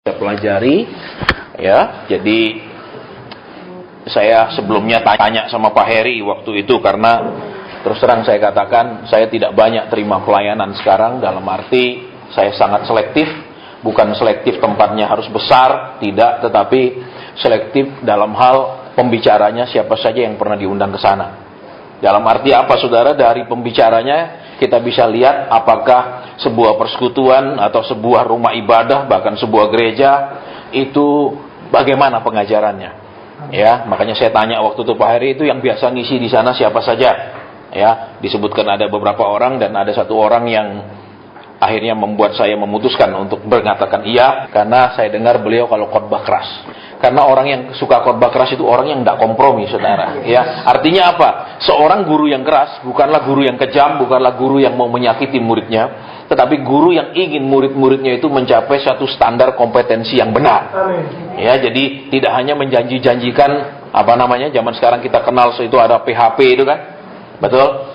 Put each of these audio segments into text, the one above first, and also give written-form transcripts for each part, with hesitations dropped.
Saya pelajari, ya. Jadi saya sebelumnya tanya sama Pak Heri waktu itu karena terus terang saya katakan saya tidak banyak terima pelayanan sekarang, dalam arti saya sangat selektif. Bukan selektif tempatnya harus besar, tidak, tetapi selektif dalam hal pembicaranya siapa saja yang pernah diundang ke sana. Dalam arti apa, saudara? Dari pembicaranya kita bisa lihat apakah sebuah persekutuan atau sebuah rumah ibadah, bahkan sebuah gereja itu bagaimana pengajarannya. Ya, makanya saya tanya waktu itu Pak Heri, itu yang biasa ngisi di sana siapa saja. Ya, disebutkan ada beberapa orang dan ada satu orang yang akhirnya membuat saya memutuskan untuk mengatakan iya, karena saya dengar beliau kalau khotbah keras. Karena orang yang suka khotbah keras itu orang yang tidak kompromi, saudara. Ya, artinya apa? Seorang guru yang keras bukanlah guru yang kejam, bukanlah guru yang mau menyakiti muridnya, tetapi guru yang ingin murid-muridnya itu mencapai satu standar kompetensi yang benar. Ya, jadi tidak hanya menjanji-janjikan zaman sekarang kita kenal itu ada PHP itu kan, betul?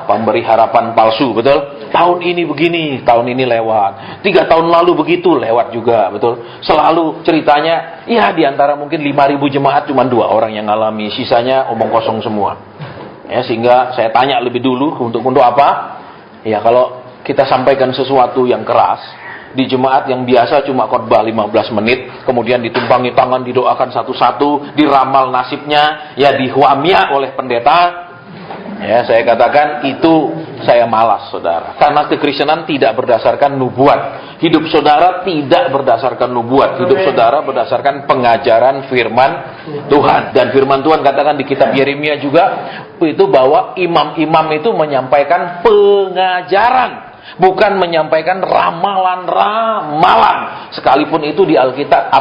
Pemberi harapan palsu, betul? Tahun ini begini, tahun ini lewat. 3 tahun lalu begitu, lewat juga, betul? Selalu ceritanya, ya diantara mungkin 5.000 jemaat cuma 2 orang yang ngalami, sisanya omong kosong semua. Ya, sehingga saya tanya lebih dulu untuk apa? Ya, kalau kita sampaikan sesuatu yang keras di jemaat yang biasa cuma khotbah 15 menit, kemudian ditumpangi tangan, didoakan satu-satu, diramal nasibnya, ya dihwamia oleh pendeta. Ya, saya katakan itu saya malas, saudara. Karena kekristenan tidak berdasarkan nubuat. Hidup saudara tidak berdasarkan nubuat. Hidup saudara berdasarkan pengajaran firman Tuhan. Dan firman Tuhan katakan di kitab Yeremia juga itu bahwa imam-imam itu menyampaikan pengajaran, bukan menyampaikan ramalan-ramalan. Sekalipun itu di Alkitab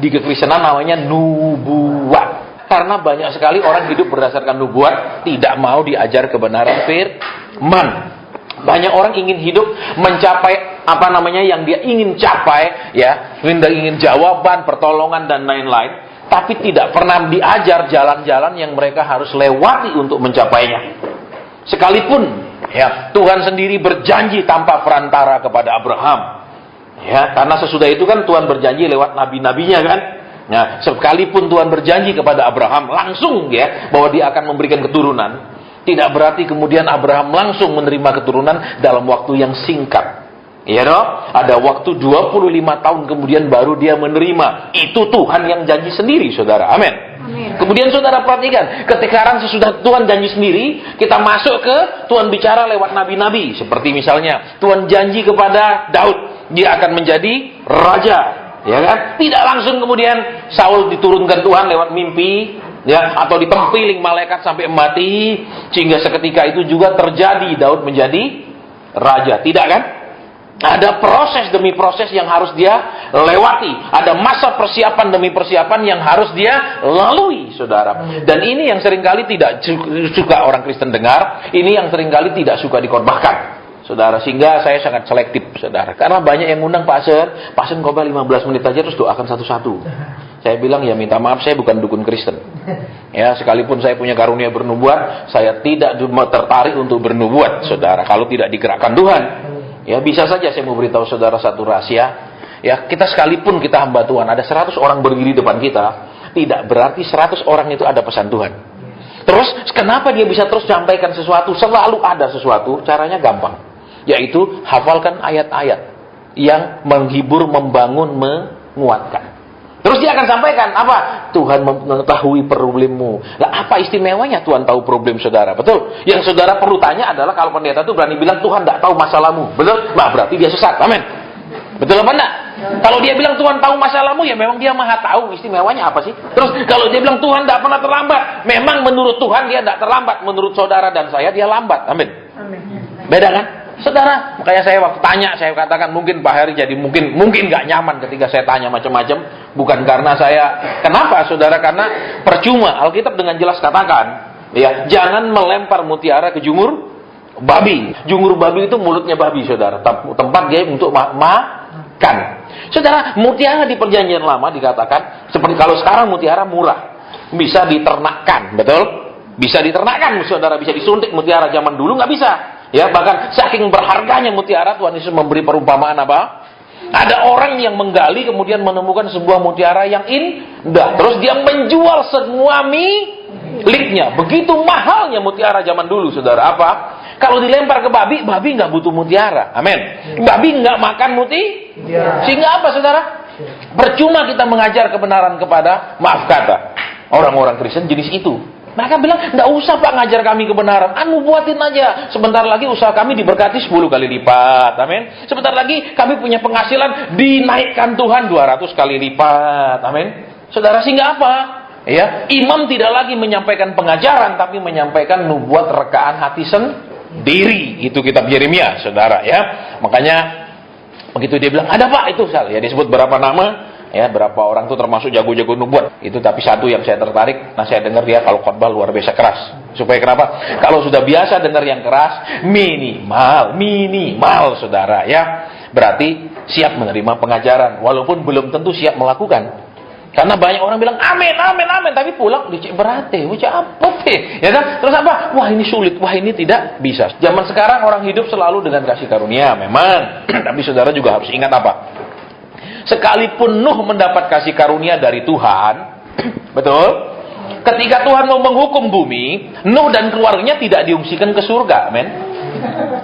di kekristenan namanya nubuat. Karena banyak sekali orang hidup berdasarkan nubuat, tidak mau diajar kebenaran firman. Banyak orang ingin hidup mencapai yang dia ingin capai, ya, ingin jawaban, pertolongan dan lain-lain, tapi tidak pernah diajar jalan-jalan yang mereka harus lewati untuk mencapainya. Sekalipun ya Tuhan sendiri berjanji tanpa perantara kepada Abraham. Ya, karena sesudah itu kan Tuhan berjanji lewat nabi-nabinya kan. Nah, sekalipun Tuhan berjanji kepada Abraham langsung ya bahwa dia akan memberikan keturunan, tidak berarti kemudian Abraham langsung menerima keturunan dalam waktu yang singkat. Ya dong? Ada waktu 25 tahun kemudian baru dia menerima. Itu Tuhan yang janji sendiri, saudara. Amin. Kemudian saudara perhatikan, ketika sesudah Tuhan janji sendiri, kita masuk ke Tuhan bicara lewat nabi-nabi. Seperti misalnya Tuhan janji kepada Daud, dia akan menjadi raja. Ya kan? Tidak langsung kemudian Saul diturunkan Tuhan lewat mimpi, ya, atau ditempiling malaikat sampai mati, sehingga seketika itu juga terjadi Daud menjadi raja. Tidak kan? Ada proses demi proses yang harus dia lewati. Ada masa persiapan demi persiapan yang harus dia lalui, saudara. Dan ini yang seringkali tidak suka orang Kristen dengar, ini yang seringkali tidak suka dikhotbahkan, saudara, sehingga saya sangat selektif, saudara. Karena banyak yang ngundang Pak Sen khotbah 15 menit aja terus doakan satu-satu. Saya bilang ya minta maaf, saya bukan dukun Kristen. Ya, sekalipun saya punya karunia bernubuat, saya tidak tertarik untuk bernubuat, saudara, kalau tidak digerakkan Tuhan. Ya, bisa saja saya mau beritahu saudara satu rahasia. Ya, kita sekalipun kita hamba Tuhan, ada 100 orang berdiri depan kita, tidak berarti 100 orang itu ada pesan Tuhan. Terus kenapa dia bisa terus sampaikan sesuatu? Selalu ada sesuatu, caranya gampang. Yaitu hafalkan ayat-ayat yang menghibur, membangun, menguatkan. Terus dia akan sampaikan apa? Tuhan mengetahui problemmu. Lah, apa istimewanya Tuhan tahu problem saudara? Betul? Yang saudara perlu tanya adalah kalau pendeta itu berani bilang Tuhan tidak tahu masalahmu. Betul? Nah, berarti dia sesat. Amin. Betul apa enggak? Kalau dia bilang Tuhan tahu masalahmu, ya memang dia maha tahu. Istimewanya apa sih? Terus kalau dia bilang Tuhan tidak pernah terlambat, memang menurut Tuhan dia tidak terlambat. Menurut saudara dan saya dia lambat. Amin. Beda kan? Saudara, makanya saya waktu tanya, saya katakan mungkin Pak Heri jadi mungkin nggak nyaman ketika saya tanya macam-macam. Bukan karena saya, kenapa saudara? Karena percuma. Alkitab dengan jelas katakan, ya, jangan melempar mutiara ke jumur babi. Jumur babi itu mulutnya babi, saudara. Tempat dia untuk makan. Saudara, mutiara di Perjanjian Lama dikatakan seperti kalau sekarang mutiara murah, bisa diternakkan, betul? Bisa diternakkan, saudara, bisa disuntik mutiara. Zaman dulu nggak bisa. Ya, bahkan saking berharganya mutiara, Tuhan Yesus memberi perumpamaan apa? Ada orang yang menggali kemudian menemukan sebuah mutiara yang indah. Terus dia menjual semua miliknya. Begitu mahalnya mutiara zaman dulu, saudara. Apa? Kalau dilempar ke babi, babi nggak butuh mutiara. Amin. Babi nggak makan mutiara. Sehingga apa, saudara? Percuma kita mengajar kebenaran kepada, maaf kata, orang-orang Kristen jenis itu. Mereka bilang, nggak usah Pak ngajar kami kebenaran. Buatin aja. Sebentar lagi usaha kami diberkati 10 kali lipat. Amin. Sebentar lagi kami punya penghasilan dinaikkan Tuhan 200 kali lipat. Amin. Saudara, sehingga apa? Ya, imam tidak lagi menyampaikan pengajaran, tapi menyampaikan nubuat rekaan hati sendiri. Itu kitab Yeremia, saudara. Ya, makanya begitu dia bilang, ada Pak itu. Ya, disebut berapa nama. Ya, berapa orang tuh termasuk jago-jago nubuat. Itu tapi satu yang saya tertarik. Nah, saya dengar dia kalau khotbah luar biasa keras. Supaya kenapa? Kalau sudah biasa dengar yang keras, minimal saudara ya. Berarti siap menerima pengajaran walaupun belum tentu siap melakukan. Karena banyak orang bilang amin, tapi pulang dicek berate, apa ya kan? Terus apa? Wah, ini sulit, wah ini tidak bisa. Zaman sekarang orang hidup selalu dengan kasih karunia memang. Tapi saudara juga harus ingat apa? Sekalipun Nuh mendapat kasih karunia dari Tuhan, betul? Ketika Tuhan mau menghukum bumi, Nuh dan keluarganya tidak diungsikan ke surga, amin?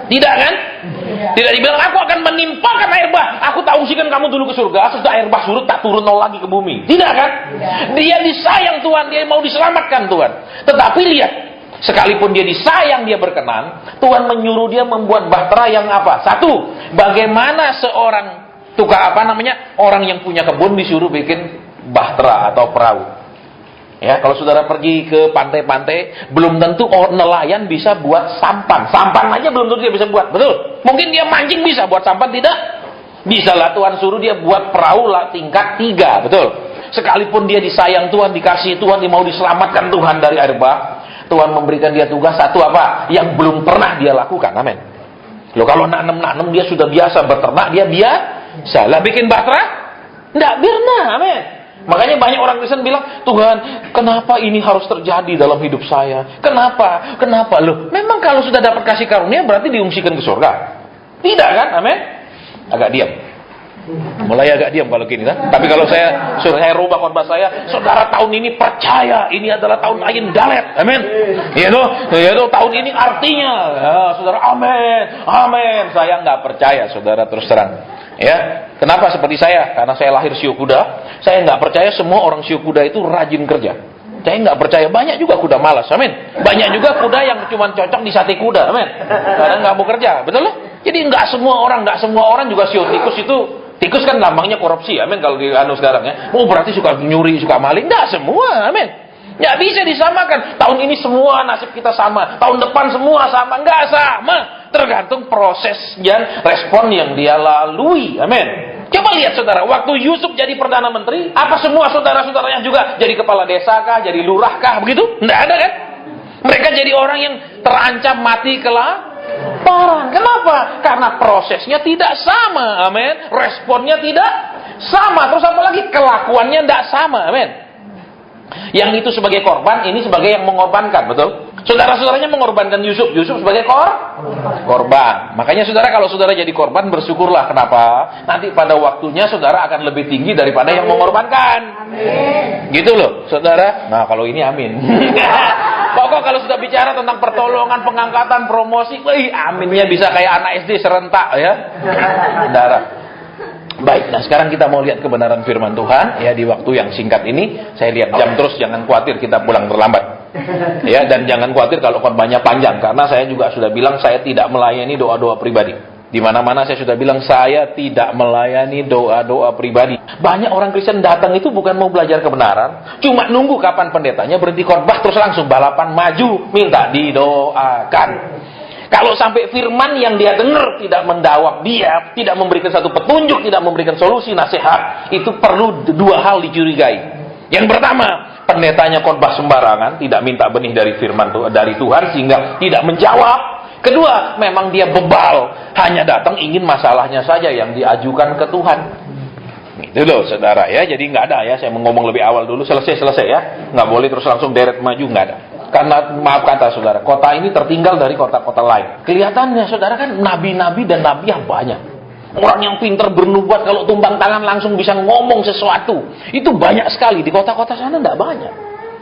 Tidak kan? Tidak dibilang, aku akan menimpakan air bah, aku tak ungsikan kamu dulu ke surga, setelah air bah surut tak turun nol lagi ke bumi. Tidak kan? Dia disayang Tuhan, dia mau diselamatkan Tuhan. Tetapi lihat, sekalipun dia disayang, dia berkenan, Tuhan menyuruh dia membuat bahtera yang apa? Satu, bagaimana seorang orang yang punya kebun disuruh bikin bahtera atau perahu. Ya, kalau saudara pergi ke pantai-pantai, belum tentu nelayan bisa buat sampan. Sampan aja belum tentu dia bisa buat, betul? Mungkin dia mancing bisa, buat sampan tidak? Bisa lah, Tuhan suruh dia buat perahu lah tingkat 3, betul? Sekalipun dia disayang Tuhan, dikasih Tuhan, dia mau diselamatkan Tuhan dari air bah, Tuhan memberikan dia tugas satu apa? Yang belum pernah dia lakukan, amin. Loh, kalau nanem dia sudah biasa beternak, dia salah bikin bahtera? Nggak pernah, amin. Makanya banyak orang Kristen bilang, Tuhan, kenapa ini harus terjadi dalam hidup saya? Kenapa? Loh, memang kalau sudah dapat kasih karunia berarti diungsikan ke surga? Tidak kan, amin? Agak diam. Mulai agak diam kalau gini kan. Tapi kalau saya rubah khotbah saya, saudara tahun ini percaya ini adalah tahun Ayin Dalet, amin. Itu tahun ini artinya, ya, saudara, amin. Saya nggak percaya, saudara, terus terang. Ya, kenapa seperti saya? Karena saya lahir shio kuda. Saya nggak percaya semua orang shio kuda itu rajin kerja. Saya nggak percaya, banyak juga kuda malas, amin. Banyak juga kuda yang cuma cocok di sate kuda, amin. Karena nggak mau kerja, betul lah. Jadi nggak semua orang juga shio tikus itu. Tikus kan lambangnya korupsi, amin. Kalau di sekarang ya, berarti suka nyuri, suka maling. Nggak semua, amin. Nggak bisa disamakan. Tahun ini semua nasib kita sama, tahun depan semua sama. Nggak sama. Tergantung prosesnya, respon yang dia lalui, amin. Coba lihat saudara, waktu Yusuf jadi Perdana Menteri, apa semua saudara-saudaranya juga jadi kepala desa kah, jadi lurah kah, begitu? Nggak ada kan? Mereka jadi orang yang terancam mati kelaparan. Kenapa? Karena prosesnya tidak sama, amin. Responnya tidak sama. Terus apa lagi? Kelakuannya tidak sama, amin. Yang itu sebagai korban, ini sebagai yang mengorbankan, betul? Saudara-saudaranya mengorbankan Yusuf sebagai korban. Makanya saudara, kalau saudara jadi korban, bersyukurlah. Kenapa? Nanti pada waktunya saudara akan lebih tinggi daripada yang mengorbankan. Amin. Gitu loh, saudara. Nah, kalau ini amin. Pokok kalau sudah bicara tentang pertolongan, pengangkatan, promosi, aminnya bisa kayak anak SD serentak ya. Saudara. Baik, nah sekarang kita mau lihat kebenaran firman Tuhan ya di waktu yang singkat ini. Saya lihat jam terus, jangan khawatir kita pulang terlambat. Ya, dan jangan khawatir kalau khotbahnya panjang, karena saya juga sudah bilang saya tidak melayani doa-doa pribadi. Di mana-mana saya sudah bilang saya tidak melayani doa-doa pribadi. Banyak orang Kristen datang itu bukan mau belajar kebenaran, cuma nunggu kapan pendetanya berhenti khotbah terus langsung balapan maju minta didoakan. Kalau sampai firman yang dia dengar tidak mendawak dia, tidak memberikan satu petunjuk, tidak memberikan solusi, nasihat, itu perlu dua hal dicurigai. Yang pertama, pendetanya khotbah sembarangan, tidak minta benih dari firman dari Tuhan sehingga tidak menjawab. Kedua, memang dia bebal, hanya datang ingin masalahnya saja yang diajukan ke Tuhan. Itu loh saudara ya, jadi nggak ada ya, saya mau ngomong lebih awal dulu, selesai ya, nggak boleh terus langsung deret maju, nggak ada. Karena maaf kata saudara, kota ini tertinggal dari kota-kota lain. Kelihatannya saudara kan nabi-nabi dan nabi yang banyak. Orang yang pintar bernubuat kalau tumpang tangan langsung bisa ngomong sesuatu. Itu banyak sekali. Di kota-kota sana tidak banyak.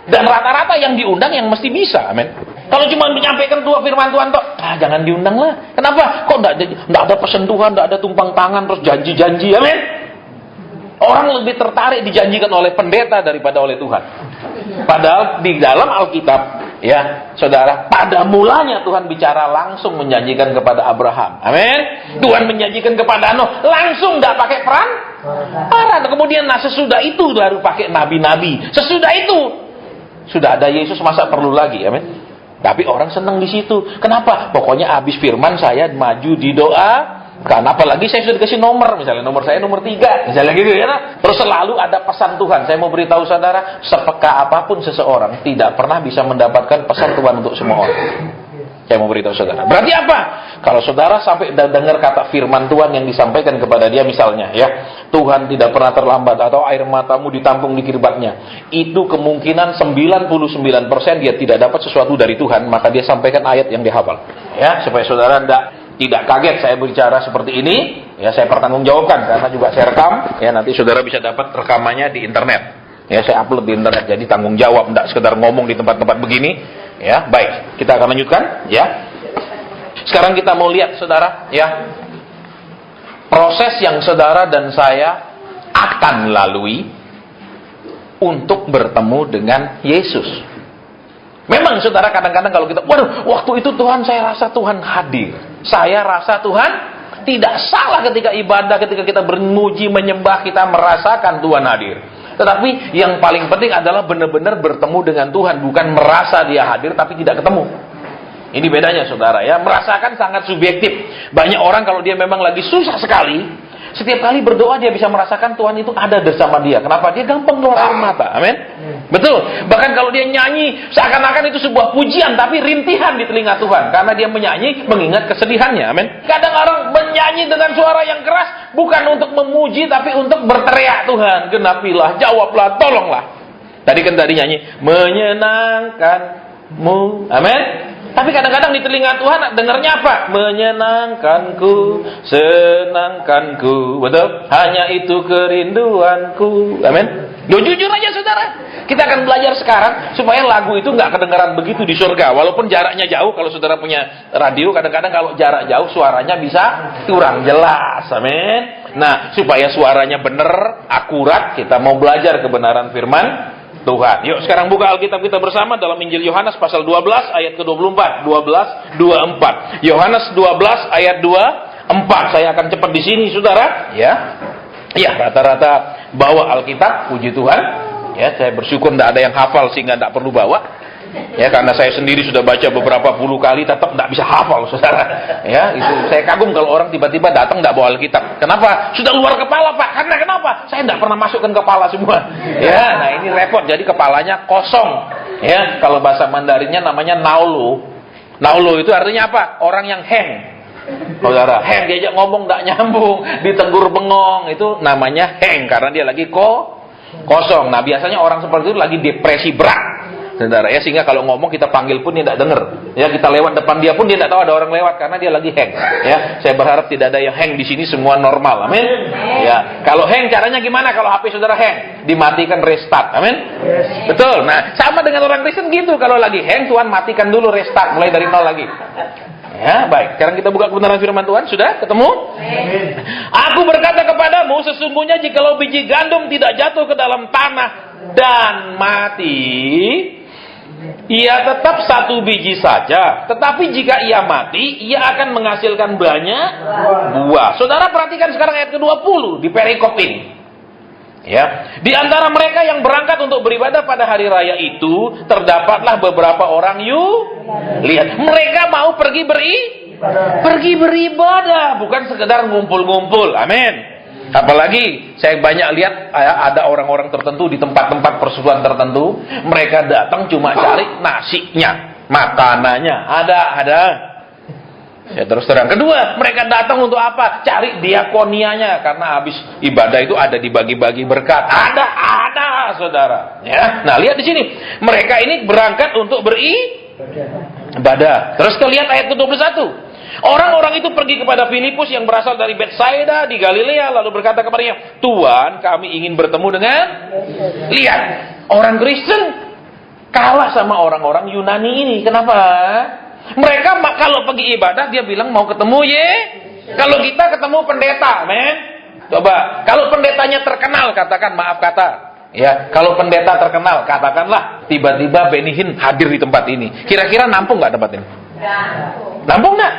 Dan rata-rata yang diundang yang mesti bisa. Amin. Kalau cuma menyampaikan dua firman Tuhan, jangan diundang lah. Kenapa? Kok tidak ada persentuhan, tidak ada tumpang tangan, terus janji-janji. Amin. Orang lebih tertarik dijanjikan oleh pendeta daripada oleh Tuhan. Padahal di dalam Alkitab, ya, saudara, pada mulanya Tuhan bicara langsung menjanjikan kepada Abraham. Amin. Tuhan menjanjikan kepada Nuh langsung, tidak pakai peran. Kemudian sesudah itu baru pakai nabi-nabi. Sesudah itu sudah ada Yesus, masa perlu lagi? Amin. Tapi orang senang di situ. Kenapa? Pokoknya habis firman saya maju di doa. Karena apalagi saya sudah dikasih nomor, misalnya nomor saya nomor 3, misalnya gitu ya. Terus selalu ada pesan Tuhan. Saya mau beritahu saudara, sepeka apapun seseorang tidak pernah bisa mendapatkan pesan Tuhan untuk semua orang. Saya mau beritahu saudara. Berarti apa? Kalau saudara sampai dengar kata firman Tuhan yang disampaikan kepada dia, misalnya ya, Tuhan tidak pernah terlambat, atau air matamu ditampung di kirbatnya, itu kemungkinan 99% dia tidak dapat sesuatu dari Tuhan, maka dia sampaikan ayat yang dihafal. Ya, supaya saudara tidak kaget saya berbicara seperti ini, ya, saya pertanggungjawabkan karena juga saya rekam, ya, nanti saudara bisa dapat rekamannya di internet. Ya, saya upload di internet, jadi tanggung jawab, tidak sekedar ngomong di tempat-tempat begini. Ya, baik, kita akan lanjutkan, ya. Sekarang kita mau lihat, saudara, ya, proses yang saudara dan saya akan lalui untuk bertemu dengan Yesus. Memang saudara kadang-kadang kalau kita, waktu itu Tuhan, saya rasa Tuhan hadir. Saya rasa Tuhan tidak salah ketika ibadah, ketika kita bermuji, menyembah, kita merasakan Tuhan hadir. Tetapi yang paling penting adalah benar-benar bertemu dengan Tuhan, bukan merasa dia hadir tapi tidak ketemu. Ini bedanya saudara, ya. Merasakan sangat subjektif. Banyak orang kalau dia memang lagi susah sekali, setiap kali berdoa dia bisa merasakan Tuhan itu ada bersama dia. Kenapa? Dia gampang keluar air mata. Amin. Betul. Bahkan kalau dia nyanyi, seakan-akan itu sebuah pujian, tapi rintihan di telinga Tuhan. Karena dia menyanyi mengingat kesedihannya. Amin. Kadang orang menyanyi dengan suara yang keras, bukan untuk memuji, tapi untuk berteriak, Tuhan, genapilah, jawablah, tolonglah. Tadi nyanyi, menyenangkanmu. Amin. Tapi kadang-kadang di telinga Tuhan dengarnya apa? Menyenangkanku, senangkanku. Betul? Hanya itu kerinduanku. Amin. Jujur aja saudara. Kita akan belajar sekarang supaya lagu itu nggak kedengaran begitu di surga. Walaupun jaraknya jauh, kalau saudara punya radio, kadang-kadang kalau jarak jauh suaranya bisa kurang jelas. Amin. Nah, supaya suaranya benar, akurat, kita mau belajar kebenaran firman Tuhan. Yuk sekarang buka Alkitab kita bersama dalam Injil Yohanes pasal 12 ayat ke-24. 12:24. Yohanes 12 ayat 24. Saya akan cepat di sini saudara, ya. Ya, rata-rata bawa Alkitab, puji Tuhan. Ya, saya bersyukur tidak ada yang hafal sehingga tidak perlu bawa. Ya, karena saya sendiri sudah baca beberapa puluh kali tetap tidak bisa hafal saudara. Ya, itu saya kagum kalau orang tiba-tiba datang tidak bawa Alkitab. Kenapa? Sudah luar kepala Pak. Karena kenapa? Saya tidak pernah masukkan kepala semua. Ya, nah ini repot. Jadi kepalanya kosong. Ya, kalau bahasa Mandarinnya namanya naulo. Naulo itu artinya apa? Orang yang hang. Saudara, hang, diajak ngomong tidak nyambung, ditegur bengong, itu namanya hang karena dia lagi kosong. Nah, biasanya orang seperti itu lagi depresi berat. Saudara, ya, sehingga kalau ngomong kita panggil pun dia tidak dengar. Ya, kita lewat depan dia pun dia tidak tahu ada orang lewat karena dia lagi hang. Ya, saya berharap tidak ada yang hang di sini, semua normal. Amin. Ya, kalau hang caranya gimana kalau HP saudara hang? Dimatikan, restart. Amin. Betul. Nah, sama dengan orang Kristen gitu, kalau lagi hang Tuhan matikan dulu, restart, mulai dari nol lagi. Ya, baik. Sekarang kita buka kebenaran firman Tuhan. Sudah ketemu? Aku berkata kepadamu, sesungguhnya jikalau biji gandum tidak jatuh ke dalam tanah dan mati, ia tetap satu biji saja. Tetapi jika ia mati, ia akan menghasilkan banyak buah. Saudara perhatikan sekarang ayat ke-20 di perikop ini. Ya, di antara mereka yang berangkat untuk beribadah pada hari raya itu, terdapatlah beberapa orang lihat, mereka mau pergi beribadah, bukan sekedar ngumpul-ngumpul. Amin. Apalagi saya banyak lihat ada orang-orang tertentu di tempat-tempat persekutuan tertentu, mereka datang cuma cari nasinya, makanannya, ada. Ya, terus terang. Kedua, mereka datang untuk apa? Cari diakonianya, karena habis ibadah itu ada dibagi-bagi berkat. Ada, saudara. Ya. Nah, lihat di sini. Mereka ini berangkat untuk beribadah. Terus kita lihat ayat ke-21. Orang-orang itu pergi kepada Filipus yang berasal dari Betsaida di Galilea, lalu berkata kepadanya, Tuhan, kami ingin bertemu dengan... Lihat, orang Kristen kalah sama orang-orang Yunani ini. Kenapa? Mereka kalau pergi ibadah, dia bilang mau ketemu Kalau kita ketemu pendeta, men. Coba, kalau pendetanya terkenal, katakan maaf kata. Ya, kalau pendeta terkenal, katakanlah tiba-tiba Benny Hinn hadir di tempat ini. Kira-kira nampung nggak tempat ini? Nampung nggak?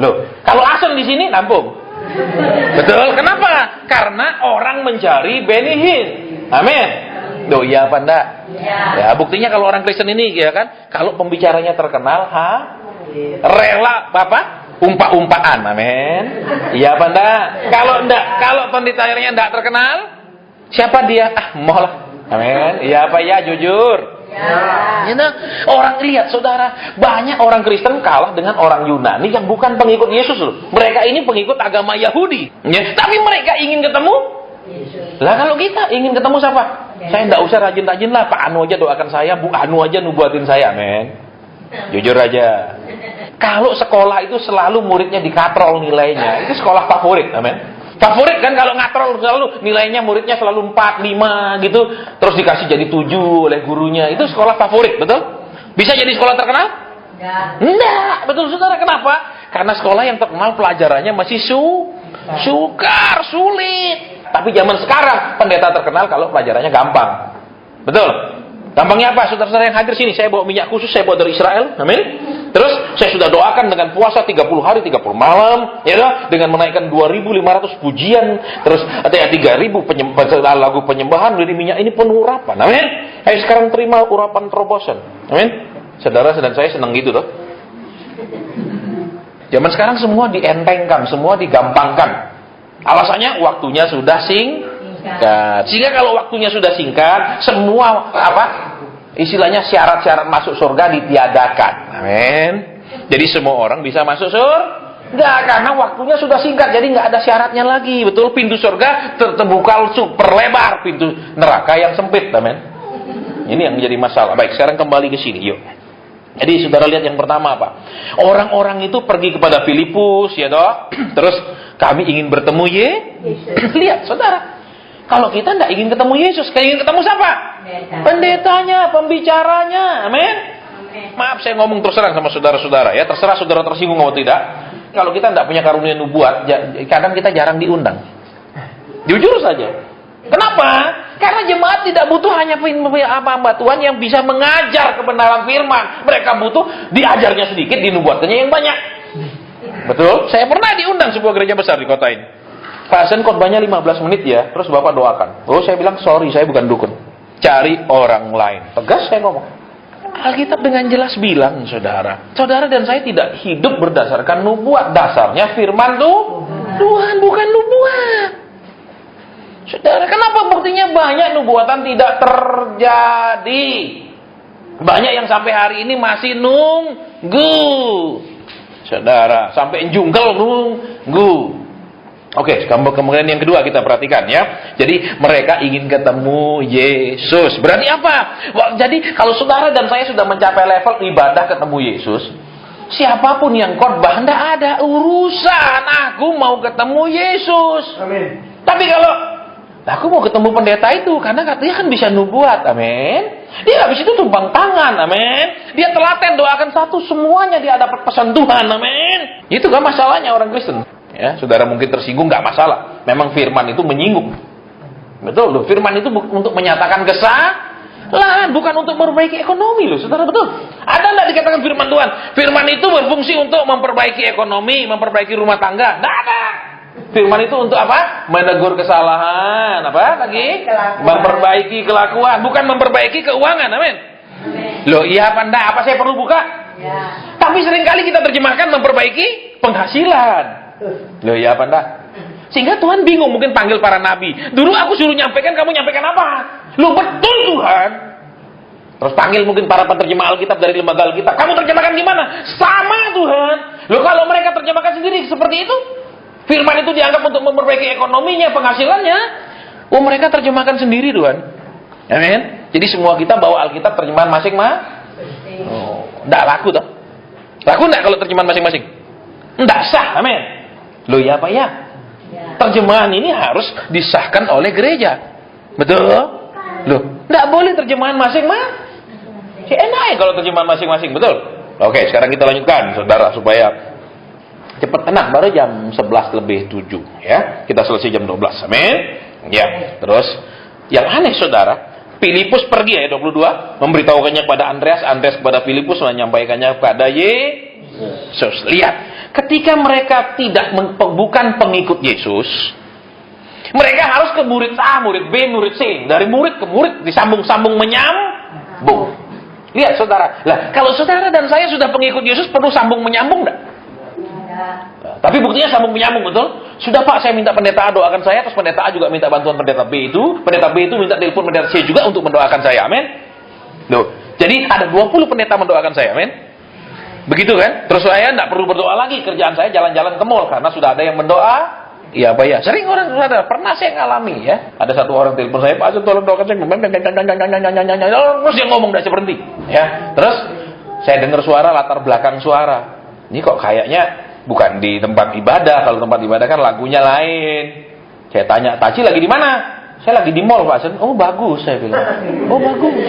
Loh, kalau Asen di sini nampung. Betul, kenapa? Karena orang mencari Benny Hinn. Amin. Loh, iya apa enggak? Ya, buktinya kalau orang Kristen ini ya kan, kalau pembicaranya terkenal, rela apa? Umpa-umpaan. Amin. Iya apa enggak? Kalau pendetanya enggak terkenal, siapa dia? Mau lah. Amin. Iya apa ya, jujur. Ya. Orang lihat saudara, banyak orang Kristen kalah dengan orang Yunani yang bukan pengikut Yesus loh. Mereka ini pengikut agama Yahudi, ya. Tapi mereka ingin ketemu Yesus. Lah kalau kita ingin ketemu siapa? Saya enggak usah rajin-rajin lah, Pak Anu aja doakan saya, Bu Anu aja nubuatin saya, men. Jujur aja. Kalau sekolah itu selalu muridnya dikatrol nilainya, itu sekolah favorit, amin. Favorit kan kalau ngatrol selalu nilainya muridnya selalu 4, 5 gitu, terus dikasih jadi 7 oleh gurunya. Itu sekolah favorit, betul? Bisa jadi sekolah terkenal? Enggak, betul saudara. Kenapa? Karena sekolah yang terkenal pelajarannya masih sukar, sulit. Tapi zaman sekarang pendeta terkenal kalau pelajarannya gampang. Betul? Gampangnya apa? Saudara-saudara yang hadir sini, saya bawa minyak khusus, saya bawa dari Israel. Amin. Terus saya sudah doakan dengan puasa 30 hari 30 malam, ya toh, dengan menaikkan 2.500 pujian, terus ada 3.000 lagu penyembahan dari minyak ini penuh urapan. Amin. Ayo sekarang terima urapan terobosan. Amin. Saudara dan saya senang gitu toh. Zaman sekarang semua dientengkan, semua digampangkan. Alasannya waktunya sudah singkat. Sehingga kalau waktunya sudah singkat, semua istilahnya syarat-syarat masuk surga ditiadakan. Amin. Jadi semua orang bisa masuk surga karena waktunya sudah singkat, jadi nggak ada syaratnya lagi. Betul, pintu surga terbuka super lebar, pintu neraka yang sempit. Amin. Ini yang menjadi masalah. Baik, sekarang kembali ke sini, yuk. Jadi saudara lihat yang pertama apa? Orang-orang itu pergi kepada Filipus, ya toh. Terus kami ingin bertemu Yesus. Lihat saudara, kalau kita tidak ingin ketemu Yesus, kita ingin ketemu siapa? Pendetanya, pembicaranya. Amin. Maaf saya ngomong terus terang sama saudara-saudara ya, terserah saudara tersinggung atau tidak. Kalau kita tidak punya karunia nubuat, kadang kita jarang diundang. Jujur saja. Kenapa? Karena jemaat tidak butuh hanya hamba Tuhan yang bisa mengajar kebenaran firman. Mereka butuh diajarnya sedikit, dinubuatkannya yang banyak. Betul? Saya pernah diundang sebuah gereja besar di kota ini. Pak Hasan khotbahnya 15 menit ya, terus Bapak doakan. Oh, saya bilang sorry, saya bukan dukun. Cari orang lain. Tegas saya ngomong. Alkitab dengan jelas bilang, saudara dan saya tidak hidup berdasarkan nubuat. Dasarnya firman Tuhan, bukan nubuat. Saudara, kenapa buktinya banyak nubuatan tidak terjadi? Banyak yang sampai hari ini masih nunggu. Saudara, sampai jungkel nunggu. Oke, kemudian yang kedua kita perhatikan ya. Jadi mereka ingin ketemu Yesus. Berarti apa? Jadi kalau saudara dan saya sudah mencapai level ibadah ketemu Yesus, siapapun yang khotbah tidak ada urusan. Aku mau ketemu Yesus. Amin. Tapi kalau aku mau ketemu pendeta itu karena katanya kan bisa nubuat. Amin. Dia habis itu tumpang tangan. Amin. Dia telaten doakan satu, semuanya dia dapat pesan Tuhan. Amin. Itu kan masalahnya orang Kristen. Ya, saudara mungkin tersinggung, nggak masalah. Memang firman itu menyinggung. Betul loh, firman itu untuk menyatakan kesalahan, bukan untuk memperbaiki ekonomi loh, saudara, betul. Ada nggak dikatakan firman Tuhan? Firman itu berfungsi untuk memperbaiki ekonomi, memperbaiki rumah tangga. Nggak ada. Firman itu untuk apa? Menegur kesalahan, apa lagi? Memperbaiki kelakuan, bukan memperbaiki keuangan. Amin. Loh, iya apa enggak? Apa saya perlu buka? Ya. Tapi seringkali kita terjemahkan memperbaiki penghasilan. Loh, ya apa enggak? Sehingga Tuhan bingung, mungkin panggil para nabi. Dulu aku suruh nyampaikan, kamu nyampaikan apa? Loh, betul Tuhan. Terus panggil mungkin para penerjemah Alkitab dari lembaga Alkitab. Kamu terjemahkan gimana? Sama Tuhan. Loh, kalau mereka terjemahkan sendiri seperti itu, firman itu dianggap untuk memperbaiki ekonominya, penghasilannya. Oh, mereka terjemahkan sendiri Tuhan. Amin. Jadi semua kita bawa Alkitab terjemahan masing-masing. Oh, enggak laku toh? Laku enggak kalau terjemahan masing-masing? Tidak sah, amin. Loh ya Pak ya? Terjemahan ini harus disahkan oleh gereja. Betul? Loh, tidak boleh terjemahan masing-masing. Enak ya kalau terjemahan masing-masing, betul? Oke, sekarang kita lanjutkan, saudara, supaya cepat enak. Baru jam 11:07 ya. Kita selesai jam 12, amin. Ya, terus yang aneh saudara, Filipus pergi ayat 22, memberitahukannya kepada Andreas, Andreas kepada Filipus, menyampaikannya kepada Yesus. Lihat, ketika mereka bukan pengikut Yesus, mereka harus ke murid A, murid B, murid C. Dari murid ke murid disambung-sambung menyambung. Lihat saudara, lah kalau saudara dan saya sudah pengikut Yesus, perlu sambung menyambung enggak? Tapi buktinya sambung menyambung, betul? Sudah Pak, saya minta pendeta A doakan saya, terus pendeta A juga minta bantuan pendeta B itu minta telepon pendeta C juga untuk mendoakan saya, amin. Loh, jadi ada 20 pendeta mendoakan saya, amin. Begitu kan? Terus saya tidak perlu berdoa lagi, kerjaan saya jalan-jalan ke mall karena sudah ada yang mendoa. Iya Pak ya, sering orang saudara, pernah saya ngalami ya. Ada satu orang telepon saya, Pak tolong doakan saya. Terus dia ngomong tidak berhenti, ya. Terus saya dengar suara, latar belakang suara. Ini kok kayaknya bukan di tempat ibadah. Kalau tempat ibadah kan lagunya lain. Saya tanya, Taci lagi di mana? Saya lagi di mall Pak. Oh bagus, saya bilang. Oh bagus.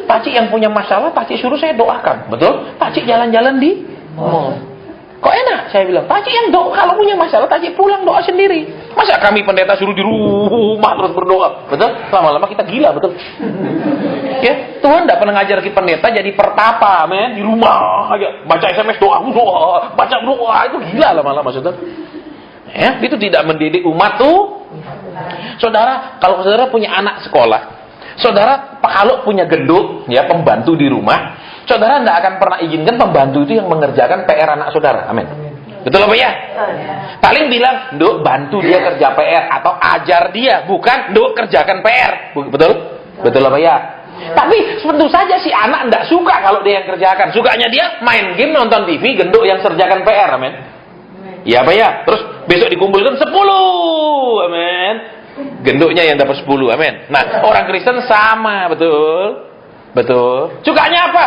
Taci yang punya masalah, Taci suruh saya doakan, betul? Taci jalan-jalan di mall. Kok enak? Saya bilang, Taci yang doa, kalau punya masalah, Taci pulang doa sendiri. Masa kami pendeta suruh di rumah terus berdoa? Betul? Lama-lama kita gila, betul? Ya, Tuhan tidak pernah ngajar kita pendeta jadi pertapa, men, di rumah aja. Baca SMS doa, baca doa, itu gila lama-lama, saudara. Ya, itu tidak mendidik umat tuh. Saudara, kalau saudara punya anak sekolah, saudara kalau punya gendut, ya, pembantu di rumah, saudara tidak akan pernah izinkan pembantu itu yang mengerjakan PR anak saudara. Amin. Betul apa ya? Paling bilang, "Nduk, bantu dia kerja PR," atau ajar dia, bukan "Nduk, kerjakan PR." Betul? Betul apa ya? Tapi tentu saja si anak tidak suka kalau dia yang kerjakan. Sukanya dia main game, nonton TV, genduk yang kerjakan PR. Amin. Ya apa ya? Terus besok dikumpulkan 10. Amin. Genduknya yang dapat 10. Amin. Nah, orang Kristen sama, betul? Betul. Sukanya apa?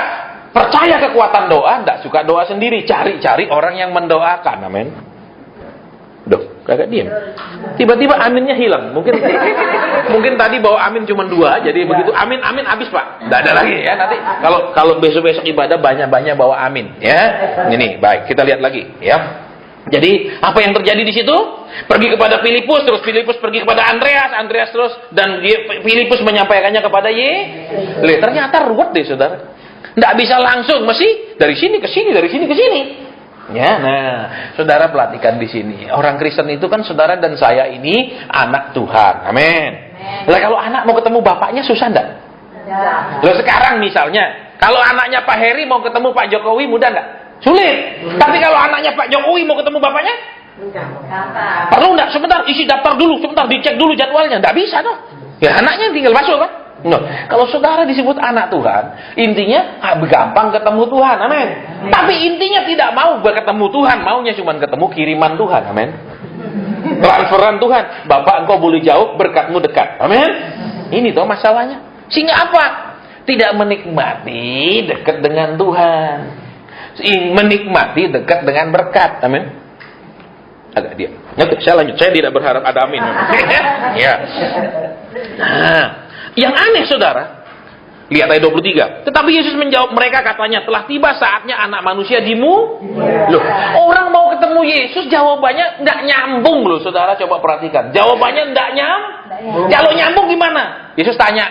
Percaya kekuatan doa, tidak suka doa sendiri. Cari-cari orang yang mendoakan. Amin. Duh, kagak diam. Tiba-tiba aminnya hilang. Mungkin tadi bawa amin cuma 2, jadi begitu amin habis Pak. Tidak ada lagi ya. Nanti kalau besok-besok ibadah banyak-banyak bawa amin ya. Ini baik, kita lihat lagi ya. Jadi apa yang terjadi di situ? Pergi kepada Filipus, terus Filipus pergi kepada Andreas terus, dan Filipus menyampaikannya kepada Yesus. Ternyata ruwet deh saudara. Tidak bisa langsung, mesti dari sini ke sini, dari sini ke sini. Ya, nah, saudara perhatikan di sini. Orang Kristen itu kan saudara dan saya ini anak Tuhan. Amin. Lah kalau anak mau ketemu bapaknya susah enggak? Loh sekarang misalnya, kalau anaknya Pak Heri mau ketemu Pak Jokowi mudah enggak? Sulit. Tapi kalau anaknya Pak Jokowi mau ketemu bapaknya? Perlu enggak? Sebentar, isi daftar dulu, sebentar dicek dulu jadwalnya. Enggak bisa dong. Ya anaknya tinggal masuk kan? No. Kalau saudara disebut anak Tuhan, intinya gampang ketemu Tuhan, amin. Tapi intinya tidak mau berketemu Tuhan, maunya cuma ketemu kiriman Tuhan, amin. Transferan Tuhan, Bapak engkau boleh jauh, berkatmu dekat, amin. Ini toh masalahnya. Sehingga apa? Tidak menikmati dekat dengan Tuhan, menikmati dekat dengan berkat, amin. Agak diam. Oke, saya lanjut. Saya tidak berharap ada amin. Ya. Nah, yang aneh saudara, lihat ayat 23. Tetapi Yesus menjawab mereka katanya, telah tiba saatnya anak manusia Loh, orang mau ketemu Yesus jawabannya nggak nyambung loh saudara, coba perhatikan. Jawabannya nggak nyambung. Kalau nyambung gimana? Yesus tanya,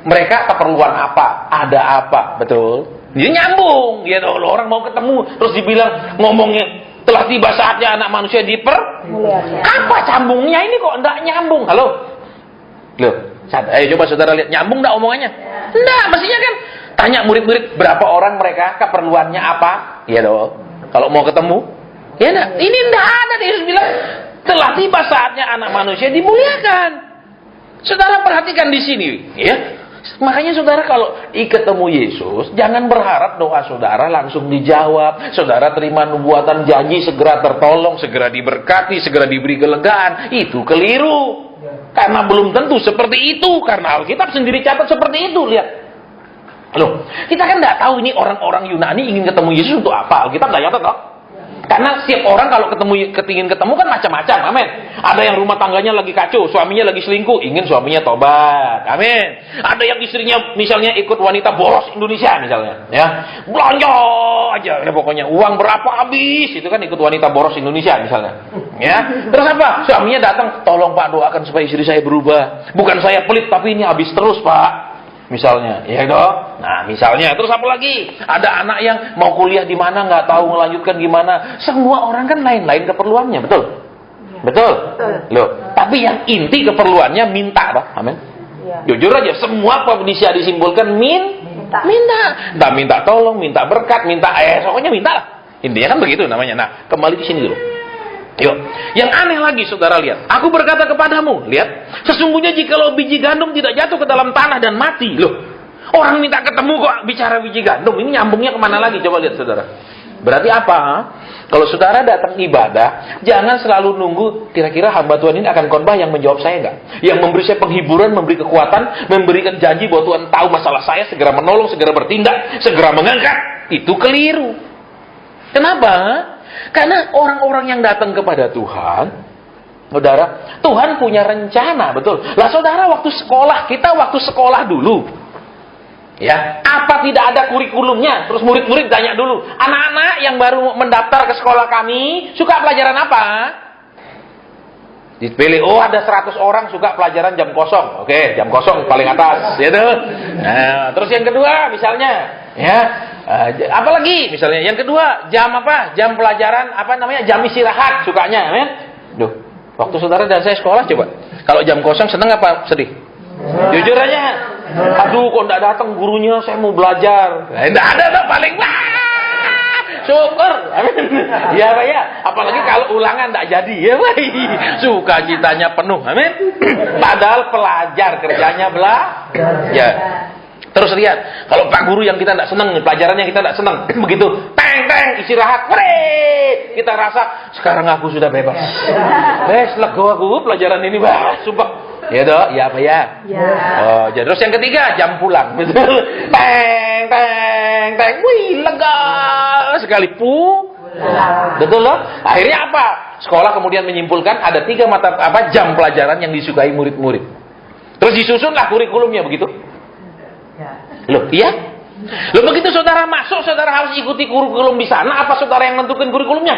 mereka keperluan apa? Ada apa? Betul? Dia nyambung. Ya loh, orang mau ketemu terus dibilang ngomongnya telah tiba saatnya anak manusia Apa sambungnya ini kok nggak nyambung? Halo? Loh. Ayo coba saudara lihat, nyambung enggak omongannya? Enggak, mestinya kan tanya murid-murid berapa orang mereka, keperluannya apa? Iya dong. Kalau mau ketemu, ya enggak. Ini enggak ada. Yesus bilang telah tiba saatnya anak manusia dimuliakan. Saudara perhatikan di sini, ya. Makanya saudara kalau ketemu Yesus, jangan berharap doa saudara langsung dijawab. Saudara terima nubuatan janji segera tertolong, segera diberkati, segera diberi kelegaan. Itu keliru. Karena belum tentu seperti itu. Karena Alkitab sendiri catat seperti itu. Lihat. Loh, kita kan tidak tahu ini orang-orang Yunani ingin ketemu Yesus untuk apa. Alkitab tidak catat, loh. Karena setiap orang kalau ingin ketemu kan macam-macam, amin. Ada yang rumah tangganya lagi kacau, suaminya lagi selingkuh, ingin suaminya tobat, amin. Ada yang istrinya misalnya ikut wanita boros Indonesia misalnya, ya, belanja aja, ya pokoknya uang berapa habis, itu kan ikut wanita boros Indonesia misalnya, ya. Terus apa? Suaminya datang, tolong Pak doakan supaya istri saya berubah. Bukan saya pelit, tapi ini habis terus Pak. Misalnya, ya dong. Nah, misalnya, terus apa lagi? Ada anak yang mau kuliah di mana, nggak tahu melanjutkan gimana. Semua orang kan lain-lain keperluannya, betul? Ya. Betul? Loh, tapi yang inti keperluannya minta, Pak. Amin. Ya. Jujur aja, semua bisa disimpulkan minta. Minta tolong, minta berkat, minta pokoknya minta lah. Intinya kan begitu namanya. Nah, kembali ke sini dulu. Yuk, yang aneh lagi saudara lihat. Aku berkata kepadamu, lihat, sesungguhnya jikalau biji gandum tidak jatuh ke dalam tanah dan mati, loh, orang minta ketemu kok bicara biji gandum, ini nyambungnya kemana lagi? Coba lihat saudara. Berarti apa? Kalau saudara datang ibadah, jangan selalu nunggu kira-kira hamba Tuhan ini akan khotbah yang menjawab saya enggak, yang memberi saya penghiburan, memberi kekuatan, memberikan janji bahwa Tuhan tahu masalah saya, segera menolong, segera bertindak, segera mengangkat. Itu keliru. Kenapa? Karena orang-orang yang datang kepada Tuhan, saudara, Tuhan punya rencana, betul. Lah saudara, waktu sekolah dulu, ya, apa tidak ada kurikulumnya? Terus murid-murid tanya dulu, anak-anak yang baru mendaftar ke sekolah kami, suka pelajaran apa? Dipilih, oh ada 100 orang suka pelajaran jam kosong. Oke, jam kosong paling atas, gitu. Nah, terus yang kedua misalnya, ya, apalagi misalnya yang kedua jam apa? Jam pelajaran apa namanya? Jam istirahat sukanya, amin. Duh, waktu saudara dan saya sekolah coba. Kalau jam kosong seneng apa sedih? Jujur aja. Aduh, kok enggak datang gurunya, saya mau belajar. Enggak ada tuh paling syukur, amin. Ya Pak ya, apalagi kalau ulangan enggak jadi, ya Pak. Sukacitanya penuh, amin. Padahal pelajar kerjanya belajar. Ya. Terus lihat, kalau Pak Guru yang kita tidak senang, pelajaran yang kita tidak senang, begitu, teng, istirahat, kita rasa, sekarang aku sudah bebas. Lega aku, pelajaran ini, sumpah. Ya toh, ya apa ya? Ya. Oh, jadi terus yang ketiga, jam pulang, betul. Teng, wih, lega sekali, betul loh. Akhirnya apa? Sekolah kemudian menyimpulkan ada 3 jam pelajaran yang disukai murid-murid. Terus disusunlah kurikulumnya begitu. Loh, iya? Loh, begitu saudara masuk, saudara harus ikuti kurikulum di sana, apa saudara yang menentukan kurikulumnya?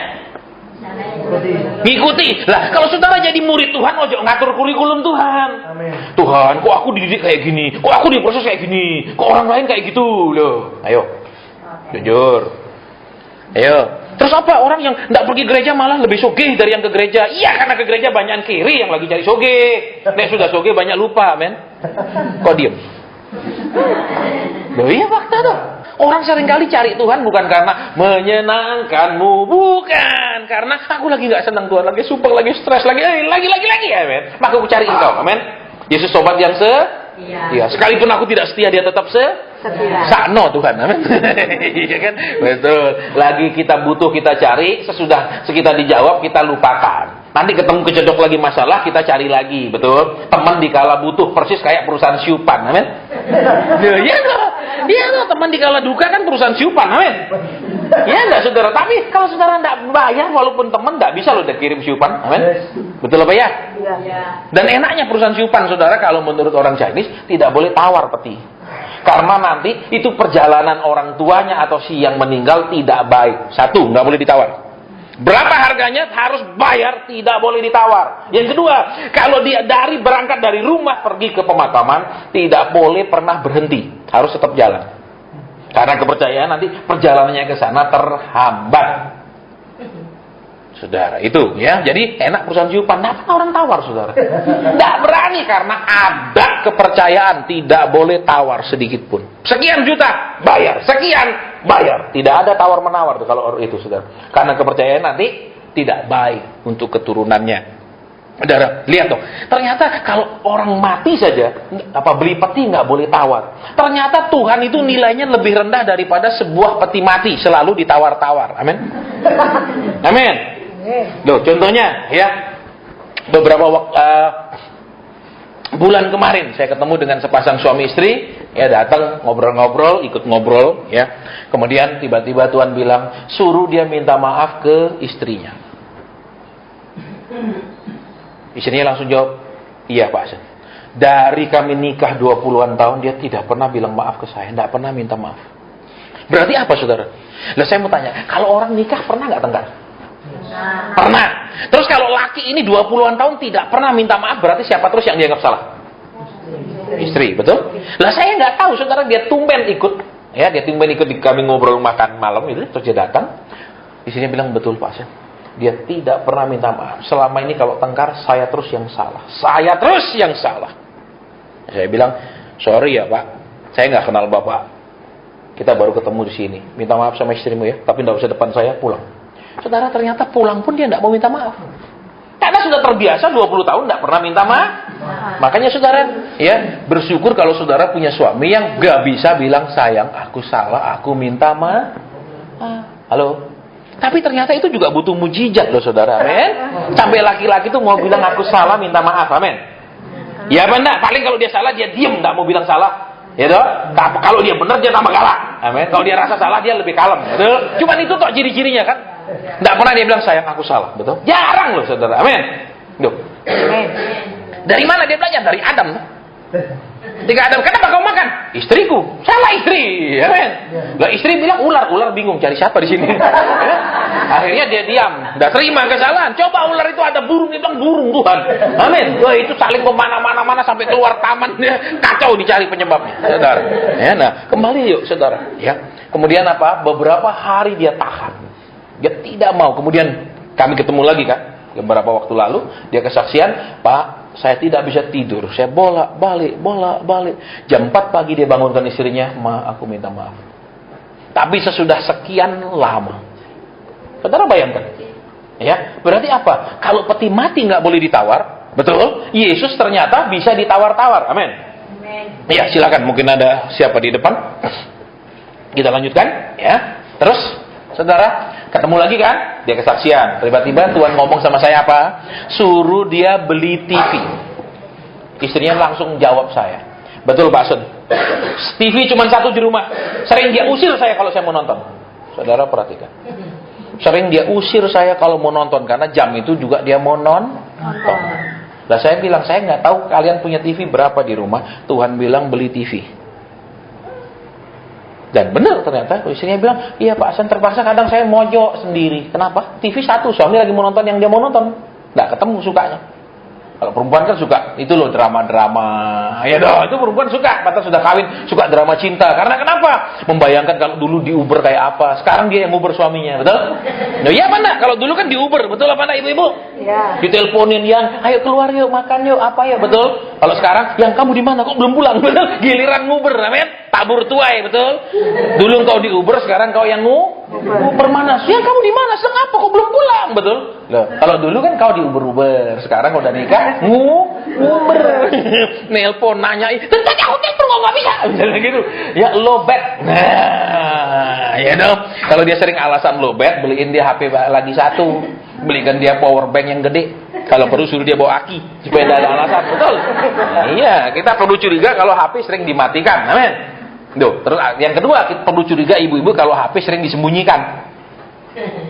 Ngikuti. Lah, kalau saudara jadi murid Tuhan, ojo ngatur kurikulum Tuhan. Amin. Tuhan, kok aku dididik kayak gini? Kok aku diproses kayak gini? Kok orang lain kayak gitu? Loh, ayo. Jujur. Ayo. Terus apa? Orang yang tidak pergi gereja malah lebih sogeh dari yang ke gereja. Iya, karena ke gereja banyak kiri yang lagi cari sogeh. Nek sudah sogeh banyak lupa, men. Kok diem? Loh iya fakta tuh. Orang seringkali cari Tuhan bukan karena menyenangkanmu, bukan karena aku lagi nggak senang Tuhan, lagi sumpah, lagi stres, lagi ya, men. Maka aku cari Engkau, amen. Yesus sobat yang iya. Sekalipun aku tidak setia, dia tetap setia. Sakno Tuhan, amen. Iya kan, betul. Lagi kita butuh, kita cari, sesudah kita dijawab, kita lupakan. Nanti ketemu kejedok lagi masalah, kita cari lagi, betul. Teman dikala butuh, persis kayak perusahaan siupan, amin. Iya loh, teman dikala duka kan perusahaan siupan, amin. Iya enggak saudara? Tapi kalau saudara enggak bayar, walaupun teman enggak bisa loh kirim siupan, amin. Betul apa ya? Iya. Dan enaknya perusahaan siupan, saudara, kalau menurut orang Chinese tidak boleh tawar peti. Karena nanti itu perjalanan orang tuanya atau si yang meninggal tidak baik. Satu, enggak boleh ditawar. Berapa harganya harus bayar, tidak boleh ditawar. Yang kedua, kalau dia berangkat dari rumah pergi ke pemakaman, tidak boleh pernah berhenti, harus tetap jalan. Karena kepercayaan nanti perjalanannya ke sana terhambat. Saudara, itu ya. Jadi enak perusahaan siupan, kenapa orang tawar, saudara? Tidak berani karena ada kepercayaan, tidak boleh tawar sedikit pun. Sekian juta, bayar. Sekian, bayar. Tidak ada tawar-menawar tuh kalau itu, saudara. Karena kepercayaan nanti tidak baik untuk keturunannya. Saudara, lihat tuh. Ternyata kalau orang mati saja, beli peti nggak boleh tawar. Ternyata Tuhan itu nilainya lebih rendah daripada sebuah peti mati selalu ditawar-tawar. Amin. Amin. Loh, contohnya ya, beberapa bulan kemarin saya ketemu dengan sepasang suami istri Ya datang ngobrol-ngobrol, ikut ngobrol, ya. Kemudian tiba-tiba Tuhan bilang, suruh dia minta maaf ke istrinya. Istrinya langsung jawab, iya Pak Hasan. Dari kami nikah 20-an tahun, dia tidak pernah bilang maaf ke saya, tidak pernah minta maaf. Berarti apa, saudara? Nah, saya mau tanya, kalau orang nikah pernah nggak tengkar? Pernah. Terus kalau laki ini 20-an tahun tidak pernah minta maaf, berarti siapa terus yang dianggap salah? Istri, betul? Lah saya nggak tahu, saudara, dia tumben ikut, ya, dia tumben ikut di kami ngobrol makan malam itu, terus dia datang. Istrinya bilang, betul Pak Hasan. Dia tidak pernah minta maaf. Selama ini kalau tengkar, saya terus yang salah. Saya terus yang salah. Saya bilang, sorry ya Pak, saya nggak kenal Bapak. Kita baru ketemu di sini. Minta maaf sama istrimu ya, tapi nggak usah depan saya, pulang. Saudara, ternyata pulang pun dia nggak mau minta maaf. Karena sudah terbiasa 20 tahun nggak pernah minta maaf. Makanya saudara, ya, bersyukur kalau saudara punya suami yang nggak bisa bilang, sayang, aku salah, aku minta maaf. Halo? Tapi ternyata itu juga butuh mujizat loh saudara, amin. Sampai laki-laki tuh mau bilang aku salah, minta maaf, amin. Ya benar, paling kalau dia salah dia diem, nggak mau bilang salah. Ya toh? Kalau dia benar dia tambah galak. Amin. Kalau dia rasa salah dia lebih kalem. Betul? Cuman itu toh ciri-cirinya kan. Tidak pernah dia bilang sayang aku salah, betul? Jarang loh saudara. Amin. Duh. Amin. Dari mana dia belajar? Dari Adam. Ketika Adam, kenapa kau makan? Istriku. Salah istri. Amin. Lah istri bilang ular bingung cari siapa di sini. Akhirnya dia diam, tidak terima kesalahan. Coba ular itu ada burung, dia bilang burung Tuhan. Amin. Wah itu saling memana-mana sampai keluar taman, kacau dicari penyebabnya, saudara. Ya, nah kembali yuk saudara. Ya. Kemudian apa? Beberapa hari dia tahan, dia tidak mau. Kemudian kami ketemu lagi kan, beberapa waktu lalu dia kesaksian, Pak, saya tidak bisa tidur, saya bolak-balik. Jam 4 pagi dia bangunkan istrinya, Ma, aku minta maaf. Tapi sesudah sekian lama. Saudara bayangkan, ya berarti apa? Kalau peti mati nggak boleh ditawar, betul? Yesus ternyata bisa ditawar-tawar, amin. Ya silakan, mungkin ada siapa di depan? Kita lanjutkan, ya. Terus, saudara ketemu lagi kan? Dia kesaksian. Tiba-tiba Tuhan ngomong sama saya apa? Suruh dia beli TV. Istrinya langsung jawab saya, betul Pak Sun. TV cuma satu di rumah. Sering dia usir saya kalau saya mau nonton. Saudara perhatikan. Sering dia usir saya kalau mau nonton, karena jam itu juga dia mau nonton. Lah saya bilang, saya nggak tahu kalian punya TV berapa di rumah. Tuhan bilang beli TV. Dan benar ternyata istrinya bilang, iya Pak Hasan, terpaksa kadang saya mojok sendiri. Kenapa? TV satu, suami lagi mau nonton yang dia mau nonton, nggak ketemu sukanya. Kalau perempuan kan suka itu loh, drama-drama. Ya dong, itu perempuan suka. Mata sudah kawin, suka drama cinta. Karena kenapa? Membayangkan kalau dulu di Uber kayak apa. Sekarang dia yang Uber suaminya, betul? Nah, iya mana? Kalau dulu kan di Uber, betul apa enggak ibu-ibu? Iya. Diteleponin yang, ayo keluar yuk, makan yuk, apa ya, betul? Kalau sekarang, yang kamu di mana? Kok belum pulang? Betul? Giliran Uber, amin? Tabur tuai, betul? Dulu kau di Uber, sekarang kau yang Uber mana? Yang kamu di mana? Sedang apa? Kok belum pulang? Betul? Loh, kalau dulu kan kau di Uber, sekarang kau udah nikah, Uber. Nelpon nanyain, tentang aku telepon kok nggak bisa, misalnya gitu. Ya lowbat. Nah, ya dong. Kalau dia sering alasan lowbat, beliin dia HP lagi satu, belikan dia power bank yang gede. Kalau perlu suruh dia bawa aki supaya tidak ada alasan, betul? Nah, iya, kita perlu curiga kalau HP sering dimatikan, amin. Duh, terus yang kedua, kita perlu curiga ibu-ibu kalau HP sering disembunyikan.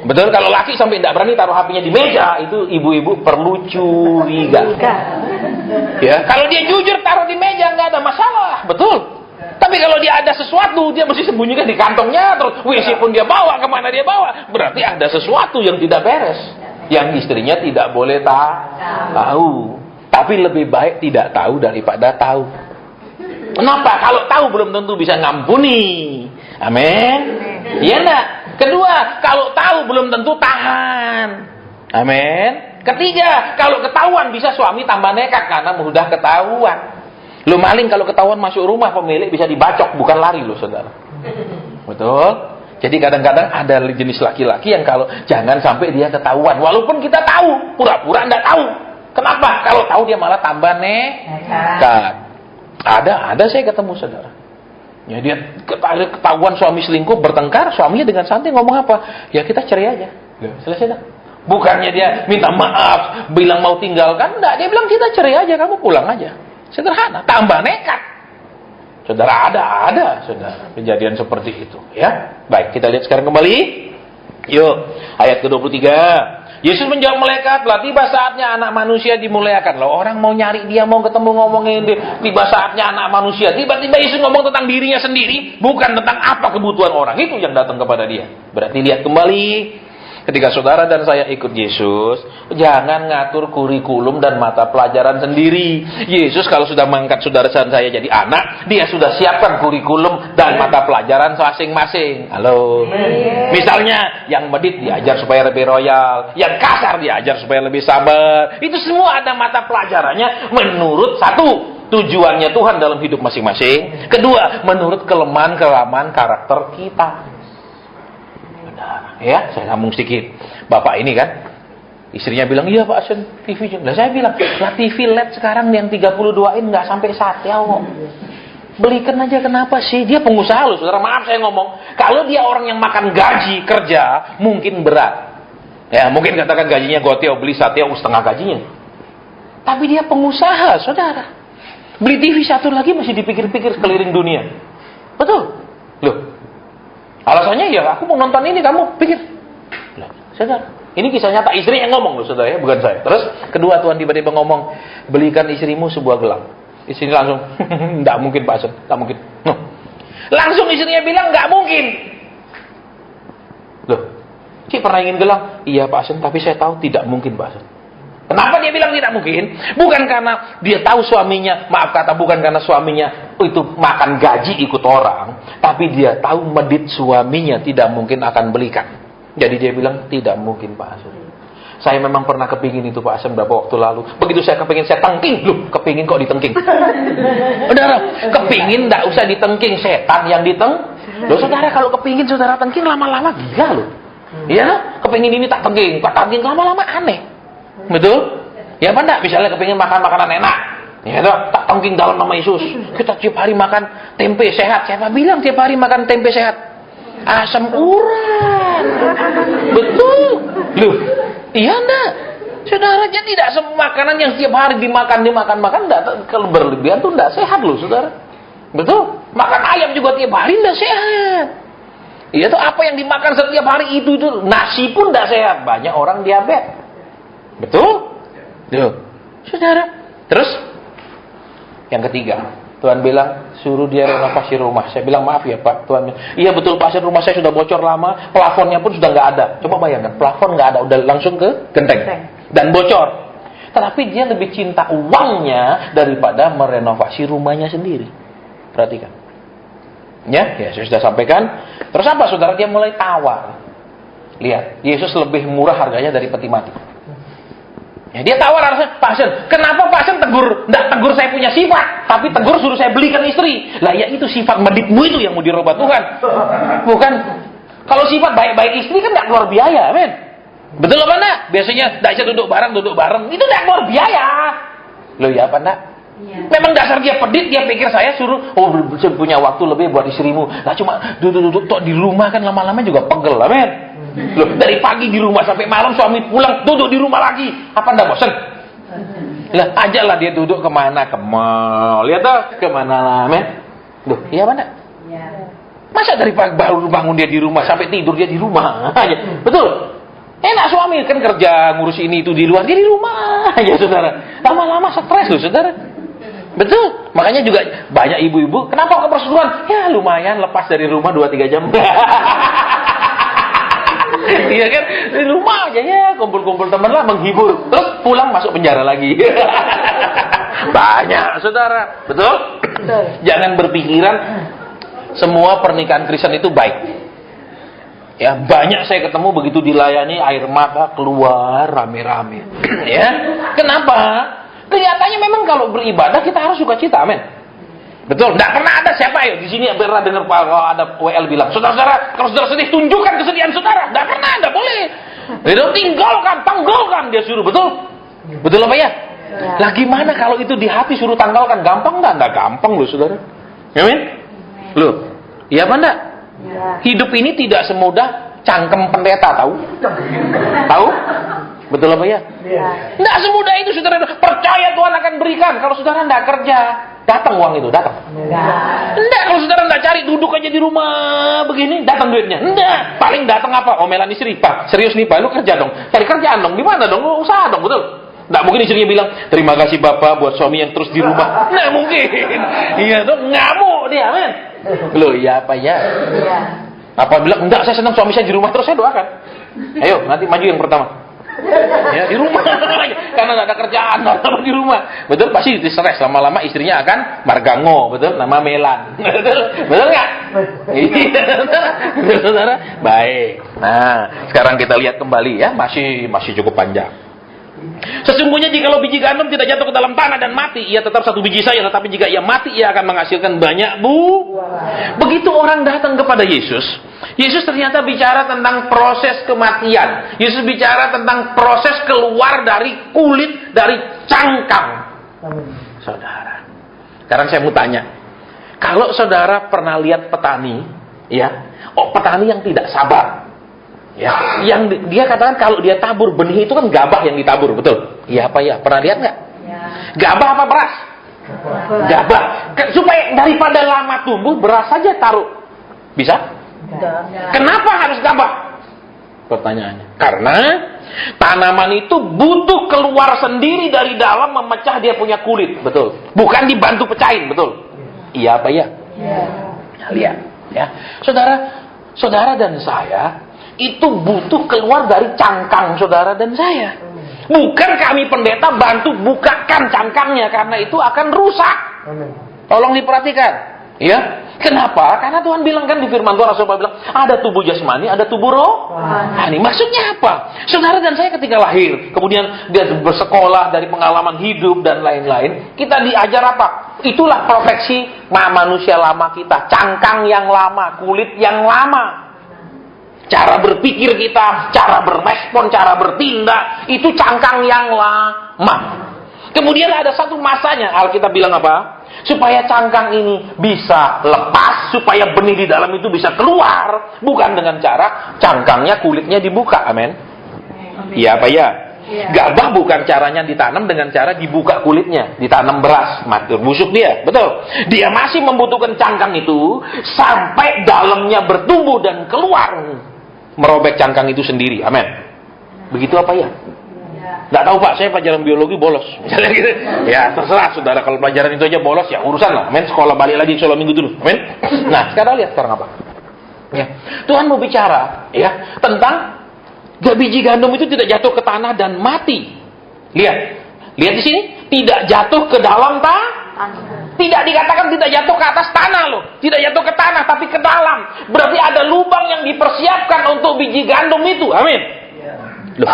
Betul, kalau laki sampai tidak berani taruh HP-nya di meja, itu ibu-ibu perlu curiga. Ya, kalau dia jujur taruh di meja nggak ada masalah, betul. Tapi kalau dia ada sesuatu, dia mesti sembunyikan di kantongnya, terus WC pun dia bawa, kemana dia bawa, berarti ada sesuatu yang tidak beres, yang istrinya tidak boleh tahu. Tapi lebih baik tidak tahu daripada tahu. Kenapa? Kalau tahu belum tentu bisa ngampuni. Amin. Iya enggak? Kedua, kalau tahu belum tentu tahan. Amin. Ketiga, kalau ketahuan bisa suami tambah nekat karena mudah ketahuan. Lu maling kalau ketahuan masuk rumah pemilik bisa dibacok, bukan lari loh saudara. Betul? Jadi kadang-kadang ada jenis laki-laki yang kalau jangan sampai dia ketahuan, walaupun kita tahu, pura-pura enggak tahu. Kenapa? Kalau tahu dia malah tambah nekat. Ada saya ketemu saudara. Ya dia ketahuan suami selingkuh, bertengkar, suaminya dengan santai ngomong apa? Ya kita cerai aja. Selesai dah. Bukannya dia minta maaf, bilang mau tinggalkan, enggak, dia bilang kita cerai aja, kamu pulang aja. Sederhana, tambah nekat. Saudara, ada saudara kejadian seperti itu, ya. Baik, kita lihat sekarang kembali. Yuk, ayat ke-23. Yesus menjawab malaikat, "Lah tiba saatnya anak manusia dimuliakan." Loh, orang mau nyari dia, mau ketemu, ngomongin dia. Tiba saatnya anak manusia. Tiba-tiba Yesus ngomong tentang dirinya sendiri, bukan tentang apa kebutuhan orang itu yang datang kepada dia. Berarti lihat kembali, ketika saudara dan saya ikut Yesus, jangan ngatur kurikulum dan mata pelajaran sendiri. Yesus kalau sudah mengangkat saudara dan saya jadi anak, dia sudah siapkan kurikulum dan mata pelajaran masing-masing. Halo. Misalnya, yang medit diajar supaya lebih royal, yang kasar diajar supaya lebih sabar. Itu semua ada mata pelajarannya menurut satu, tujuannya Tuhan dalam hidup masing-masing. Kedua, menurut kelemahan karakter kita. Ya, saya sambung sedikit. Bapak ini kan, istrinya bilang, "Iya Pak Asen, TV." Nah, saya bilang, "Lah TV LED sekarang yang 32 in nggak sampai 1 ya kok. Belikan aja, kenapa sih?" Dia pengusaha loh, saudara. Maaf saya ngomong. Kalau dia orang yang makan gaji kerja, mungkin berat. Ya, mungkin katakan gajinya goteo, beli sate setengah gajinya. Tapi dia pengusaha, saudara. Beli TV satu lagi masih dipikir-pikir keliling dunia. Betul? Loh. Alasannya ya, aku mau nonton ini, kamu pikir. Loh, saudara, ini kisah nyata, istri yang ngomong loh saudara ya, bukan saya. Terus kedua, Tuhan tiba-tiba ngomong, "Belikan istrimu sebuah gelang." Istri langsung, "Enggak mungkin Pak Asen, enggak mungkin." Langsung istrinya bilang, "Enggak mungkin." Loh, Cik pernah ingin gelang? "Iya Pak Asen, tapi saya tahu tidak mungkin Pak Asen." Kenapa dia bilang tidak mungkin? Bukan karena dia tahu suaminya, maaf kata, bukan karena suaminya itu makan gaji ikut orang, tapi dia tahu medit suaminya tidak mungkin akan belikan. Jadi dia bilang, "Tidak mungkin Pak Asen. Saya memang pernah kepingin itu Pak Asen beberapa waktu lalu. Begitu saya kepingin, saya tengking." Loh, kepingin kok ditengking? Saudara, kepingin tidak usah ditengking, setan yang Loh saudara, kalau kepingin saudara tengking, lama-lama gila loh. Ya, kepingin ini tak tengking, lama-lama aneh. Betul? Ya apa enggak? Misalnya kepingin makan makanan enak, ya toh, tak tengking dalam nama Yesus. Kita tiap hari makan tempe sehat. Siapa bilang tiap hari makan tempe sehat? Asam urat. Betul? Loh, iya enggak? Saudara, jadi tidak semua makanan yang setiap hari dimakan enggak, kalau berlebihan tuh enggak sehat loh, saudara. Betul? Makan ayam juga tiap hari enggak sehat. Iya tuh, apa yang dimakan setiap hari itu nasi pun enggak sehat. Banyak orang diabetes. Betul? Tuh. Saudara. Terus yang ketiga, Tuhan bilang suruh dia renovasi rumah. Saya bilang, "Maaf ya Pak." Tuhan bilang, "Iya betul Pak, rumah saya sudah bocor lama, plafonnya pun sudah nggak ada." Coba bayangkan, plafon nggak ada, udah langsung ke genteng dan bocor. Tetapi dia lebih cinta uangnya daripada merenovasi rumahnya sendiri. Perhatikan. Ya, saya sudah sampaikan. Terus apa saudara? Dia mulai tawar. Lihat, Yesus lebih murah harganya dari peti mati. Ya, dia tawar harusnya, "Pak Asen, kenapa Pak Asen enggak tegur saya punya sifat, tapi tegur suruh saya belikan istri?" Lah ya, itu sifat meditmu itu yang mau dirubah Tuhan. Bukan. Kalau sifat baik-baik istri kan enggak keluar biaya, men. Betul apa enggak? Biasanya enggak bisa duduk bareng. Itu enggak keluar biaya. Loh ya apa enggak? Ya. Memang dasar dia pedit, dia pikir saya suruh, punya waktu lebih buat istrimu. Lah cuma duduk-duduk tok di rumah kan lama-lama juga pegel lah, men. Loh, dari pagi di rumah sampai malam suami pulang duduk di rumah lagi. Apa enggak bosan? Lah, ajaklah dia duduk kemana? Ke mall. Lihat tuh, kemana lah, men. Loh, iya apa enggak? Iya. Masa dari pagi baru bangun dia di rumah sampai tidur dia di rumah aja. Betul? Enak suami kan kerja ngurus ini itu di luar, dia di rumah aja, saudara. Lama-lama stres loh, saudara. Betul? Makanya juga banyak ibu-ibu, kenapa ke persetujuan? Ya lumayan lepas dari rumah 2-3 jam. Iya kan, di rumah aja ya, kumpul-kumpul teman lah, menghibur, terus pulang masuk penjara lagi. Banyak, saudara, betul? Betul. Jangan berpikiran semua pernikahan Kristen itu baik. Ya, banyak saya ketemu begitu dilayani air mata keluar rame-rame. Ya, kenapa? Kelihatannya memang kalau beribadah kita harus sukacita, amin. Betul, tidak pernah ada siapa ya di sini yang pernah dengar kalau ada WL bilang, "Saudara-saudara, kalau saudara sedih, tunjukkan kesedihan saudara." Tidak pernah, tidak boleh. Itu tanggalkan dia suruh, betul? Betul apa ya? Lah gimana kalau itu di hati suruh tanggalkan? Gampang enggak? Enggak gampang loh, saudara. Amin? Loh, iya apa enggak? Ya. Hidup ini tidak semudah cangkem pendeta, tahu? Tahu? Betul apa ya? Tidak semudah itu, saudara. Percaya Tuhan akan berikan. Kalau saudara tidak kerja, Datang uang itu, datang. Enggak, kalau saudara enggak cari, duduk aja di rumah begini, datang duitnya. Enggak, paling datang apa? Omelan istri, Pak, serius nih Pak, lu kerja dong. Cari kerjaan dong, gimana dong? Lu usaha dong, betul? Enggak mungkin istrinya bilang, terima kasih Bapak buat suami yang terus di rumah. Enggak mungkin. Iya dong, ngamuk dia, men. Loh, iya apa ya? Apa bilang, enggak, saya senang suami saya di rumah terus, saya doakan. Ayo, nanti maju yang pertama. Ya, di rumah karena nggak ada kerjaan, lama di rumah, betul, pasti stres, lama-lama istrinya akan margango, betul, nama Melan, betul nggak? Iya, betul, saudara. Baik. Nah, sekarang kita lihat kembali ya, masih cukup panjang. Sesungguhnya jikalau biji gandum tidak jatuh ke dalam tanah dan mati, ia tetap satu biji saja, tetapi jika ia mati, ia akan menghasilkan banyak buah. Begitu orang datang kepada Yesus, Yesus ternyata bicara tentang proses kematian. Yesus bicara tentang proses keluar dari kulit, dari cangkang. Saudara, sekarang saya mau tanya, kalau saudara pernah lihat petani, ya, petani yang tidak sabar, ya, yang dia katakan kalau dia tabur benih itu kan gabah yang ditabur, betul? Iya apa ya? Pernah lihat nggak? Ya. Gabah apa beras? Gabah. Supaya daripada lama tumbuh, beras saja taruh. Bisa? Kenapa harus gabah? Pertanyaannya. Karena tanaman itu butuh keluar sendiri dari dalam, memecah dia punya kulit, betul? Bukan dibantu pecahin, betul? Iya apa ya? Ya. Lihat, ya, saudara dan saya itu butuh keluar dari cangkang saudara dan saya. Bukan kami pendeta bantu bukakan cangkangnya, karena itu akan rusak. Tolong diperhatikan, ya. Kenapa? Karena Tuhan bilang kan di firman Tuhan, Rasul bilang ada tubuh jasmani, ada tubuh roh. Nah, ini maksudnya apa? Saudara dan saya ketika lahir, kemudian dia bersekolah dari pengalaman hidup dan lain-lain, kita diajar apa? Itulah profesi manusia lama kita, cangkang yang lama, kulit yang lama. Cara berpikir kita, cara berespon, cara bertindak, itu cangkang yang lama. Kemudian ada satu masanya, Alkitab bilang apa? Supaya cangkang ini bisa lepas, supaya benih di dalam itu bisa keluar. Bukan dengan cara cangkangnya, kulitnya dibuka, amin. Iya apa ya? Gabah bukan caranya ditanam dengan cara dibuka kulitnya, ditanam beras, mati busuk dia, betul. Dia masih membutuhkan cangkang itu sampai dalamnya bertumbuh dan keluar, merobek cangkang itu sendiri, amin. Begitu apa ya? Nggak tahu Pak, saya pelajaran biologi bolos, misalnya gitu. Ya terserah saudara, kalau pelajaran itu aja bolos ya urusan lah, amin. Sekolah balik lagi sekolah minggu dulu, amin. Nah sekarang lihat sekarang apa? Ya, Tuhan mau bicara ya tentang biji gandum itu tidak jatuh ke tanah dan mati. Lihat di sini, tidak jatuh ke dalam tanah. Tidak dikatakan tidak jatuh ke atas tanah loh. Tidak jatuh ke tanah, tapi ke dalam. Berarti ada lubang yang dipersiapkan untuk biji gandum itu. Amin. Loh,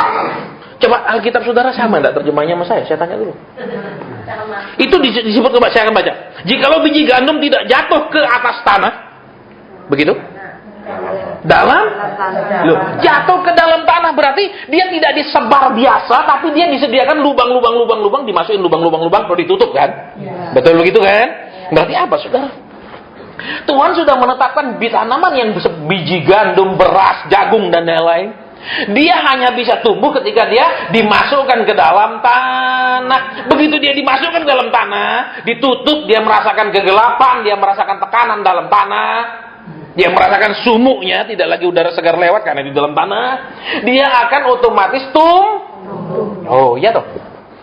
coba Alkitab saudara sama enggak terjemahnya sama saya? Saya tanya dulu. Itu disebut, coba saya akan baca. Jikalau biji gandum tidak jatuh ke atas tanah, begitu? Dalam? Loh, jatuh ke dalam tanah berarti dia tidak disebar biasa, tapi dia disediakan lubang, dimasukin lubang, kalau ditutup kan? Betul begitu kan? Berarti apa saudara? Tuhan sudah menetapkan tanaman yang biji gandum, beras, jagung dan lain-lain. Dia hanya bisa tumbuh ketika dia dimasukkan ke dalam tanah. Begitu dia dimasukkan ke dalam tanah, ditutup, dia merasakan kegelapan, dia merasakan tekanan dalam tanah. Dia merasakan sumuknya, tidak lagi udara segar lewat karena di dalam tanah. Dia akan otomatis tumbuh. Oh iya toh.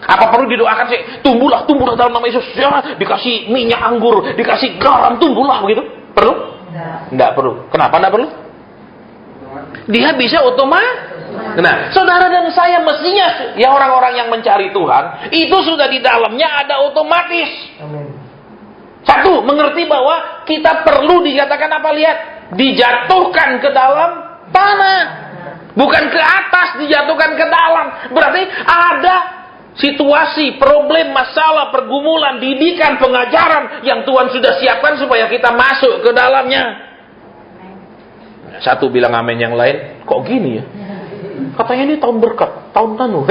Apa perlu didoakan sih? Tumbuhlah dalam nama Yesus. Ya, dikasih minyak anggur, dikasih garam, tumbuhlah begitu? Perlu? Tidak perlu. Kenapa tidak perlu? Dia bisa otomatis. Nah, saudara dan saya mestinya ya orang-orang yang mencari Tuhan, itu sudah di dalamnya ada otomatis. Satu, mengerti bahwa kita perlu dikatakan apa? Lihat, dijatuhkan ke dalam tanah. Bukan ke atas, dijatuhkan ke dalam. Berarti ada situasi, problem, masalah, pergumulan, didikan, pengajaran yang Tuhan sudah siapkan supaya kita masuk ke dalamnya. Satu bilang amin, yang lain, kok gini ya? Katanya ini tahun berkat, tahun tanu.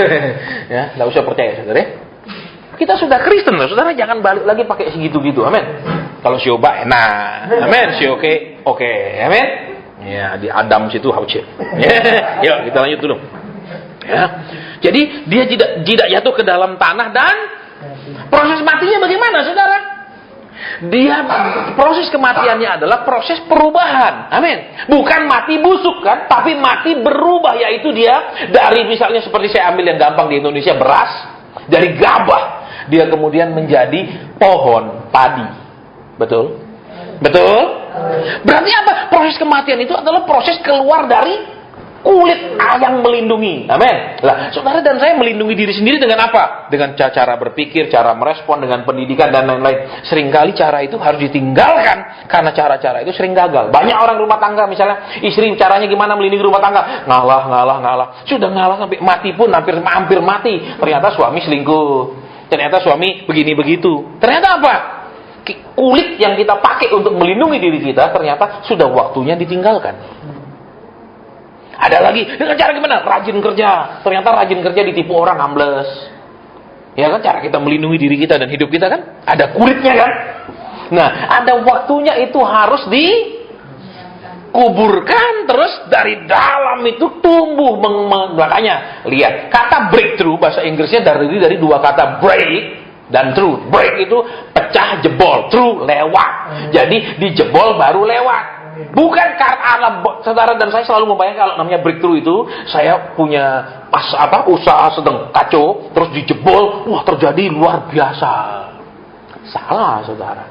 Ya, nggak usah percaya, saudara. Kita sudah Kristen loh, saudara, jangan balik lagi pakai segitu-gitu, amin. Kalau si Oba enak, amin. Si oke, amin. Ya, di Adam situ hauce. Ya, yuk kita lanjut dulu. Ya, jadi dia tidak jatuh ke dalam tanah dan proses matinya bagaimana, saudara? Dia proses kematiannya adalah proses perubahan. Amin. Bukan mati busuk kan, tapi mati berubah, yaitu dia dari misalnya seperti saya ambil yang gampang di Indonesia, beras, dari gabah dia kemudian menjadi pohon padi. Betul? Betul? Berarti apa? Proses kematian itu adalah proses keluar dari kulit yang melindungi. Amin. Lah, saudara dan saya melindungi diri sendiri dengan apa? Dengan cara berpikir, cara merespon, dengan pendidikan dan lain-lain. Seringkali cara itu harus ditinggalkan karena cara-cara itu sering gagal. Banyak orang rumah tangga misalnya, istri caranya gimana melindungi rumah tangga? Ngalah. Sudah ngalah sampai mati pun hampir mati. Ternyata suami selingkuh. Ternyata suami begini begitu. Ternyata apa? Kulit yang kita pakai untuk melindungi diri kita ternyata sudah waktunya ditinggalkan. Ada lagi, dengan cara gimana? Rajin kerja. Ternyata rajin kerja ditipu orang, ambles. Ya kan, cara kita melindungi diri kita dan hidup kita kan ada kulitnya kan. Nah, ada waktunya itu harus dikuburkan, terus dari dalam itu tumbuh. Makanya, lihat, kata breakthrough, bahasa Inggrisnya dari dua kata break dan through. Break itu pecah, jebol. Through, lewat. Jadi, dijebol baru lewat. Bukan karena saudara dan saya selalu membayangkan kalau namanya breakthrough itu saya punya usaha sedang kacau terus dijebol, wah terjadi luar biasa. Salah, saudara.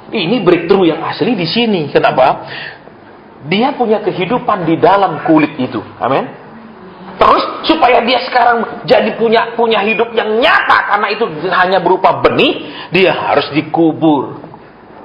Ini breakthrough yang asli di sini. Kenapa? Dia punya kehidupan di dalam kulit itu. Amin. Terus supaya dia sekarang jadi punya hidup yang nyata karena itu hanya berupa benih, dia harus dikubur.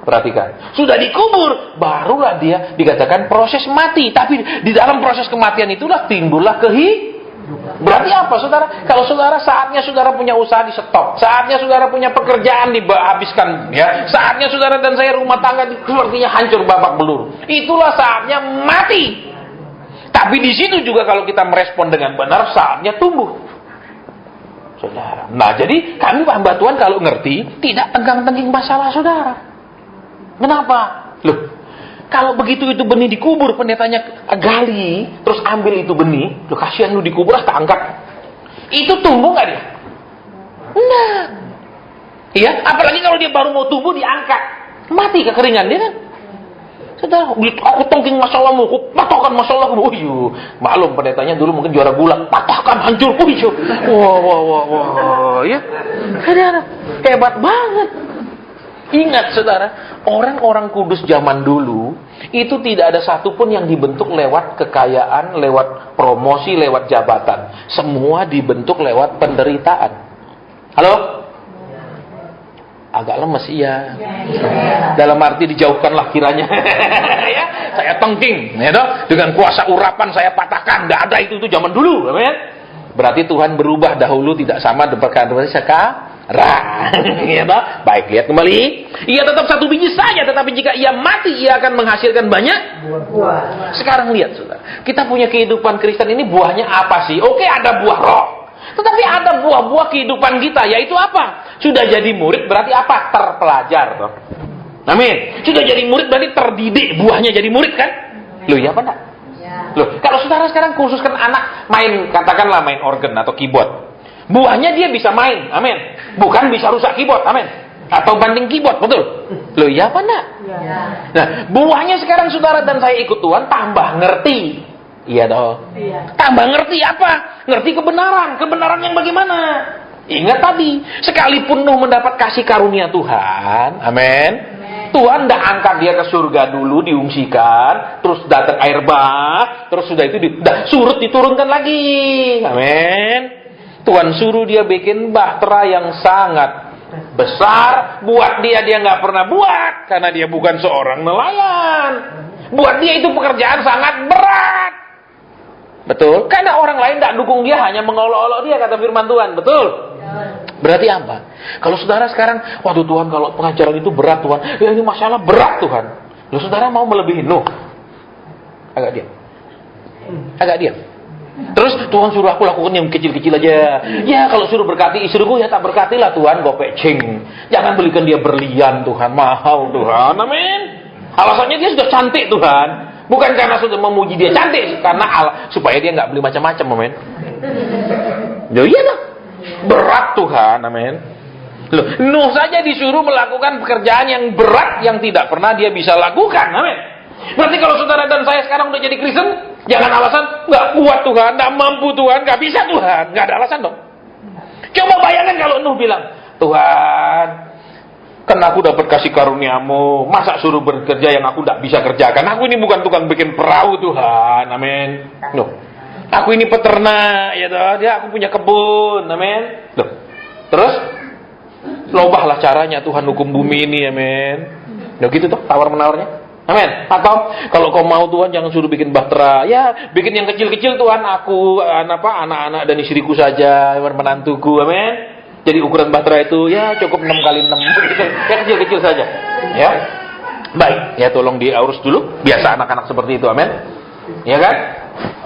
Perhatikan, sudah dikubur, barulah dia dikatakan proses mati. Tapi di dalam proses kematian itulah timbullah kehidupan. Berarti apa, saudara? Kalau saudara saatnya saudara punya usaha di stop, saatnya saudara punya pekerjaan dihabiskan, ya, saatnya saudara dan saya rumah tangga sepertinya hancur babak belur. Itulah saatnya mati. Tapi di situ juga kalau kita merespon dengan benar, saatnya tumbuh. Saudara. Nah, jadi kami hamba Tuhan kalau ngerti tidak tenggang-tenging masalah saudara. Kenapa? Loh, kalau begitu itu benih dikubur, pendetanya gali, terus ambil itu benih, loh kasihan lu dikubur, tak angkat. Itu tumbuh nggak dia? Enggak. Iya, apalagi kalau dia baru mau tumbuh diangkat, mati kekeringan dia kan. Sudah, aku tongking masalahmu, aku patahkan masalahmu. Maklum pendetanya dulu mungkin juara gulat, patahkan hancur, wah, ya, hebat banget. Ingat saudara, orang-orang kudus zaman dulu itu tidak ada satupun yang dibentuk lewat kekayaan, lewat promosi, lewat jabatan. Semua dibentuk lewat penderitaan. Halo? Agak lemes iya. Dalam arti dijauhkanlah kiranya. Ya, saya tengking, ya toh? Dengan kuasa urapan saya patahkan. Enggak ada itu zaman dulu, ya? Berarti Tuhan berubah, dahulu tidak sama dengan sekarang. Ya toh? Baik, lihat kembali. Ia tetap satu biji saja, tetapi jika ia mati, ia akan menghasilkan banyak buah. Sekarang lihat, saudara. Kita punya kehidupan Kristen ini buahnya apa sih? Oke, ada buah roh. Tetapi ada buah-buah kehidupan kita, yaitu apa? Sudah jadi murid berarti apa? Terpelajar. Toh. Amin. Sudah jadi murid berarti terdidik. Buahnya jadi murid kan? Loh, ya apa enggak? Loh, kalau saudara sekarang khususkan anak main, katakanlah main organ atau keyboard. Buahnya dia bisa main, amin. Bukan bisa rusak keyboard, amin. Atau banting keyboard, betul? Loh, iya apa enggak? Ya. Nah, buahnya sekarang saudara dan saya ikut Tuhan, tambah ngerti. Iya dong. Iya. Tambah ngerti apa? Ngerti kebenaran. Kebenaran yang bagaimana? Ingat tadi, sekalipun Nuh mendapat kasih karunia Tuhan, amin. Tuhan dah angkat dia ke surga dulu, diungsikan, terus datang air bah, terus sudah itu surut diturunkan lagi, amin. Tuhan suruh dia bikin bahtera yang sangat besar. Buat dia nggak pernah buat, karena dia bukan seorang nelayan. Buat dia itu pekerjaan sangat berat. Betul? Karena orang lain tidak dukung dia, hanya mengolok-olok dia, kata firman Tuhan. Betul? Berarti apa? Kalau saudara sekarang, waduh Tuhan, kalau pengajaran itu berat Tuhan, ya ini masalah berat Tuhan. Lalu saudara mau melebihi Nuh? Agak diam. Terus Tuhan suruh aku lakukan yang kecil-kecil aja. Ya kalau suruh berkati istriku, ya tak berkatilah Tuhan, gopek cing. Jangan belikan dia berlian Tuhan, mahal Tuhan, amin. Alasannya dia sudah cantik Tuhan. Bukan karena sudah memuji dia cantik, karena supaya dia nggak beli macam-macam, amin. Ya iya lah. Berat Tuhan, amin. Loh, Nuh saja disuruh melakukan pekerjaan yang berat yang tidak pernah dia bisa lakukan. Amin. Berarti kalau saudara dan saya sekarang udah jadi Kristen, jangan alasan nggak kuat Tuhan, nggak mampu Tuhan, nggak bisa Tuhan, nggak ada alasan dong. Coba bayangkan kalau Nuh bilang, Tuhan, kan aku dapat kasih karuniamu, masa suruh bekerja yang aku nggak bisa kerjakan? Aku ini bukan tukang bikin perahu Tuhan, amin. Loh, aku ini peternak, ya toh, dia aku punya kebun, amin. Loh, terus lobahlah caranya Tuhan hukum bumi ini, amin. Loh gitu toh tawar menawarnya. Amin. Atau kalau kau mau Tuhan jangan suruh bikin bahtera. Ya, bikin yang kecil-kecil Tuhan, aku anak-anak dan istriku saja, menantuku. Amin. Jadi ukuran bahtera itu ya cukup 6 kali 6 gitu. Ya kecil-kecil saja. Ya. Baik, ya tolong diurus dulu. Biasa anak-anak seperti itu. Amin. Ya kan?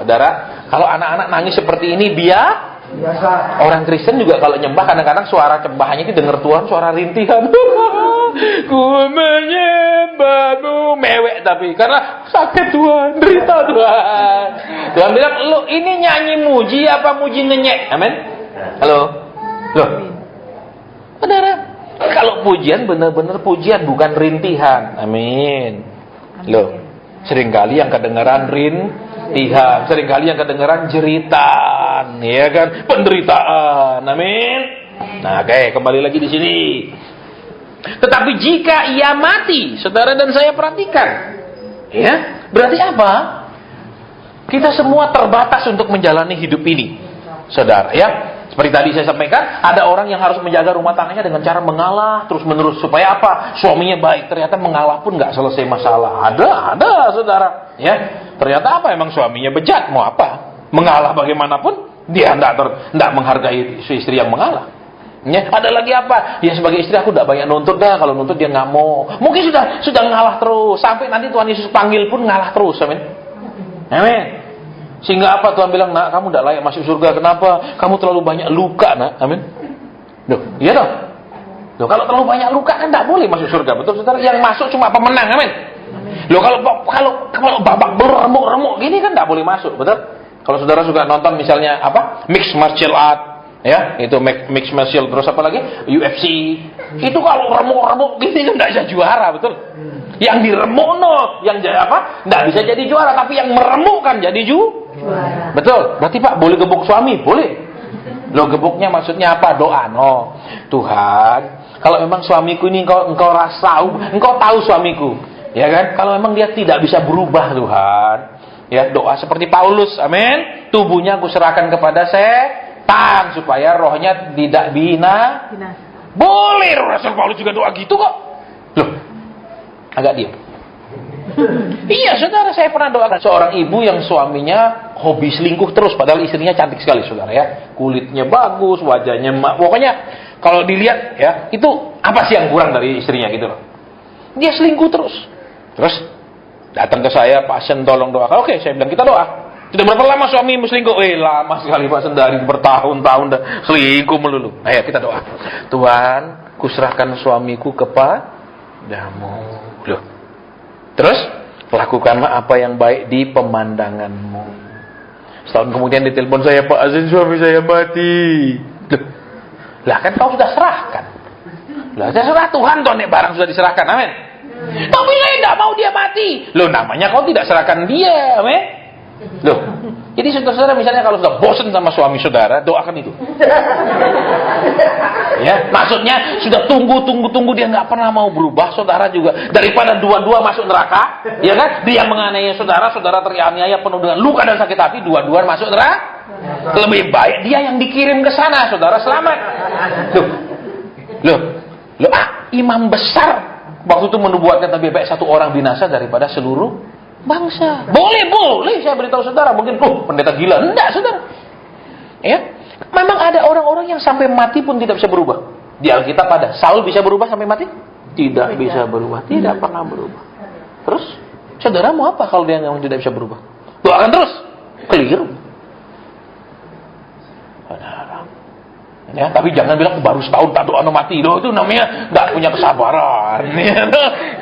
Saudara, kalau anak-anak nangis seperti ini biasa. Orang Kristen juga kalau nyembah kadang-kadang suara cembahannya itu dengar Tuhan suara rintihan. Ku menyembahmu, mewek tapi karena sakit Tuhan, derita Tuhan. Tuhan bilang, lu ini nyanyi muji apa muji ngenyek? Amin. Halo. Loh. Saudara, kalau pujian benar-benar pujian bukan rintihan. Amin. Loh. Seringkali yang kedengaran rintihan, seringkali yang kedengaran jeritan, ya kan? Penderitaan. Amin. Nah, oke, kembali lagi di sini. Tetapi jika ia mati, saudara dan saya perhatikan, ya, berarti apa? Kita semua terbatas untuk menjalani hidup ini, saudara, ya. Seperti tadi saya sampaikan, ada orang yang harus menjaga rumah tangganya dengan cara mengalah terus-menerus supaya apa? Suaminya baik. Ternyata mengalah pun nggak selesai masalah. Ada, saudara, ya. Ternyata apa? Emang suaminya bejat, mau apa? Mengalah bagaimanapun, dia nggak menghargai istri yang mengalah. Ya, ada lagi apa? Ya sebagai istri aku tidak banyak nuntut dah. Kalau nuntut dia nggak mau. Mungkin sudah ngalah terus sampai nanti Tuhan Yesus panggil pun ngalah terus. Amin. Amin. Sehingga apa Tuhan bilang, nak kamu tidak layak masuk surga. Kenapa? Kamu terlalu banyak luka, nak. Amin. Loh, iya dong. Loh, kalau terlalu banyak luka kan tidak boleh masuk surga. Betul saudara? Yang masuk cuma pemenang. Amin. Loh, kalau babak beremuk-remuk gini kan tidak boleh masuk. Betul? Kalau saudara suka nonton misalnya apa? Mixed martial art. Ya, itu mixed martial, terus apa lagi? UFC. Itu kalau remuk-remuk gini kan tidak bisa juara, betul? Yang diremuk yang apa? Tidak bisa jadi juara, tapi yang meremukkan jadi juara. Betul? Berarti Pak boleh gebuk suami? Boleh. Loh, gebuknya maksudnya apa? Doa. No. Tuhan, kalau memang suamiku ini engkau tahu suamiku. Ya kan? Kalau memang dia tidak bisa berubah, Tuhan. Ya, doa seperti Paulus. Amin. Tubuhnya aku serahkan kepada setan supaya rohnya tidak bina. Boleh, Rasul Paulus juga doa gitu kok. Loh, agak diam. Iya, saudara, saya pernah doakan seorang ibu yang suaminya hobi selingkuh terus, padahal istrinya cantik sekali, saudara, ya. Kulitnya bagus, wajahnya pokoknya kalau dilihat ya, itu apa sih yang kurang dari istrinya gitu loh. Dia selingkuh terus. Terus datang ke saya, Pak Sen tolong doakan. Oke, saya bilang kita doa. Sudah berapa lama suamimu selingkuh? Lama sekali Pak Sen, dari bertahun-tahun dah selingkuh melulu. Ayo kita doa. Tuhan, kuserahkan suamiku kepadamu. Loh. Terus lakukanlah apa yang baik di pemandanganmu. Setahun kemudian ditelepon saya, Pak Azin, suami saya mati. Loh. Lah kan kau sudah serahkan. Lah saya serah Tuhan toh, nek barang sudah diserahkan. Amin. Tapi saya tidak mau dia mati. Loh, namanya kau tidak serahkan dia. Amin. Loh, jadi saudara-saudara misalnya kalau sudah bosan sama suami saudara, doakan itu. Ya, maksudnya sudah tunggu dia nggak pernah mau berubah, saudara juga daripada dua-dua masuk neraka, ya kan? Dia menganiaya saudara teraniaya penuh dengan luka dan sakit hati, dua-dua masuk neraka. Lebih baik dia yang dikirim ke sana, saudara selamat. Loh, imam besar waktu itu menubuatkan lebih baik satu orang binasa daripada seluruh bangsa. Boleh saya beritahu saudara, mungkin pendeta gila. Enggak, saudara. Ya. Memang ada orang-orang yang sampai mati pun tidak bisa berubah. Di Alkitab ada. Saul bisa berubah sampai mati? Tidak bisa berubah, tidak pernah berubah. Terus saudara mau apa kalau dia memang tidak bisa berubah? Doakan terus. Keliru. Ya, tapi jangan bilang baru setahun tak doa mati. Loh, itu namanya nggak punya kesabaran. Ya,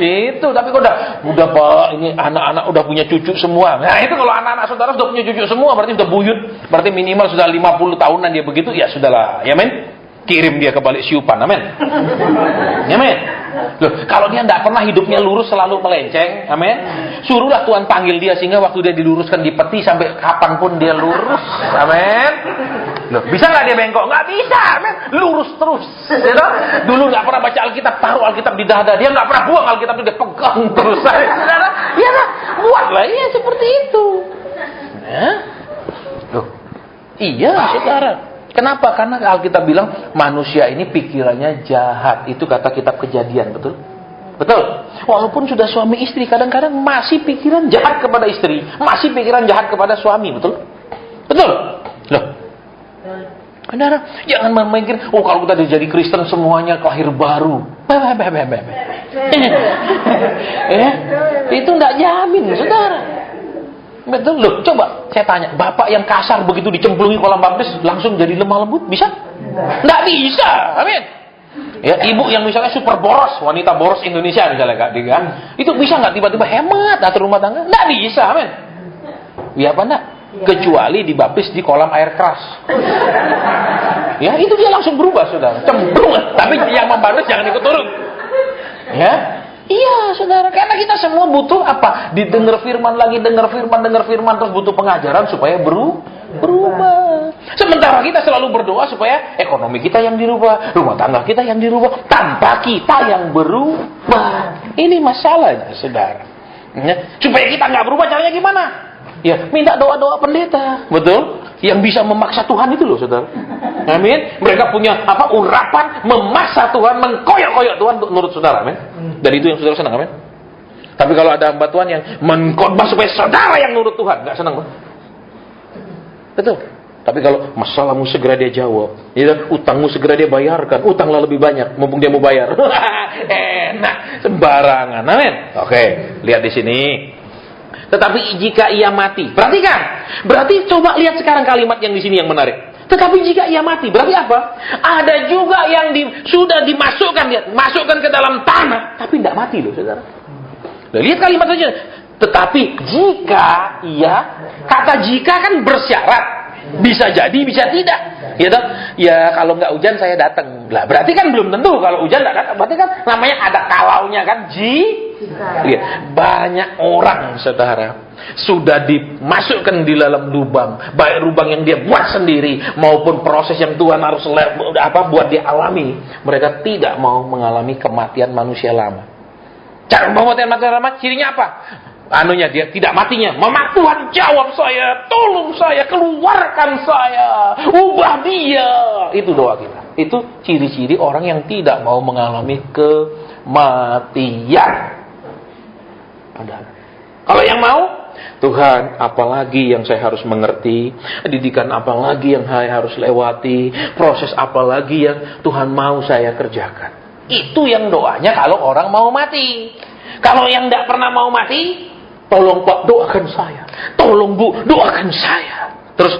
itu. Tapi kok udah Pak, ini anak-anak udah punya cucu semua. Nah, itu kalau anak-anak saudara sudah punya cucu semua, berarti sudah buyut. Berarti minimal sudah 50 tahunan dia begitu. Ya sudahlah. Ya men. kirim dia ke balik siupan, amin. Amin. Loh, kalau dia tidak pernah hidupnya lurus, selalu melenceng, amin. Suruhlah Tuhan panggil dia sehingga waktu dia diluruskan di peti sampai kapanpun dia lurus, amin. Loh, bisa nggak dia bengkok? Nggak bisa, amin. Lurus terus. Ya, toh? Dulu nggak pernah baca Alkitab, taruh Alkitab di dada, dia nggak pernah buang Alkitab, dia pegang terus. Ya, nah, buatlah ya seperti itu. Ya. Loh, iya, saudara. Kenapa? Karena Alkitab bilang manusia ini pikirannya jahat. Itu kata kitab Kejadian, betul? Betul. Walaupun sudah suami istri, kadang-kadang masih pikiran jahat kepada istri, masih pikiran jahat kepada suami, betul? Betul. Loh. Saudara, jangan memikir, oh kalau kita jadi Kristen semuanya lahir baru. Itu enggak jamin, saudara. Betul loh, coba saya tanya, bapak yang kasar begitu dicemplungi kolam baptis langsung jadi lemah lembut, bisa? Nggak bisa, amin. Ya, ibu yang misalnya super boros, wanita boros Indonesia misalnya Kak Dika, itu bisa nggak tiba-tiba hemat atur rumah tangga? Nggak bisa, amin. Ya apa enggak? Kecuali dibaptis di kolam air keras. Ya, itu dia langsung berubah, saudara. Cemplung, tapi yang membaptis jangan ikut turun. Ya. Iya, saudara, karena kita semua butuh apa? Didengar firman lagi, dengar firman, terus butuh pengajaran supaya berubah. Sementara kita selalu berdoa supaya ekonomi kita yang dirubah, rumah tangga kita yang dirubah, tanpa kita yang berubah. Ini masalahnya, saudara. Ya, supaya kita nggak berubah, caranya gimana? Ya, minta doa-doa pendeta, betul? Yang bisa memaksa Tuhan itu loh, saudara. Amin. Mereka punya apa? Urapan memaksa Tuhan, mengkoyok-koyok Tuhan untuk nurut saudara, amin. Dan itu yang saudara senang, amin. Tapi kalau ada hamba Tuhan yang mengkhotbah supaya saudara yang nurut Tuhan, nggak senang, betul. Tapi kalau masalahmu segera dia jawab, ya, utangmu segera dia bayarkan, utanglah lebih banyak, mumpung dia mau bayar. Enak, sembarangan, amin. Oke, lihat di sini. Tetapi jika ia mati, perhatikan. Berarti coba lihat sekarang kalimat yang di sini yang menarik. Tetapi jika ia mati, berarti apa? Ada juga yang sudah dimasukkan, lihat, masukkan ke dalam tanah, tapi tidak mati loh, saudara. Lihat kalimat saja. Tetapi jika ia, kata jika kan bersyarat, bisa jadi, bisa tidak. Ya, toh? Ya kalau nggak hujan saya datang. Lah berarti kan belum tentu kalau hujan nggak datang. Berarti kan namanya ada kalaunya kan. Lihat, banyak orang, saudara, sudah dimasukkan di dalam lubang, baik lubang yang dia buat sendiri maupun proses yang Tuhan harus buat dia alami. Mereka tidak mau mengalami kematian manusia lama. Cara kematian manusia lama cirinya apa? Anunya dia tidak matinya. Mama Tuhan jawab saya, tolong saya, keluarkan saya, ubah dia. Itu doa kita. Itu ciri-ciri orang yang tidak mau mengalami kematian. Padahal kalau yang mau, Tuhan, apalagi yang saya harus mengerti, didikan apalagi yang saya harus lewati, proses apalagi yang Tuhan mau saya kerjakan. Itu yang doanya kalau orang mau mati. Kalau yang tidak pernah mau mati, tolong Pak doakan saya, tolong Bu doakan saya. Terus,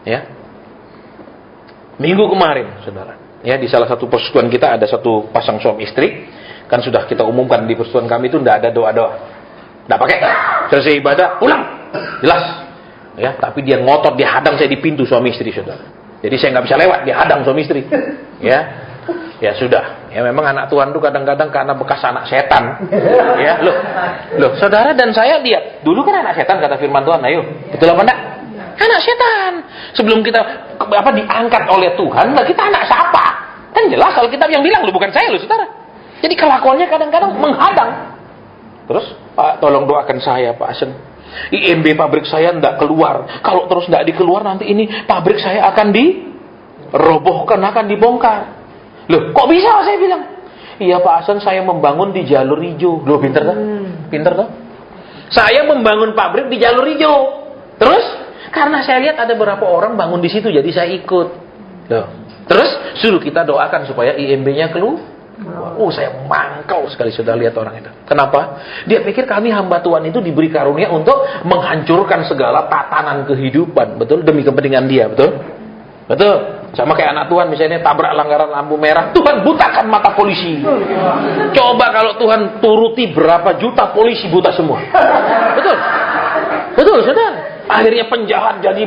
ya, minggu kemarin, saudara, ya di salah satu persekutuan kita ada satu pasang suami istri, kan sudah kita umumkan di persekutuan kami itu tidak ada doa-doa. Nggak pakai, selesai ibadah pulang, jelas, ya. Tapi dia ngotot, dia hadang saya di pintu suami istri, saudara. Jadi saya nggak bisa lewat, dia hadang suami istri, ya. Ya sudah, ya memang anak Tuhan itu kadang-kadang karena bekas anak setan, ya. Loh, saudara dan saya lihat, dulu kan anak setan kata firman Tuhan, ayo, betul apa enggak? Anak setan. Sebelum kita diangkat oleh Tuhan, lah kita anak siapa? Kan jelas Alkitab yang bilang, bukan saya, saudara. Jadi kelakuannya kadang-kadang menghadang. Terus, Pak, tolong doakan saya, Pak Asen. IMB pabrik saya tidak keluar. Kalau terus tidak dikeluar, nanti ini pabrik saya akan dirobohkan, akan dibongkar. Loh, kok bisa saya bilang? Iya Pak Asen, saya membangun di jalur hijau. Loh, pinter tak? Pinter tak? Saya membangun pabrik di jalur hijau. Terus, karena saya lihat ada beberapa orang bangun di situ, jadi saya ikut. Loh. Terus, suruh kita doakan supaya IMB-nya keluar. Oh, saya mangkal sekali sudah lihat orang itu. Kenapa? Dia pikir kami hamba Tuhan itu diberi karunia untuk menghancurkan segala tatanan kehidupan. Betul? Demi kepentingan dia. Betul? Betul? Sama kayak anak Tuhan misalnya tabrak langgaran lampu merah, Tuhan butakan mata polisi. Coba kalau Tuhan turuti berapa juta polisi buta semua. Betul? Betul, saudara. Akhirnya penjahat jadi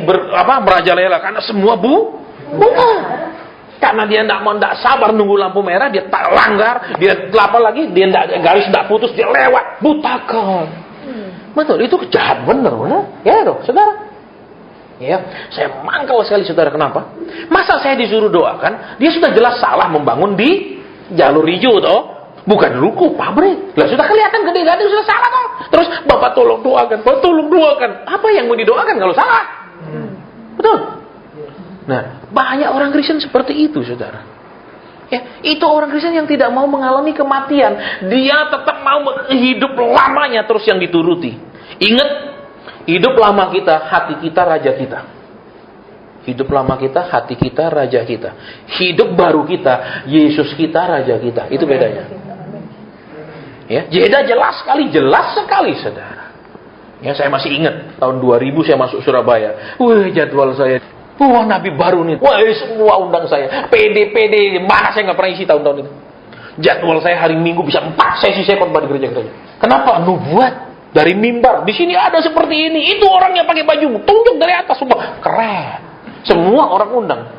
merajalela karena semua buta. Karena dia tidak sabar nunggu lampu merah, dia tak langgar, dia apa lagi, dia garis tidak putus, dia lewat, butakan. Betul, itu jahat bener, ya dong, saudara. Ya, saya mangkal sekali saudara, kenapa? Masa saya disuruh doakan, dia sudah jelas salah membangun di jalur hijau toh, bukan ruko pabrik. Lah sudah kelihatan gede-gede sudah salah toh. Terus Bapak tolong doakan, Bapak tolong doakan. Apa yang mau didoakan kalau salah? Betul. Nah, banyak orang Kristen seperti itu, saudara. Ya, itu orang Kristen yang tidak mau mengalami kematian. Dia tetap mau hidup lamanya terus yang dituruti. Ingat, hidup lama kita, hati kita, raja kita. Hidup lama kita, hati kita, raja kita. Hidup baru kita, Yesus kita, raja kita. Itu bedanya. Ya, beda jelas sekali, saudara. Ya, saya masih ingat tahun 2000 saya masuk Surabaya. Wih, jadwal saya. Wah, nabi baru nih. Wah, semua undang saya. PD, mana saya nggak pernah isi tahun-tahun itu. Jadwal saya hari Minggu bisa 4 sesi saya khotbah di gereja-gereja. Kenapa? Nubuat dari mimbar. Di sini ada seperti ini. Itu orangnya pakai baju, tunjuk dari atas semua. Keren. Semua orang undang.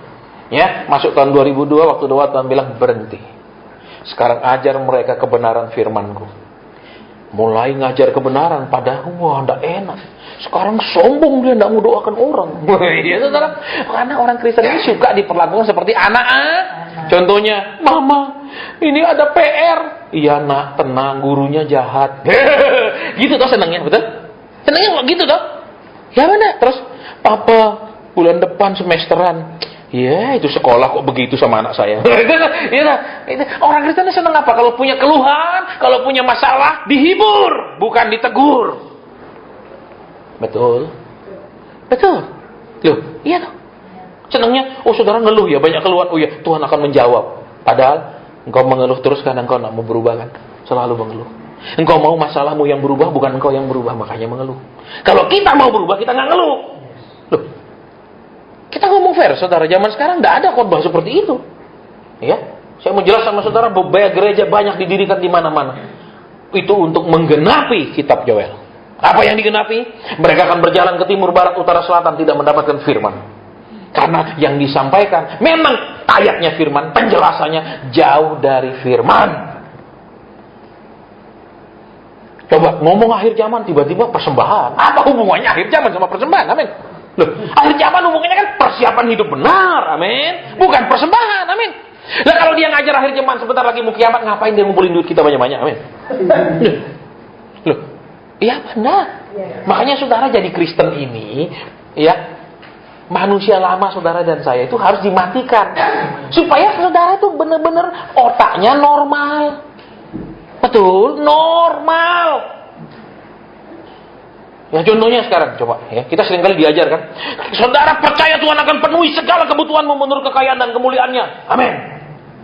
Ya, masuk tahun 2002 waktu doa Tuhan bilang berhenti. Sekarang ajar mereka kebenaran firman-Ku. Mulai ngajar kebenaran, padahal wah, enggak enak. Sekarang sombong dia, enggak mau doakan orang. Iya, saudara. Karena orang Kristen ini suka diperlakukan seperti anak. Contohnya, Mama, ini ada PR. Iya nak, tenang, gurunya jahat. Gitu toh senangnya, betul? Senangnya gitu toh. Ya mana? Terus, Papa, bulan depan semesteran. Ya, itu sekolah kok begitu sama anak saya. Orang Kristen senang apa? Kalau punya keluhan, kalau punya masalah, dihibur, bukan ditegur. Betul. Loh, iya toh. Senangnya, oh saudara ngeluh ya, banyak keluhan. Oh ya, Tuhan akan menjawab. Padahal, engkau mengeluh terus karena engkau tidak mau berubah kan? Selalu mengeluh. Engkau mau masalahmu yang berubah, bukan engkau yang berubah, makanya mengeluh. Kalau kita mau berubah, kita nggak ngeluh. Loh, kita ngomong fair, saudara. Zaman sekarang tidak ada khotbah seperti itu. Ya, saya mau jelas sama saudara, beberapa gereja banyak didirikan di mana-mana. Itu untuk menggenapi kitab Yoel. Apa yang digenapi? Mereka akan berjalan ke timur, barat, utara, selatan, tidak mendapatkan firman. Karena yang disampaikan memang ayatnya firman, penjelasannya jauh dari firman. Coba ngomong akhir zaman, tiba-tiba persembahan. Apa hubungannya akhir zaman sama persembahan? Amin. Loh, akhir zaman hubungannya kan persiapan hidup benar, amin. Bukan persembahan, amin. Lah kalau dia ngajar akhir zaman sebentar lagi mau kiamat, ngapain dia ngumpulin duit kita banyak-banyak, amin. Loh, iya benar. Makanya saudara jadi Kristen ini, ya, manusia lama saudara dan saya itu harus dimatikan. Supaya saudara itu benar-benar otaknya normal. Betul, normal. Ya contohnya sekarang, coba ya, kita seringkali diajarkan, saudara percaya Tuhan akan penuhi segala kebutuhanmu menurut kekayaan dan kemuliaannya. Amin.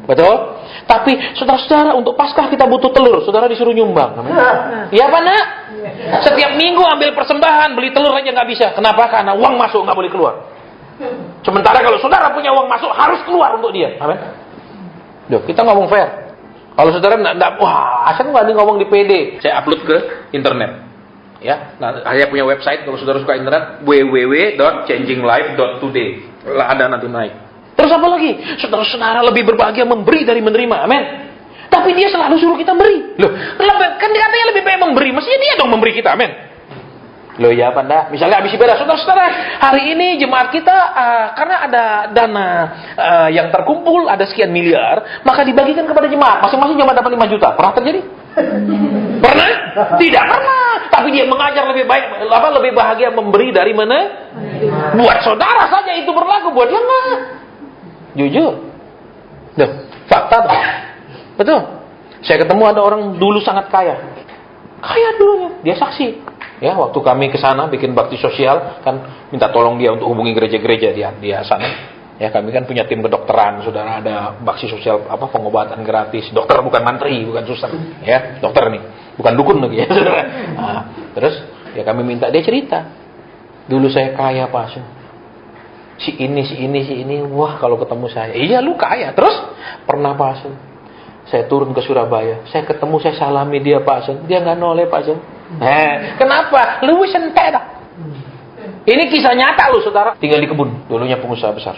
Betul? Tapi saudara-saudara untuk Paskah kita butuh telur, saudara disuruh nyumbang. Amin. Iya apa nak? Setiap minggu ambil persembahan, beli telur aja nggak bisa. Kenapa? Karena uang masuk nggak boleh keluar. Sementara kalau saudara punya uang masuk harus keluar untuk dia. Amin. Duh, kita ngomong fair. Kalau saudara nggak, wah, asal nggak ngomong di PD, saya upload ke internet. Ya, nah, saya punya website kalau saudara suka internet, www.changinglife.today. Ada nanti naik. Terus apa lagi? Saudara-saudara lebih berbahagia memberi dari menerima, amin. Tapi dia selalu suruh kita beri. Loh, kan dia katanya lebih baik memberi, mestinya dia dong memberi kita, amin. Loh ya apa enggak? Misalnya habis ibadah, saudara-saudara, hari ini jemaat kita karena ada dana yang terkumpul ada sekian miliar, maka dibagikan kepada jemaat. Masing-masing jemaat dapat 5 juta. Pernah terjadi? Pernah? Tidak pernah. Tapi dia mengajar lebih baik, lebih bahagia memberi dari mana? Buat saudara saja itu berlaku, buat dia enggak. Jujur. Loh, fakta tuh. Betul. Saya ketemu ada orang dulu sangat kaya. Kaya dulunya, dia saksi. Ya, waktu kami ke sana bikin bakti sosial, kan minta tolong dia untuk hubungi gereja-gereja di sana. Ya, kami kan punya tim kedokteran, saudara, ada bakti sosial pengobatan gratis. Dokter bukan mantri, bukan suster. Ya, dokter nih, bukan dukun lagi ya, saudara. Nah, terus ya kami minta dia cerita. Dulu saya kaya, Pak. Si ini, wah kalau ketemu saya, iya lu kaya. Terus pernah Pak, saya turun ke Surabaya, saya ketemu, saya salami dia Pak, dia nggak noleh Pak. Kenapa? Lu sentek dah. Ini kisah nyata lu saudara. Tinggal di kebun, dulunya pengusaha besar.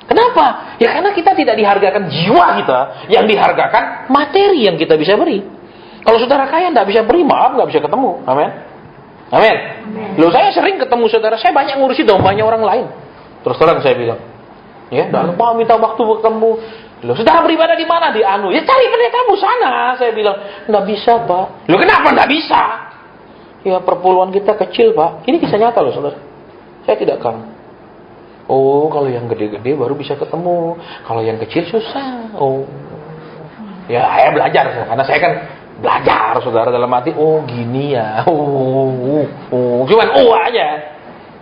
Kenapa? Ya karena kita tidak dihargakan jiwa kita, yang dihargakan materi yang kita bisa beri. Kalau saudara kaya tidak bisa beri, maaf nggak bisa ketemu. Amin. Amin. Loh, saya sering ketemu saudara, saya banyak ngurusi dombanya orang lain. Terus terang saya bilang, ya, dah lupa minta waktu bertemu. Loh, saudara beribadah di mana? Di anu. Ya cari pendetamu sana. Saya bilang, nggak bisa, Pak. Loh, kenapa nggak bisa? Ya perpuluhan kita kecil, Pak. Ini kisah nyata loh, saudara. Saya tidak kamu. Oh, kalau yang gede-gede baru bisa ketemu. Kalau yang kecil susah. Oh, ya saya belajar, karena saya kan belajar, saudara, dalam hati. Oh, gini ya. Cuman aja.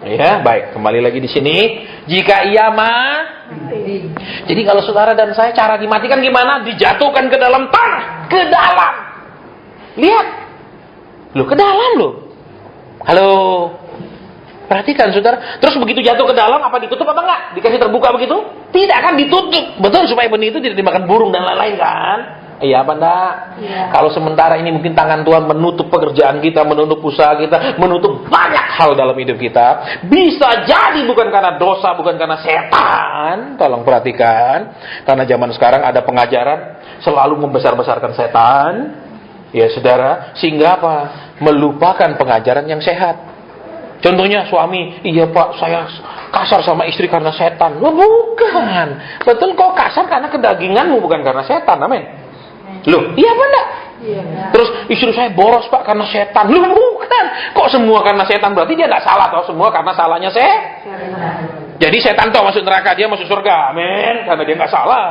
Ya, baik. Kembali lagi di sini. Jika ia mati. Jadi kalau saudara dan saya cara dimatikan gimana? Dijatuhkan ke dalam tanah, ke dalam. Lihat, loh, ke dalam loh. Halo. Perhatikan saudara, terus begitu jatuh ke dalam, apa ditutup apa enggak? Dikasih terbuka begitu? Tidak, kan ditutup. Betul, supaya benih itu tidak dimakan burung dan lain-lain kan? Iya apa enggak? Iya. Kalau sementara ini mungkin tangan Tuhan menutup pekerjaan kita, menutup usaha kita, menutup banyak hal dalam hidup kita. Bisa jadi bukan karena dosa, bukan karena setan. Tolong perhatikan. Karena zaman sekarang ada pengajaran selalu membesar-besarkan setan. Ya saudara, sehingga apa? Melupakan pengajaran yang sehat. Contohnya suami, iya Pak, saya kasar sama istri karena setan. Loh, bukan. Betul, kok kasar karena kedaginganmu, bukan karena setan. Amin. Loh, iya apa enggak? Iya. Terus istri saya boros Pak karena setan. Loh, bukan. Kok semua karena setan? Berarti dia enggak salah, toh semua karena salahnya setan. Jadi setan toh masuk neraka, dia masuk surga. Amin. Karena dia enggak salah.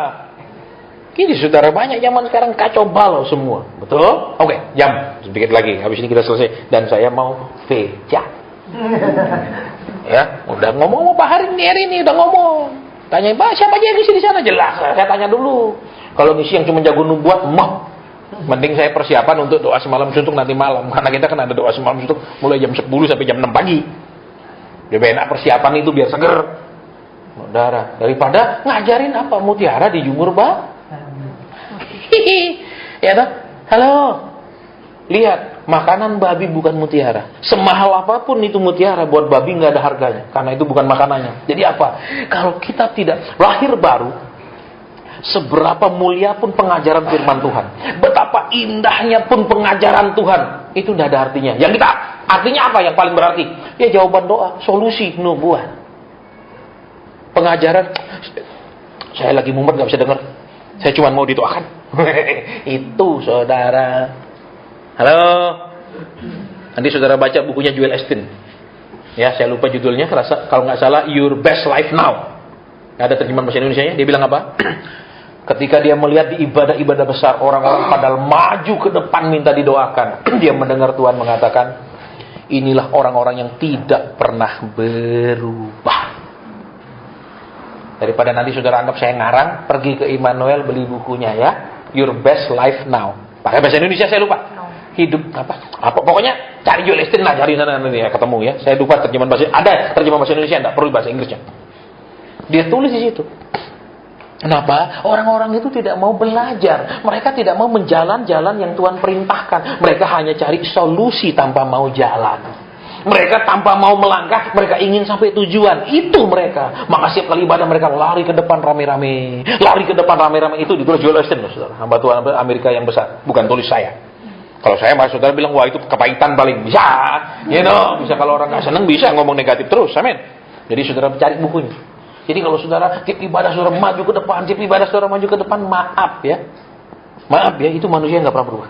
Ini saudara, banyak zaman sekarang kacau balau semua. Betul? Oke, jam sedikit lagi. Habis ini kita selesai. Dan saya mau veja. Ya, udah ngomong Pak hari ini udah ngomong. Tanya Pak, siapa aja yang ngisi di sana? Jelas, saya tanya dulu. Kalau ngisi yang cuma jago nubuat, mending saya persiapan untuk doa semalam suntuk nanti malam. Karena kita kan ada doa semalam suntuk mulai jam 10 sampai jam 6 pagi. Lebih enak persiapan itu biar seger. Saudara, daripada ngajarin apa mutiara dijemur, Pak. Ya toh? Halo. Lihat, makanan babi bukan mutiara. Semahal apapun itu mutiara, buat babi nggak ada harganya. Karena itu bukan makanannya. Jadi apa? Kalau kita tidak lahir baru, seberapa mulia pun pengajaran firman Tuhan, betapa indahnya pun pengajaran Tuhan, itu tidak ada artinya. Yang kita, artinya apa yang paling berarti? Ya jawaban doa, solusi, nubuat. Pengajaran, saya lagi mumet nggak bisa dengar. Saya cuma mau ditoakan. Itu saudara. Halo. Nanti saudara baca bukunya Joel Osteen. Ya, saya lupa judulnya. Kalau nggak salah, Your Best Life Now. Ada terjemahan bahasa Indonesianya. Dia bilang apa? Ketika dia melihat di ibadah-ibadah besar, orang-orang padahal maju ke depan minta didoakan. Dia mendengar Tuhan mengatakan, inilah orang-orang yang tidak pernah berubah. Daripada nanti saudara anggap saya ngarang, pergi ke Immanuel beli bukunya ya. Your Best Life Now. Pakai bahasa Indonesia saya lupa. Hidup apa pokoknya cari Joel Osteen lah, cari sana nanti ya ketemu ya. Saya lupa terjemahan bahasa, ada terjemahan bahasa Indonesia, enggak perlu bahasa Inggrisnya. Dia tulis di situ. Kenapa? Orang-orang itu tidak mau belajar. Mereka tidak mau menjalan-jalan yang Tuhan perintahkan. Mereka hanya cari solusi tanpa mau jalan. Mereka tanpa mau melangkah, mereka ingin sampai tujuan. Itu mereka. Maka setiap kali ibadah mereka lari ke depan rame-rame. Lari ke depan rame-rame, itu ditulis Joel Osteen, saudara. Hamba Tuhan Amerika yang besar, bukan tulis saya. Kalau saya mas saudara bilang, wah itu kepahitan paling bisa, bisa kalau orang nggak seneng bisa ngomong negatif terus, amin. Jadi saudara cari bukunya. Jadi kalau saudara tiap ibadah saudara maju ke depan, tiap ibadah saudara maju ke depan, maaf ya, itu manusia nggak pernah berubah.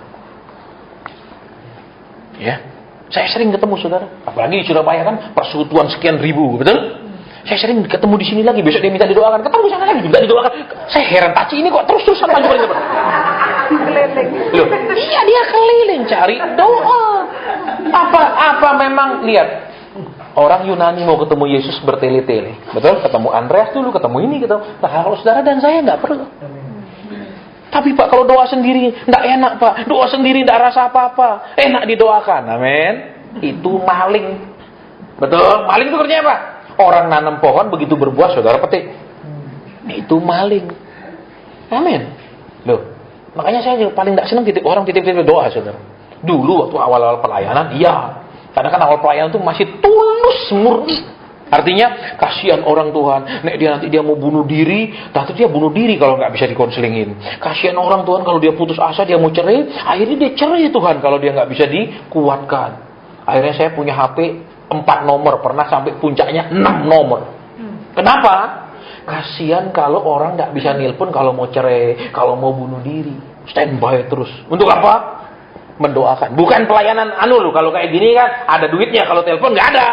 Ya, saya sering ketemu saudara, apalagi di Surabaya kan persekutuan sekian ribu, betul? Saya sering ketemu di sini lagi, besok dia minta didoakan, ketemu sana lagi juga didoakan. Saya heran, Taci ini kok terus-terusan maju ke depan. Keliling. Loh, iya dia keliling cari doa. Apa memang lihat orang Yunani mau ketemu Yesus bertele-tele, betul? Ketemu Andreas dulu, ketemu ini gitu. Nah kalau saudara dan saya nggak perlu. Tapi Pak kalau doa sendiri nggak enak Pak, doa sendiri nggak rasa apa-apa, enak didoakan, amin. Itu maling, betul? Maling itu kerjanya apa? Orang nanam pohon begitu berbuah saudara petik. Itu maling. Amin. Loh, makanya saya paling tidak senang orang titip-titip doa saudara. Dulu waktu awal-awal pelayanan, iya. Karena kan awal pelayanan itu masih tulus murni. Artinya kasihan orang Tuhan, nek dia nanti dia mau bunuh diri, nanti dia bunuh diri kalau nggak bisa dikonselingin. Kasihan orang Tuhan kalau dia putus asa, dia mau cerai, akhirnya dia cerai Tuhan kalau dia nggak bisa dikuatkan. Akhirnya saya punya HP 4 nomor, pernah sampai puncaknya 6 nomor. Kenapa? Kasihan kalau orang nggak bisa nelpon kalau mau cerai, kalau mau bunuh diri, standby terus. Untuk apa? Mendoakan. Bukan pelayanan loh, kalau kayak gini kan ada duitnya, kalau telepon nggak ada.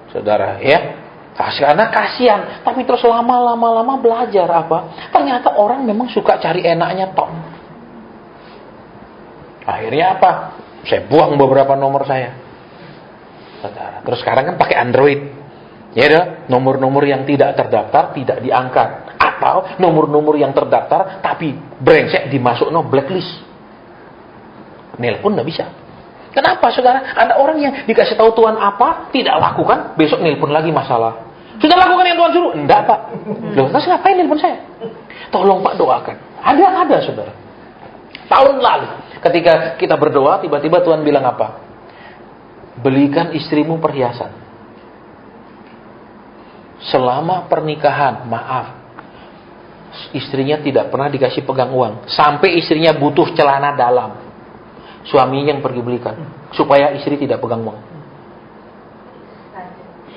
Saudara, ya, karena kasihan. Tapi terus lama-lama belajar apa? Ternyata orang memang suka cari enaknya toh. Akhirnya apa? Saya buang beberapa nomor saya, saudara. Terus sekarang kan pakai Android, ya dah. Nomor-nomor yang tidak terdaftar tidak diangkat, atau nomor-nomor yang terdaftar tapi brengsek dimasuk blacklist. Nelpon nggak bisa. Kenapa, saudara? Ada orang yang dikasih tahu Tuhan apa, tidak lakukan, besok nelpon lagi masalah. Sudah lakukan yang Tuhan suruh? Enggak, Pak. Loh, terus ngapain nelpon saya? Tolong Pak doakan. Ada, saudara. Tahun lalu, ketika kita berdoa, tiba-tiba Tuhan bilang apa? Belikan istrimu perhiasan. Selama pernikahan, maaf, istrinya tidak pernah dikasih pegang uang. Sampai istrinya butuh celana dalam, suaminya yang pergi belikan supaya istri tidak pegang uang.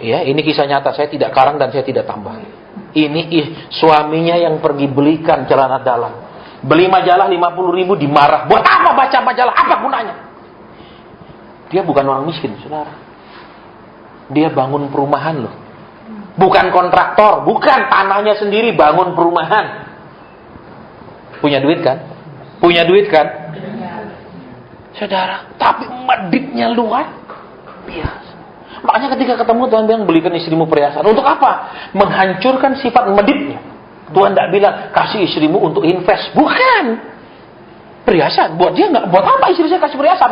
Ya, ini kisah nyata, saya tidak karang dan saya tidak tambah. Ini suaminya yang pergi belikan celana dalam. Beli majalah 50.000 dimarah. Buat apa baca majalah? Apa gunanya? Dia bukan orang miskin, saudara. Dia bangun perumahan loh. Bukan kontraktor, bukan tanahnya sendiri, bangun perumahan. Punya duit kan? Punya duit kan? Saudara, tapi meditnya luar biasa. Makanya ketika ketemu Tuhan bilang belikan istrimu perhiasan. Untuk apa? Menghancurkan sifat meditnya. Tuhan tidak bilang kasih istrimu untuk invest. Bukan. Perhiasan. Buat dia nggak. Buat apa istri saya kasih perhiasan?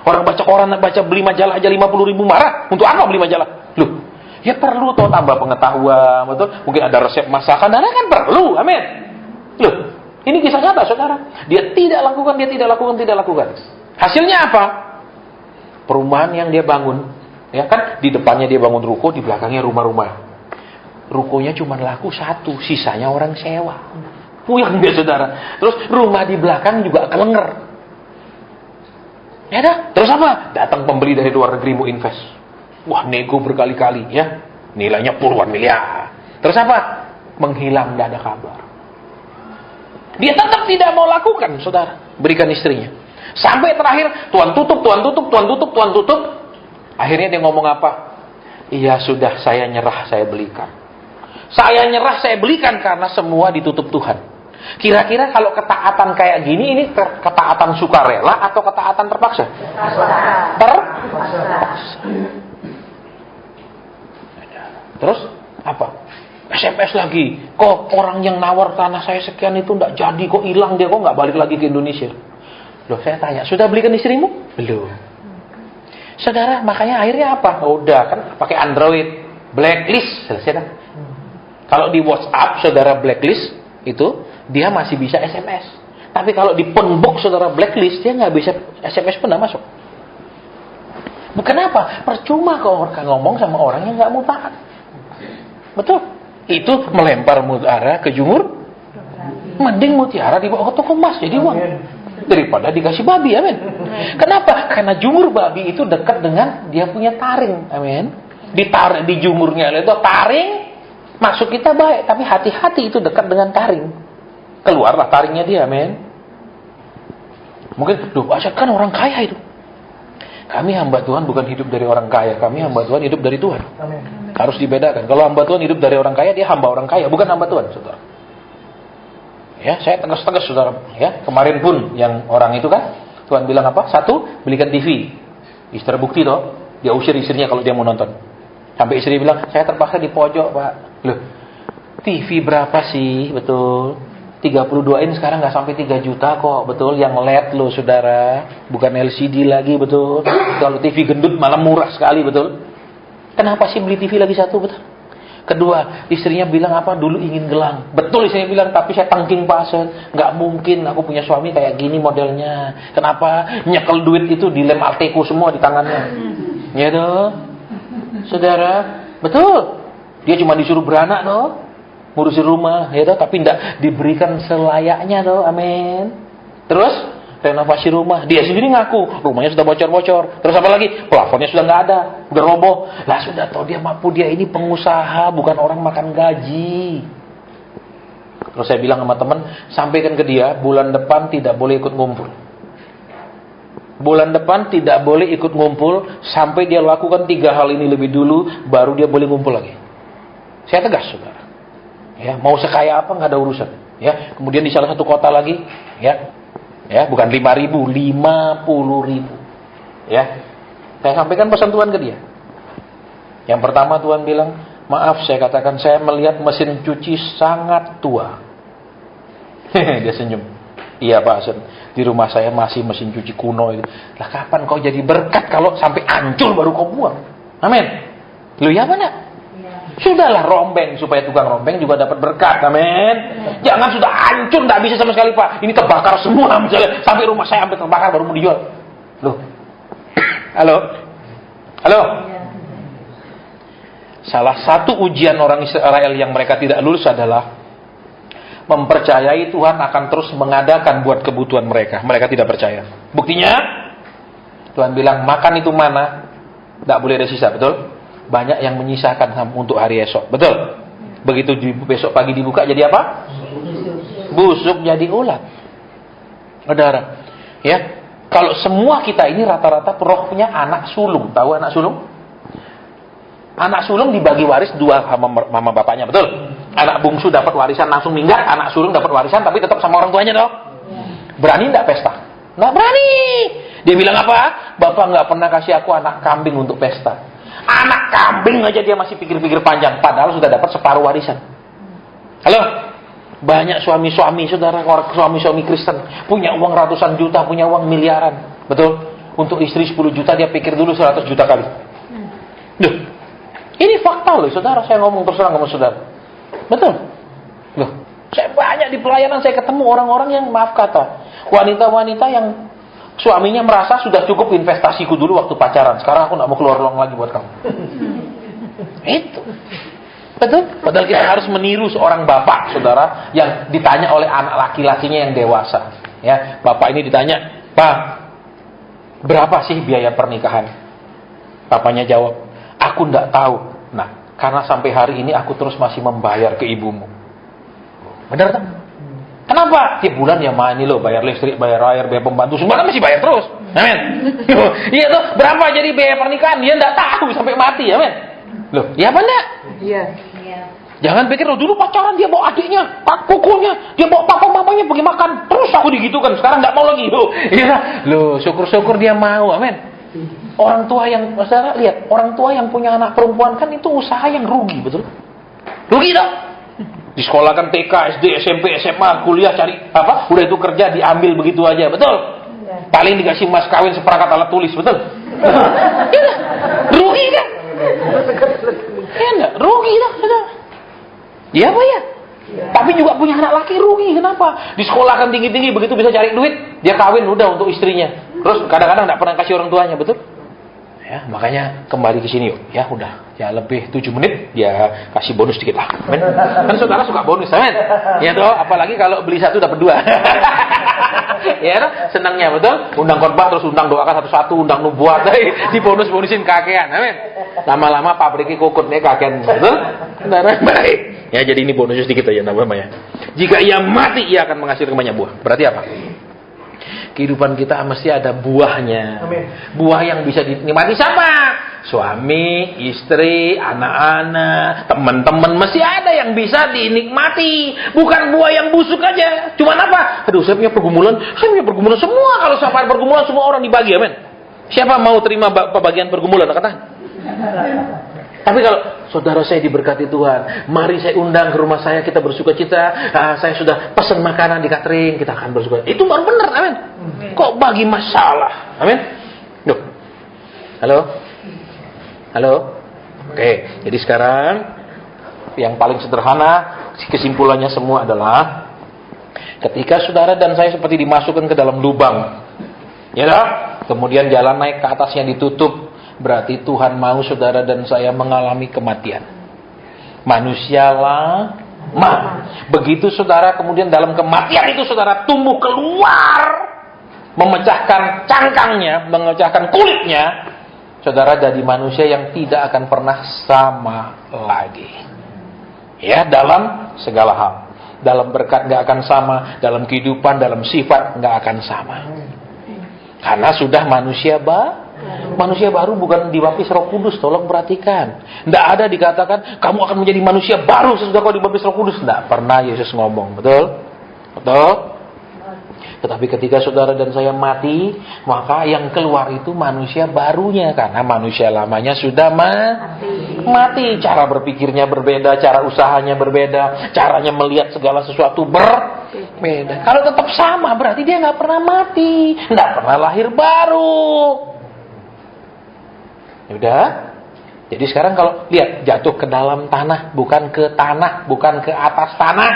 Orang baca koran, baca beli majalah aja 50.000 marah. Untuk apa beli majalah? Loh, ya perlu tuh tambah pengetahuan, betul? Mungkin ada resep masakan. Dan kan perlu. Amin. Loh, ini kisah nyata, saudara. Dia tidak lakukan. Hasilnya apa? Perumahan yang dia bangun, ya kan, di depannya dia bangun ruko, di belakangnya rumah-rumah. Rukonya cuma laku 1, sisanya orang sewa. Puyeng dia, saudara. Terus rumah di belakang juga kelenger. Ya dah. Terus apa? Datang pembeli dari luar negeri mau invest. Wah, nego berkali-kali, ya. Nilainya puluhan miliar. Terus apa? Menghilang, tidak ada kabar. Dia tetap tidak mau lakukan, saudara. Berikan istrinya. Sampai terakhir, Tuhan tutup. Akhirnya dia ngomong apa? Iya sudah, saya nyerah, saya belikan. Saya nyerah, saya belikan karena semua ditutup Tuhan. Kira-kira kalau ketaatan kayak gini, ini ketaatan sukarela atau ketaatan terpaksa? Terpaksa. Terus apa? SMS lagi. Kok orang yang nawar tanah saya sekian itu enggak jadi, kok hilang dia, kok nggak balik lagi ke Indonesia? Loh, saya tanya, sudah belikan istrimu? Belum. Saudara, makanya akhirnya apa? Udah kan pakai Android, blacklist, selesai kan? Kalau di WhatsApp saudara blacklist itu dia masih bisa SMS. Tapi kalau di phonebook saudara blacklist, dia nggak bisa SMS pun nggak masuk. Bukan apa? Percuma kalau orang ngomong sama orang yang nggak mau taat. Betul? Itu melempar mutiara ke jumur. Mending mutiara dibawa ke toko emas jadi uang daripada dikasih babi. Amin. Kenapa? Karena jumur babi itu dekat dengan dia punya taring. Amin. Ditarik di jumurnya itu taring, masuk kita baik, tapi hati-hati itu dekat dengan taring. Keluarlah taringnya dia. Amin. Mungkin kan orang kaya itu. Kami hamba Tuhan bukan hidup dari orang kaya, kami hamba Tuhan hidup dari Tuhan. Amin. Harus dibedakan. Kalau hamba Tuhan hidup dari orang kaya, dia hamba orang kaya, bukan hamba Tuhan, saudara. Ya, saya tegas-tegas, saudara. Ya, kemarin pun yang orang itu kan, Tuhan bilang apa? 1, belikan TV. Istri bukti toh, dia usir istrinya kalau dia mau nonton. Sampai istri bilang, saya terpaksa di pojok, Pak. Loh, TV berapa sih? Betul. 32 in sekarang nggak sampai 3 juta kok, betul. Yang LED loh, saudara. Bukan LCD lagi, betul. Kalau TV gendut malah murah sekali, betul. Kenapa sih beli TV lagi 1, betul? Kedua, istrinya bilang apa? Dulu ingin gelang. Betul, istrinya bilang, tapi saya tangking pasen. Nggak mungkin, aku punya suami kayak gini modelnya. Kenapa? Nyekel duit itu di lem Alteco semua di tangannya. Ya dong, saudara. Betul. Dia cuma disuruh beranak loh, ngurusin rumah, ya toh, tapi tidak diberikan selayaknya loh. Amin. Terus renovasi rumah, dia sendiri ngaku rumahnya sudah bocor-bocor. Terus apa lagi? Plafonnya sudah nggak ada, udah roboh. Lah sudah tahu dia mampu, dia ini pengusaha, bukan orang makan gaji. Terus saya bilang sama teman, sampaikan ke dia, bulan depan tidak boleh ikut ngumpul. Bulan depan tidak boleh ikut ngumpul sampai dia lakukan 3 hal ini lebih dulu, baru dia boleh ngumpul lagi. Saya tegas, saudara. Ya, mau sekaya apa nggak ada urusan. Ya, kemudian di salah satu kota lagi, ya bukan 5.000, 50.000. Ya, saya sampaikan pesan Tuhan ke dia. Yang pertama Tuhan bilang, maaf saya katakan saya melihat mesin cuci sangat tua. Dia senyum. Iya Pak Hasan, di rumah saya masih mesin cuci kuno itu. Lah kapan kau jadi berkat kalau sampai hancur baru kau buang? Amin. Lu ya mana? Sudahlah rombeng supaya tukang rombeng juga dapat berkat. Amin. Jangan sudah hancur, tidak bisa sama sekali Pak. Ini terbakar semua misalnya, sampai rumah saya sampai terbakar baru mau dijual. Loh. Halo. Salah satu ujian orang Israel yang mereka tidak lulus adalah mempercayai Tuhan akan terus mengadakan buat kebutuhan mereka. Mereka tidak percaya. Buktinya Tuhan bilang makan itu mana, tidak boleh ada sisa, betul? Banyak yang menyisakan untuk hari esok, betul? Begitu besok pagi dibuka jadi apa? Busuk jadi ulat. Saudara, ya, kalau semua kita ini rata-rata rohnya anak sulung. Tahu anak sulung? Anak sulung dibagi waris 2 sama mama bapaknya, betul? Anak bungsu dapat warisan langsung minggat, anak sulung dapat warisan tapi tetap sama orang tuanya dong. Berani enggak pesta? Enggak berani. Dia bilang apa? Bapak enggak pernah kasih aku anak kambing untuk pesta. Anak kambing aja dia masih pikir-pikir panjang, padahal sudah dapat separuh warisan. Halo? Banyak suami-suami, saudara, suami-suami Kristen punya uang ratusan juta, punya uang miliaran, betul? Untuk istri 10 juta dia pikir dulu 100 juta kali. Duh. Ini fakta loh, saudara. Saya ngomong terus terang sama saudara. Betul. Loh, saya banyak di pelayanan saya ketemu orang-orang yang maaf kata, wanita-wanita yang suaminya merasa sudah cukup investasiku dulu waktu pacaran. Sekarang aku nggak mau keluar uang lagi buat kamu. Itu. Betul. Padahal kita harus meniru seorang bapak, saudara, yang ditanya oleh anak laki-lakinya yang dewasa. Ya, bapak ini ditanya, Pak, berapa sih biaya pernikahan? Papanya jawab, aku nggak tahu. Nah, karena sampai hari ini aku terus masih membayar ke ibumu. Benar tak? Kenapa? Tiap bulan ya ini loh, bayar listrik, bayar air, bayar pembantu, semua kan masih bayar terus. Amin. Iya tuh, berapa jadi biaya pernikahan? Dia nggak tahu sampai mati, amin. Loh, ya apa enggak? Iya. Jangan pikir loh, dulu pacaran dia bawa adiknya, pukulnya, dia bawa papa mamanya pergi makan, terus aku digitukan, sekarang nggak mau lagi. Loh, iya. Loh, syukur-syukur dia mau, amin. Orang tua yang, saudara lihat, orang tua yang punya anak perempuan kan itu usaha yang rugi, betul? Rugi dong. Di sekolah kan TK, SD, SMP, SMA, kuliah cari apa? Udah itu kerja diambil begitu aja, betul? Paling dikasih mas kawin seperangkat alat tulis, betul? Iya, rugi kan? Iya enggak? Rugi dong, saudara. Iya apa ya? Tapi juga punya anak laki rugi, kenapa? Di sekolah kan tinggi-tinggi, begitu bisa cari duit, dia kawin udah untuk istrinya. Terus kadang-kadang nggak pernah kasih orang tuanya, betul? Ya, makanya kembali ke sini yuk. Ya udah, ya lebih 7 menit, ya kasih bonus dikit lah. Amin. Kan saudara suka bonus, amin. Ya toh, apalagi kalau beli 1 dapat 2. Ya toh, senangnya betul. Undang khotbah terus undang doakan satu-satu, undang nubuat, dibonus-bonusin kakean, amin. Lama-lama pabriknya kokot nih kakean, betul? Benar, baik. Ya jadi ini bonus sedikit aja namanya. Jika ia mati, ia akan menghasilkan banyak buah. Berarti apa? Kehidupan kita mesti ada buahnya. Amin. Buah yang bisa dinikmati siapa? Suami, istri, anak-anak, teman-teman, mesti ada yang bisa dinikmati. Bukan buah yang busuk aja. Cuman apa? Aduh, saya punya pergumulan semua. Kalau saya pergumulan semua orang dibagi, amin. Siapa mau terima bagian pergumulan? Katakan. Tapi kalau saudara saya diberkati Tuhan, mari saya undang ke rumah saya, kita bersukacita. Saya sudah pesan makanan di catering, kita akan bersuka. Itu baru benar, amin. Kok bagi masalah, amin. Duh. Halo. Oke, jadi sekarang yang paling sederhana, kesimpulannya semua adalah ketika saudara dan saya seperti dimasukkan ke dalam lubang, ya dah. Kemudian jalan naik ke atasnya ditutup. berarti Tuhan mau saudara dan saya mengalami kematian. Manusia lama. Begitu saudara kemudian dalam kematian itu saudara tumbuh keluar, memecahkan cangkangnya, memecahkan kulitnya, saudara jadi manusia yang tidak akan pernah sama lagi. Ya, dalam segala hal. Dalam berkat gak akan sama, dalam kehidupan, dalam sifat gak akan sama. Karena sudah manusia baru, bukan dibaptis Roh Kudus. Tolong perhatikan. Tidak ada dikatakan kamu akan menjadi manusia baru sesudah kau dibaptis Roh Kudus. Tidak pernah Yesus ngomong. Betul? Betul? Tetapi ketika saudara dan saya mati, maka yang keluar itu manusia barunya. Karena manusia lamanya sudah mati. Cara berpikirnya berbeda, cara usahanya berbeda, caranya melihat segala sesuatu berbeda. Kalau tetap sama, berarti dia nggak pernah mati, nggak pernah lahir baru. Udah? Jadi sekarang kalau lihat, jatuh ke dalam tanah, bukan ke tanah, bukan ke atas tanah,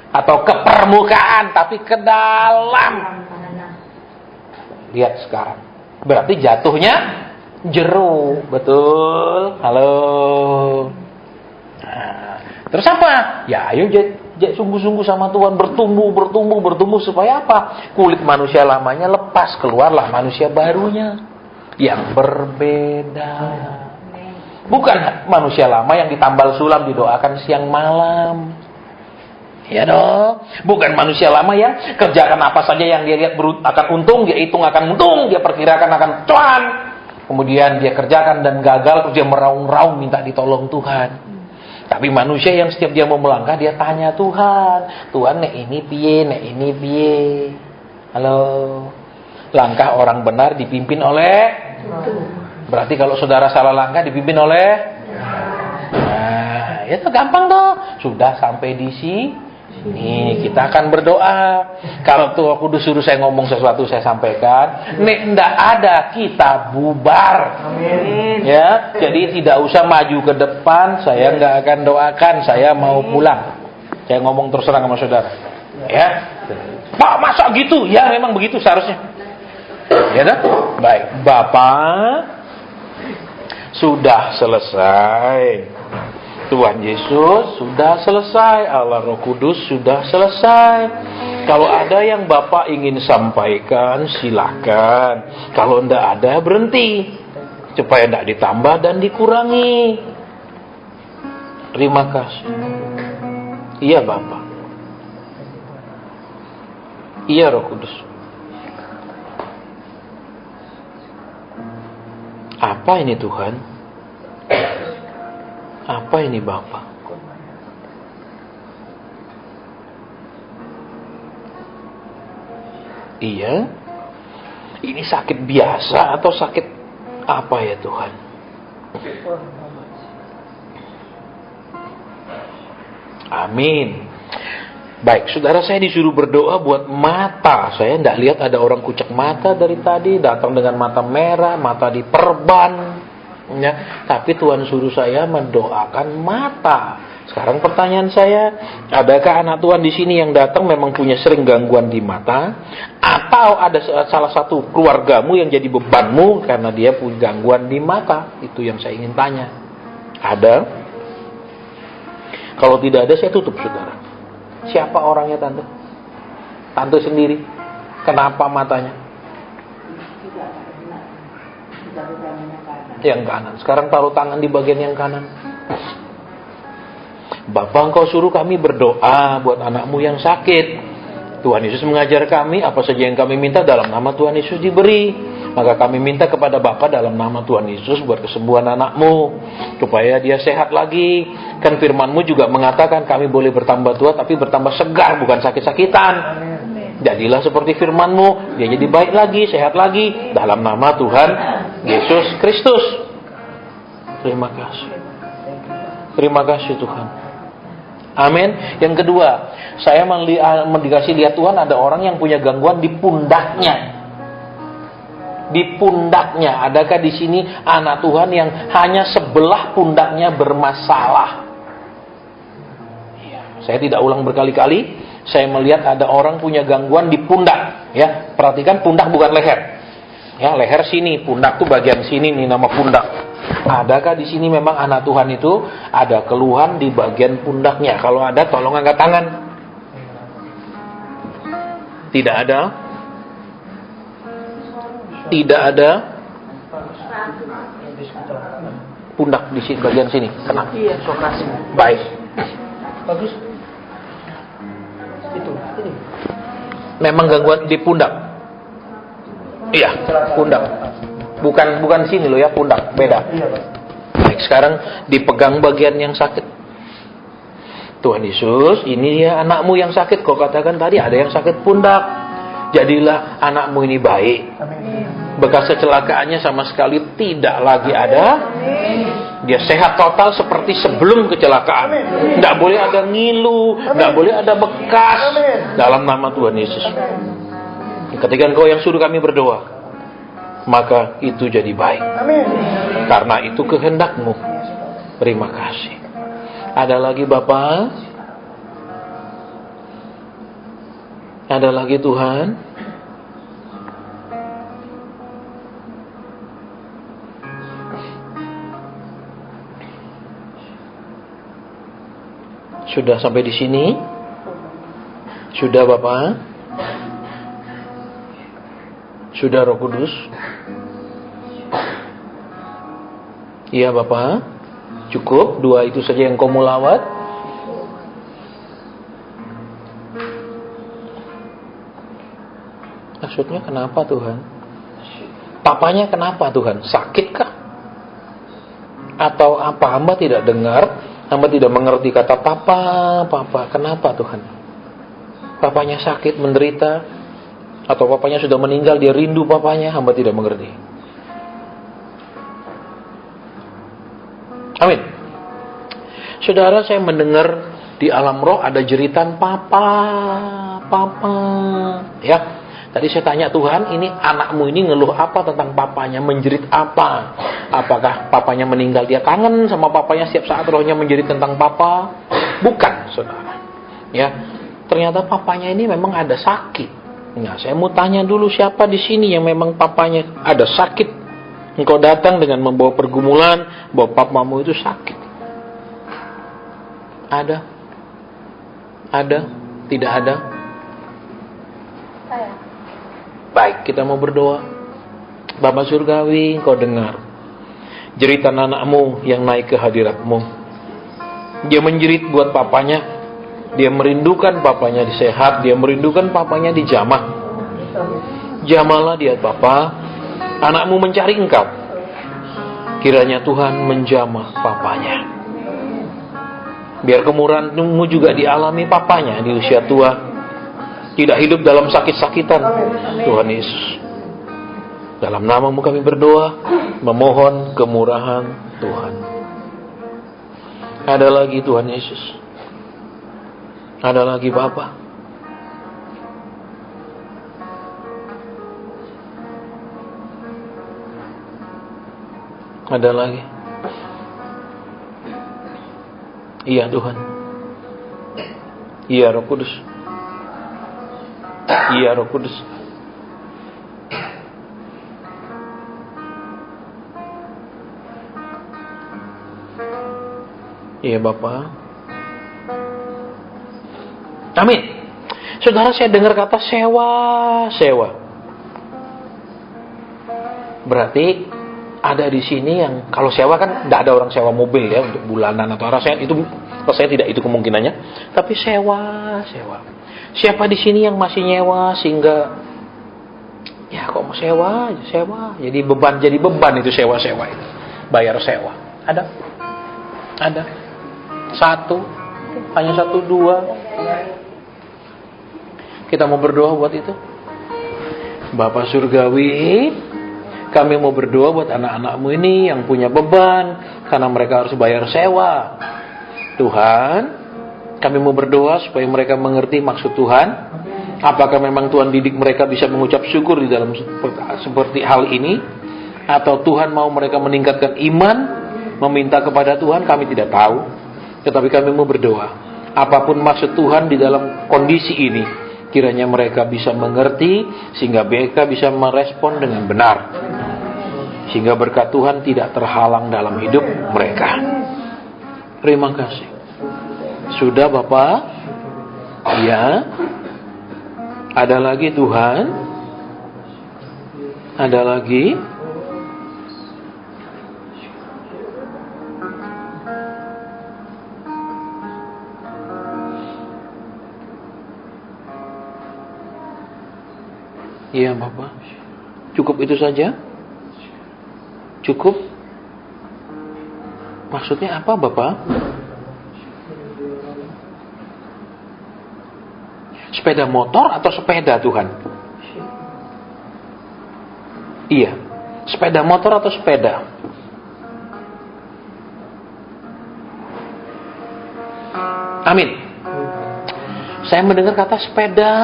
atau ke permukaan, tapi ke dalam. Lihat sekarang. Berarti jatuhnya jero. Betul? Halo. Nah, terus apa? Ya ayo sungguh-sungguh sama Tuhan. Bertumbuh. Supaya apa? Kulit manusia lamanya lepas. Keluarlah manusia barunya. Yang berbeda. Bukan manusia lama yang ditambal sulam, didoakan siang malam. Ya dong, bukan manusia lama yang kerjakan apa saja yang dia lihat akan untung, dia hitung akan untung, dia perkirakan akan cuan. Kemudian dia kerjakan dan gagal, terus dia meraung-raung minta ditolong Tuhan. Tapi manusia yang setiap dia mau melangkah, dia tanya Tuhan, nek ini piye? Halo. Langkah orang benar dipimpin oleh. Berarti kalau saudara salah langkah dipimpin oleh. Nah, itu gampang toh. Sudah sampai di sini. Nih, kita akan berdoa. Kalau Tuhan Kudus suruh saya ngomong sesuatu, saya sampaikan. Nek ndak ada, kita bubar. Amin. Ya, jadi tidak usah maju ke depan. Saya nggak akan doakan. Saya mau pulang. Saya ngomong terus terang sama saudara. Ya, Pak, masa gitu? Ya, memang begitu seharusnya. Ya, dah. Baik, Bapak sudah selesai. Tuhan Yesus sudah selesai, Allah Roh Kudus sudah selesai. Kalau ada yang Bapak ingin sampaikan, silakan. Kalau tidak ada, berhenti. Supaya tidak ditambah dan dikurangi. Terima kasih. Iya Bapak. Iya Roh Kudus. Apa ini Tuhan? Apa ini Bapak? Iya. Ini sakit biasa atau sakit apa ya Tuhan? Amin. Baik, saudara, saya disuruh berdoa buat mata. Saya tidak lihat ada orang kucek mata dari tadi, datang dengan mata merah, mata diperban. Ya, tapi Tuhan suruh saya mendoakan mata. Sekarang pertanyaan saya, adakah anak Tuhan di sini yang datang memang punya sering gangguan di mata, atau ada salah satu keluargamu yang jadi bebanmu karena dia punya gangguan di mata? Itu yang saya ingin tanya. Ada? Kalau tidak ada, saya tutup saudara. Siapa orangnya tante? Tante sendiri. Kenapa matanya? Yang kanan. Sekarang taruh tangan di bagian yang kanan. Bapak, Engkau suruh kami berdoa buat anakmu yang sakit. Tuhan Yesus mengajar kami, apa saja yang kami minta dalam nama Tuhan Yesus diberi. Maka kami minta kepada Bapa dalam nama Tuhan Yesus buat kesembuhan anakmu, supaya dia sehat lagi. Kan firman-Mu juga mengatakan kami boleh bertambah tua tapi bertambah segar, bukan sakit-sakitan. Jadilah seperti firman-Mu, dia jadi baik lagi, sehat lagi, dalam nama Tuhan Yesus Kristus. Terima kasih. Terima kasih Tuhan. Amin. Yang kedua, saya dikasih lihat Tuhan, ada orang yang punya gangguan di pundaknya. Di pundaknya. Adakah di sini anak Tuhan yang hanya sebelah pundaknya bermasalah? Ya, saya tidak ulang berkali-kali. Saya melihat ada orang punya gangguan di pundak. Ya, perhatikan, pundak bukan leher. Ya, leher sini, pundak tuh bagian sini nih nama pundak. Adakah di sini memang anak Tuhan itu ada keluhan di bagian pundaknya? Kalau ada, tolong angkat tangan. Tidak ada. Tidak ada. Pundak di sini, bagian sini. Kenapa? Iya, sokasi. Baik. Bagus. Itu, ini. Memang gangguan di pundak. Iya, pundak. Bukan sini loh ya, pundak. Beda. Iya, Pak. Baik, sekarang dipegang bagian yang sakit. Tuhan Yesus, ini dia anakmu yang sakit. Kau katakan tadi ada yang sakit pundak. Jadilah anakmu ini baik. Amin. Bekas kecelakaannya sama sekali tidak lagi ada. Dia sehat total seperti sebelum kecelakaan. Tidak boleh ada ngilu, tidak boleh ada bekas. Dalam nama Tuhan Yesus. Ketika engkau yang suruh kami berdoa, maka itu jadi baik. Karena itu kehendakmu. Terima kasih. Ada lagi Bapak? Ada lagi Tuhan? Sudah sampai di sini? Sudah Bapak? Sudah Roh Kudus? Iya Bapak? Cukup? 2 itu saja yang kau mau lawat? Maksudnya kenapa Tuhan? Papanya kenapa Tuhan? Sakitkah? Atau apa? Hamba tidak dengar. Hamba tidak mengerti kata papa. Kenapa Tuhan? Papanya sakit, menderita, atau papanya sudah meninggal, dia rindu papanya. Hamba tidak mengerti. Amin. Saudara, saya mendengar di alam roh ada jeritan papa. Ya. Tadi saya tanya Tuhan, ini anakmu ini ngeluh apa tentang papanya, menjerit apa? Apakah papanya meninggal, dia kangen sama papanya setiap saat rohnya menjerit tentang papa? Bukan, saudara. Ya, ternyata papanya ini memang ada sakit. Nah, saya mau tanya dulu siapa di sini yang memang papanya ada sakit? Engkau datang dengan membawa pergumulan bahwa papamu itu sakit. Ada? Ada? Tidak ada? Saya. Baik, kita mau berdoa. Bapa Surgawi, Engkau dengar jeritan anakmu yang naik ke hadiratmu. Dia menjerit buat papanya. Dia merindukan papanya disehat. Dia merindukan papanya dijamah. Jamalah dia Bapa. Anakmu mencari Engkau. Kiranya Tuhan menjamah papanya. Biar kemurahan-Mu juga dialami papanya di usia tua. Tidak hidup dalam sakit-sakitan. Tuhan Yesus, dalam nama-Mu kami berdoa, memohon kemurahan Tuhan. Ada lagi Tuhan Yesus. Ada lagi Bapa. Ada lagi. Iya Tuhan. Iya Roh Kudus. Iya Roh Kudus. Iya Bapak. Amin. Saudara, saya dengar kata sewa. Berarti ada di sini yang kalau sewa kan tidak ada orang sewa mobil ya untuk bulanan atau apa. Itu saya tidak itu kemungkinannya. Tapi sewa. Siapa di sini yang masih nyewa sehingga ya kok mau sewa. Jadi beban itu sewa itu. Bayar sewa. Ada? Hanya satu, 2. Kita mau berdoa buat itu. Bapak Surgawi, kami mau berdoa buat anak-anakmu ini yang punya beban karena mereka harus bayar sewa. Tuhan, kami mau berdoa supaya mereka mengerti maksud Tuhan. Apakah memang Tuhan didik mereka bisa mengucap syukur di dalam seperti hal ini, atau Tuhan mau mereka meningkatkan iman, meminta kepada Tuhan, kami tidak tahu. Tetapi kami mau berdoa, apapun maksud Tuhan di dalam kondisi ini, Kiranya mereka bisa mengerti sehingga mereka bisa merespon dengan benar. Sehingga berkat Tuhan tidak terhalang dalam hidup mereka. Terima kasih. Sudah Bapak? Ya. Ada lagi Tuhan? Ada lagi? Iya Bapak. Cukup itu saja? Cukup? Maksudnya apa Bapak? Sepeda motor atau sepeda Tuhan? Iya. Sepeda motor atau sepeda? Amin. Saya mendengar kata sepeda.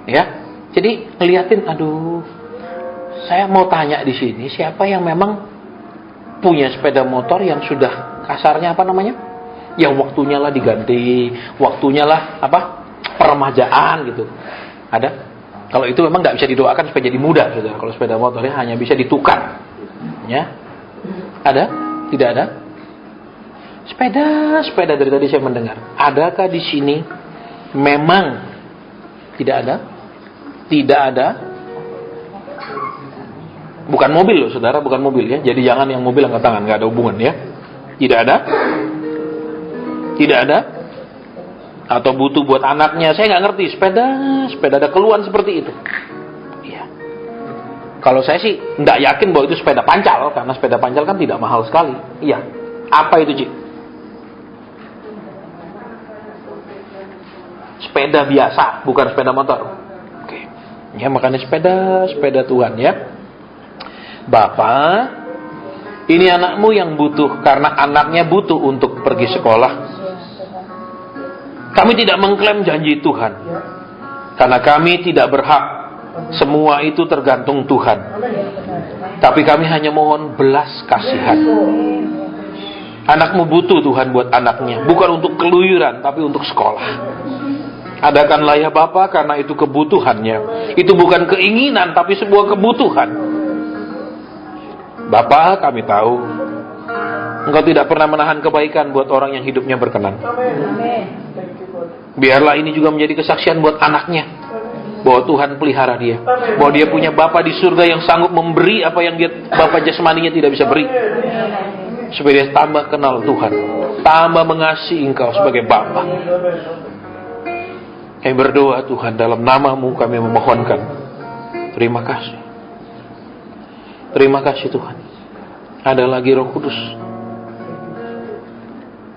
Ya. Jadi ngeliatin, aduh. Saya mau tanya di sini, siapa yang memang punya sepeda motor yang sudah kasarnya apa namanya? Yang waktunya lah diganti, waktunya lah apa? Peremajaan gitu. Ada? Kalau itu memang nggak bisa didoakan supaya jadi muda, saudara. Kalau sepeda motornya hanya bisa ditukar, ya. Ada? Tidak ada? Sepeda dari tadi saya mendengar. Adakah di sini memang tidak ada? Tidak ada. Bukan mobil loh, saudara, bukan mobil ya. Jadi jangan yang mobil angkat tangan, nggak ada hubungan ya. Tidak ada. Tidak ada. Atau butuh buat anaknya, saya nggak ngerti. Sepeda ada keluhan seperti itu. Iya. Kalau saya sih nggak yakin bahwa itu sepeda pancal, karena sepeda pancal kan tidak mahal sekali. Iya. Apa itu Ci? Sepeda biasa, bukan sepeda motor. Oke. Ya makanya sepeda Tuhan ya. Bapak, ini anakmu yang butuh karena anaknya butuh untuk pergi sekolah. Kami tidak mengklaim janji Tuhan, karena kami tidak berhak. Semua itu tergantung Tuhan. Tapi kami hanya mohon belas kasihan. Anakmu butuh Tuhan buat anaknya, bukan untuk keluyuran, tapi untuk sekolah. Adakanlah ya Bapa, karena itu kebutuhannya. Itu bukan keinginan, tapi sebuah kebutuhan. Bapa, kami tahu Engkau tidak pernah menahan kebaikan buat orang yang hidupnya berkenan. Biarlah ini juga menjadi kesaksian buat anaknya, bahwa Tuhan pelihara dia, bahwa dia punya Bapa di surga yang sanggup memberi apa yang dia Bapa jasmaninya tidak bisa beri, supaya dia tambah kenal Tuhan, tambah mengasihi Engkau sebagai Bapa. Kami berdoa Tuhan, dalam nama-Mu kami memohonkan. Terima kasih. Terima kasih Tuhan. Ada lagi Roh Kudus.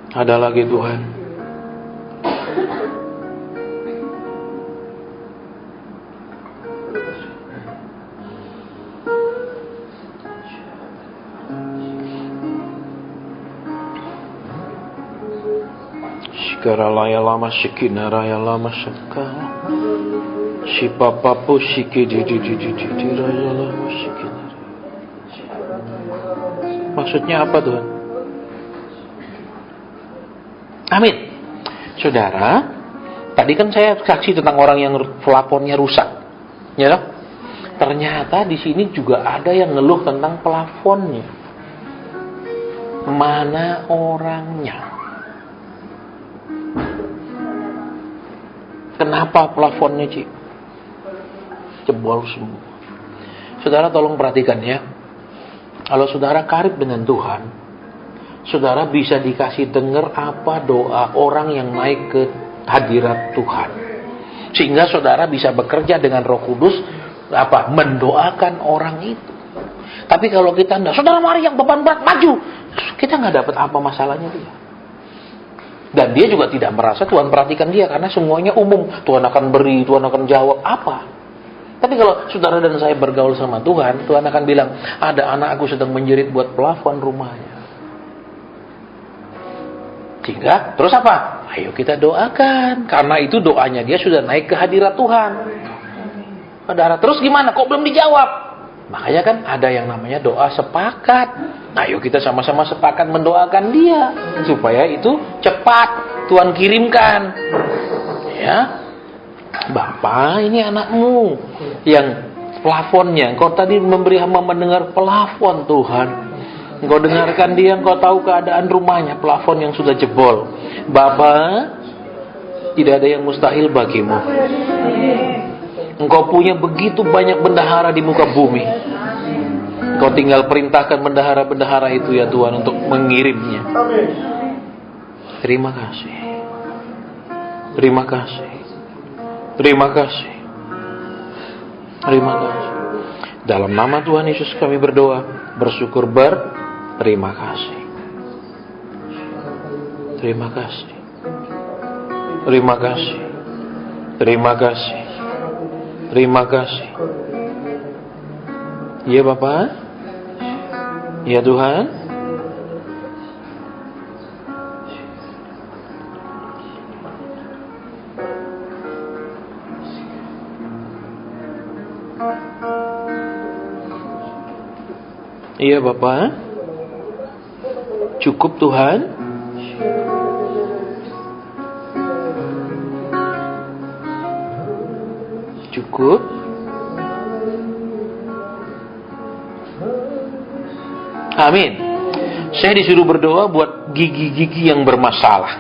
Ada lagi Tuhan. Shikaralaya lama shikinaraya lama shakala. Shipapapu shikidididididiraya lama shikinaraya. Maksudnya apa Tuhan? Amin. Saudara, tadi kan saya saksi tentang orang yang plafonnya rusak, ya loh? Ternyata di sini juga ada yang ngeluh tentang plafonnya. Mana orangnya? Kenapa plafonnya Ci? Jebol semua. Saudara tolong perhatikan ya. Kalau saudara karib dengan Tuhan, saudara bisa dikasih dengar apa doa orang yang naik ke hadirat Tuhan. Sehingga saudara bisa bekerja dengan Roh Kudus, mendoakan orang itu. Tapi kalau kita enggak, saudara mari yang beban berat maju, kita nggak dapat apa masalahnya dia. Dan dia juga tidak merasa Tuhan perhatikan dia, karena semuanya umum. Tuhan akan beri, Tuhan akan jawab apa. Tapi kalau saudara dan saya bergaul sama Tuhan, Tuhan akan bilang, ada anak aku sedang menjerit buat plafon rumahnya. Sehingga, terus apa? Ayo kita doakan. Karena itu doanya dia sudah naik ke hadirat Tuhan. Saudara, terus gimana? Kok belum dijawab? Makanya kan ada yang namanya doa sepakat. Ayo kita sama-sama sepakat mendoakan dia. Supaya itu cepat Tuhan kirimkan. Ya. Bapa, ini anakmu yang plafonnya. Engkau tadi memberi hamba mendengar plafon, Tuhan. Engkau dengarkan dia, engkau tahu keadaan rumahnya, plafon yang sudah jebol. Bapa, tidak ada yang mustahil bagimu. Engkau punya begitu banyak bendahara di muka bumi. Engkau tinggal perintahkan bendahara-bendahara itu ya Tuhan untuk mengirimnya. Terima kasih. Terima kasih. Terima kasih. Terima kasih. Dalam nama Tuhan Yesus kami berdoa, bersyukur, berterima kasih. Terima kasih. Terima kasih. Terima kasih. Terima kasih. Ya Bapak. Ya Tuhan. Iya Bapak. Cukup Tuhan. Cukup. Amin. Saya disuruh berdoa buat gigi-gigi yang bermasalah.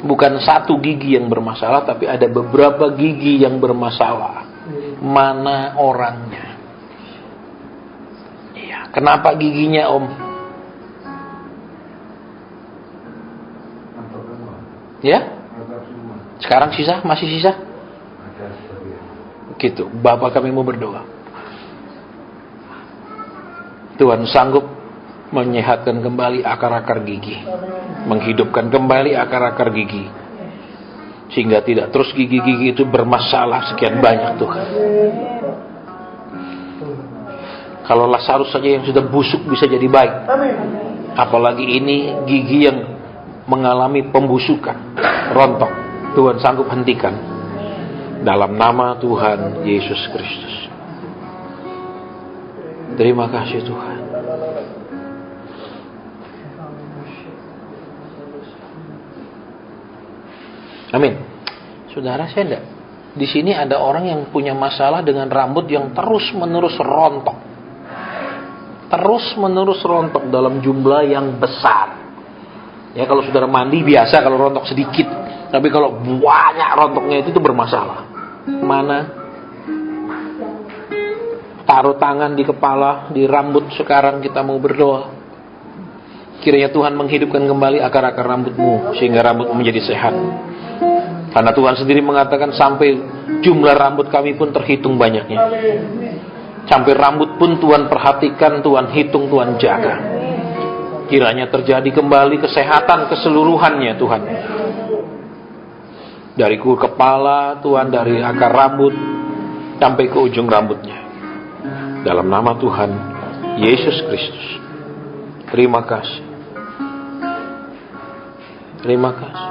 Bukan satu gigi yang bermasalah, tapi ada beberapa gigi yang bermasalah. Mana orangnya? Kenapa giginya Om? Ya? Sekarang sisa? Masih sisa? Gitu. Bapak kami mau berdoa. Tuhan sanggup menyehatkan kembali akar-akar gigi. Menghidupkan kembali akar-akar gigi. Sehingga tidak terus gigi-gigi itu bermasalah sekian banyak Tuhan. Kalau Lazarus saja yang sudah busuk bisa jadi baik. Apalagi ini gigi yang mengalami pembusukan, rontok. Tuhan sanggup hentikan. Dalam nama Tuhan Yesus Kristus. Terima kasih Tuhan. Amin. Saudara, saya enggak. Di sini ada orang yang punya masalah dengan rambut yang terus-menerus rontok. Terus-menerus rontok dalam jumlah yang besar. Ya, kalau saudara mandi biasa kalau rontok sedikit. Tapi kalau banyak rontoknya itu bermasalah. Mana? Taruh tangan di kepala, di rambut sekarang kita mau berdoa. Kiranya Tuhan menghidupkan kembali akar-akar rambutmu sehingga rambutmu menjadi sehat. Karena Tuhan sendiri mengatakan sampai jumlah rambut kami pun terhitung banyaknya. Sampai rambut pun Tuhan perhatikan, Tuhan hitung, Tuhan jaga. Kiranya terjadi kembali kesehatan keseluruhannya Tuhan. Dari kepala Tuhan, dari akar rambut sampai ke ujung rambutnya. Dalam nama Tuhan Yesus Kristus. Terima kasih. Terima kasih.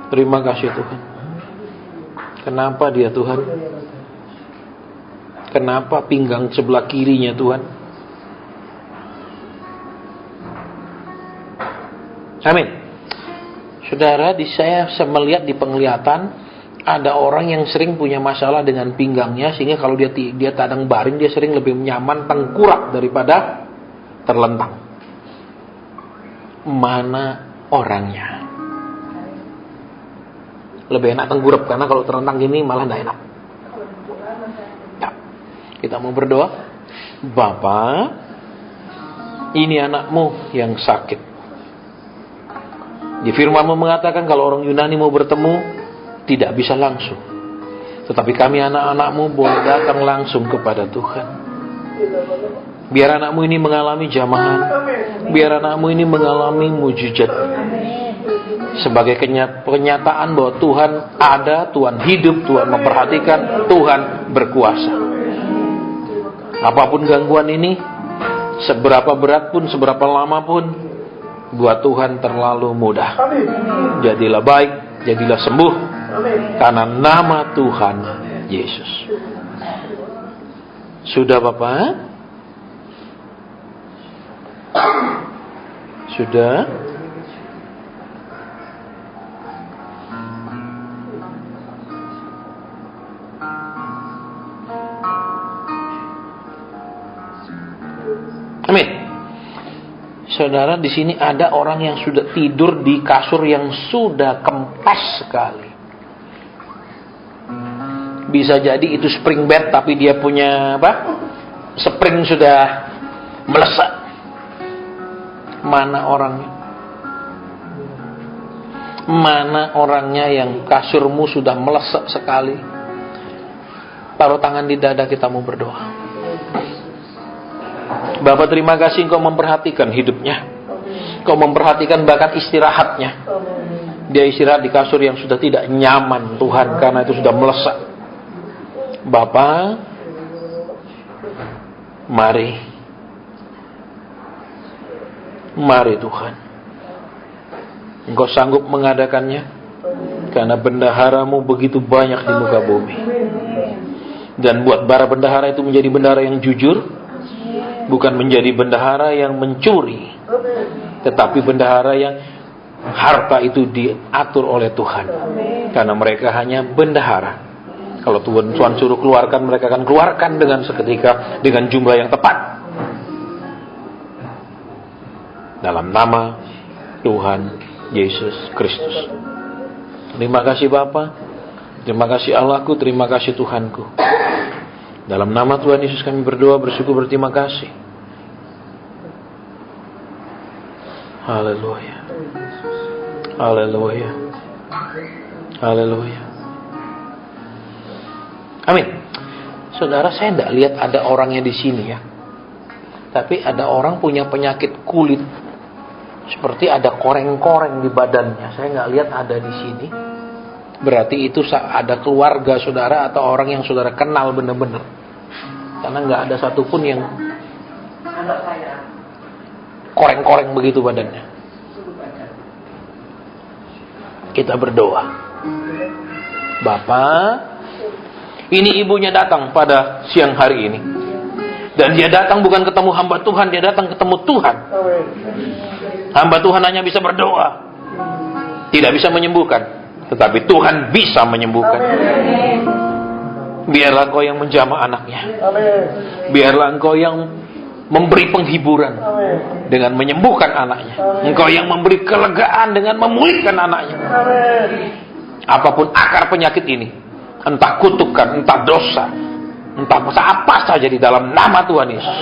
Terima kasih Tuhan. Kenapa dia Tuhan? Kenapa pinggang sebelah kirinya Tuhan? Amin. Saudara, saya melihat di penglihatan ada orang yang sering punya masalah dengan pinggangnya, sehingga kalau dia tadang baring dia sering lebih nyaman tengkurap daripada terlentang. Mana orangnya? Lebih enak tengkurap karena kalau terlentang gini malah tidak enak. Kita mau berdoa. Bapa, ini anakmu yang sakit. Di firman-Mu mengatakan kalau orang Yunani mau bertemu tidak bisa langsung. Tetapi kami anak-anakmu boleh datang langsung kepada Tuhan. Biar anakmu ini mengalami jamahan. Biar anakmu ini mengalami mujizat. Sebagai kenyataan bahwa Tuhan ada, Tuhan hidup, Tuhan memperhatikan, Tuhan berkuasa. Apapun gangguan ini, seberapa berat pun, seberapa lama pun, buat Tuhan terlalu mudah. Jadilah baik, jadilah sembuh, karena nama Tuhan Yesus. Sudah Bapak? Sudah? Amin. Saudara, di sini ada orang yang sudah tidur di kasur yang sudah kempes sekali. Bisa jadi itu spring bed, tapi dia punya spring sudah meleset. Mana orangnya? Mana orangnya yang kasurmu sudah meleset sekali? Taruh tangan di dada, kita mau berdoa. Bapak, terima kasih Engkau memperhatikan hidupnya. Engkau memperhatikan bahkan istirahatnya. Dia istirahat di kasur yang sudah tidak nyaman, Tuhan, karena itu sudah meleset. Bapak, mari Tuhan, Engkau sanggup mengadakannya, karena bendaharamu begitu banyak di muka bumi. Dan buat para bendahara itu menjadi bendahara yang jujur, bukan menjadi bendahara yang mencuri, tetapi bendahara yang harta itu diatur oleh Tuhan, karena mereka hanya bendahara. Kalau Tuhan suruh keluarkan, mereka akan keluarkan dengan seketika, dengan jumlah yang tepat. Dalam nama Tuhan Yesus Kristus. Terima kasih Bapa, terima kasih Allahku, terima kasih Tuhanku. Dalam nama Tuhan Yesus kami berdoa, bersyukur, berterima kasih. Haleluya. Haleluya. Haleluya. Amin. Saudara, saya tidak lihat ada orangnya di sini ya. Tapi ada orang punya penyakit kulit, seperti ada koreng-koreng di badannya. Saya nggak lihat ada di sini. Berarti itu ada keluarga saudara atau orang yang saudara kenal benar-benar. Karena nggak ada satupun yang koreng-koreng begitu badannya. Kita berdoa. Bapak, ini ibunya datang pada siang hari ini. Dan dia datang bukan ketemu hamba Tuhan, dia datang ketemu Tuhan. Hamba Tuhan hanya bisa berdoa, tidak bisa menyembuhkan, tetapi Tuhan bisa menyembuhkan. Biarlah Engkau yang menjamah anaknya. Biarlah Engkau yang memberi penghiburan dengan menyembuhkan anaknya. Engkau yang memberi kelegaan dengan memulihkan anaknya. Apapun akar penyakit ini, entah kutukan, entah dosa, entah apa saja, di dalam nama Tuhan Yesus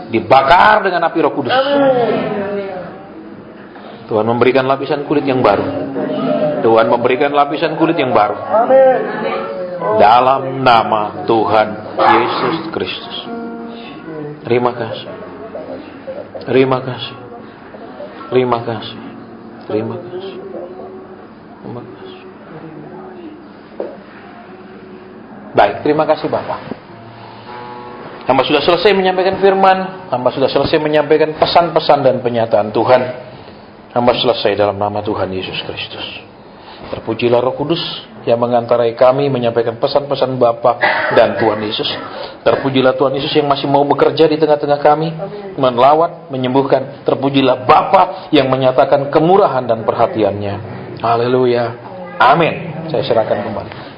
dibakar dengan api Roh Kudus. Tuhan memberikan lapisan kulit yang baru. Tuhan memberikan lapisan kulit yang baru. Dalam nama Tuhan Yesus Kristus. Terima kasih. Terima kasih. Terima kasih. Terima kasih. Terima kasih. Baik, terima kasih Bapak. Hamba sudah selesai menyampaikan firman. Hamba sudah selesai menyampaikan pesan-pesan dan penyataan Tuhan. Hamba selesai dalam nama Tuhan Yesus Kristus. Terpujilah Roh Kudus yang mengantarai kami menyampaikan pesan-pesan Bapa dan Tuhan Yesus. Terpujilah Tuhan Yesus yang masih mau bekerja di tengah-tengah kami, melawat, menyembuhkan. Terpujilah Bapa yang menyatakan kemurahan dan perhatiannya. Haleluya. Amin. Saya serahkan kembali.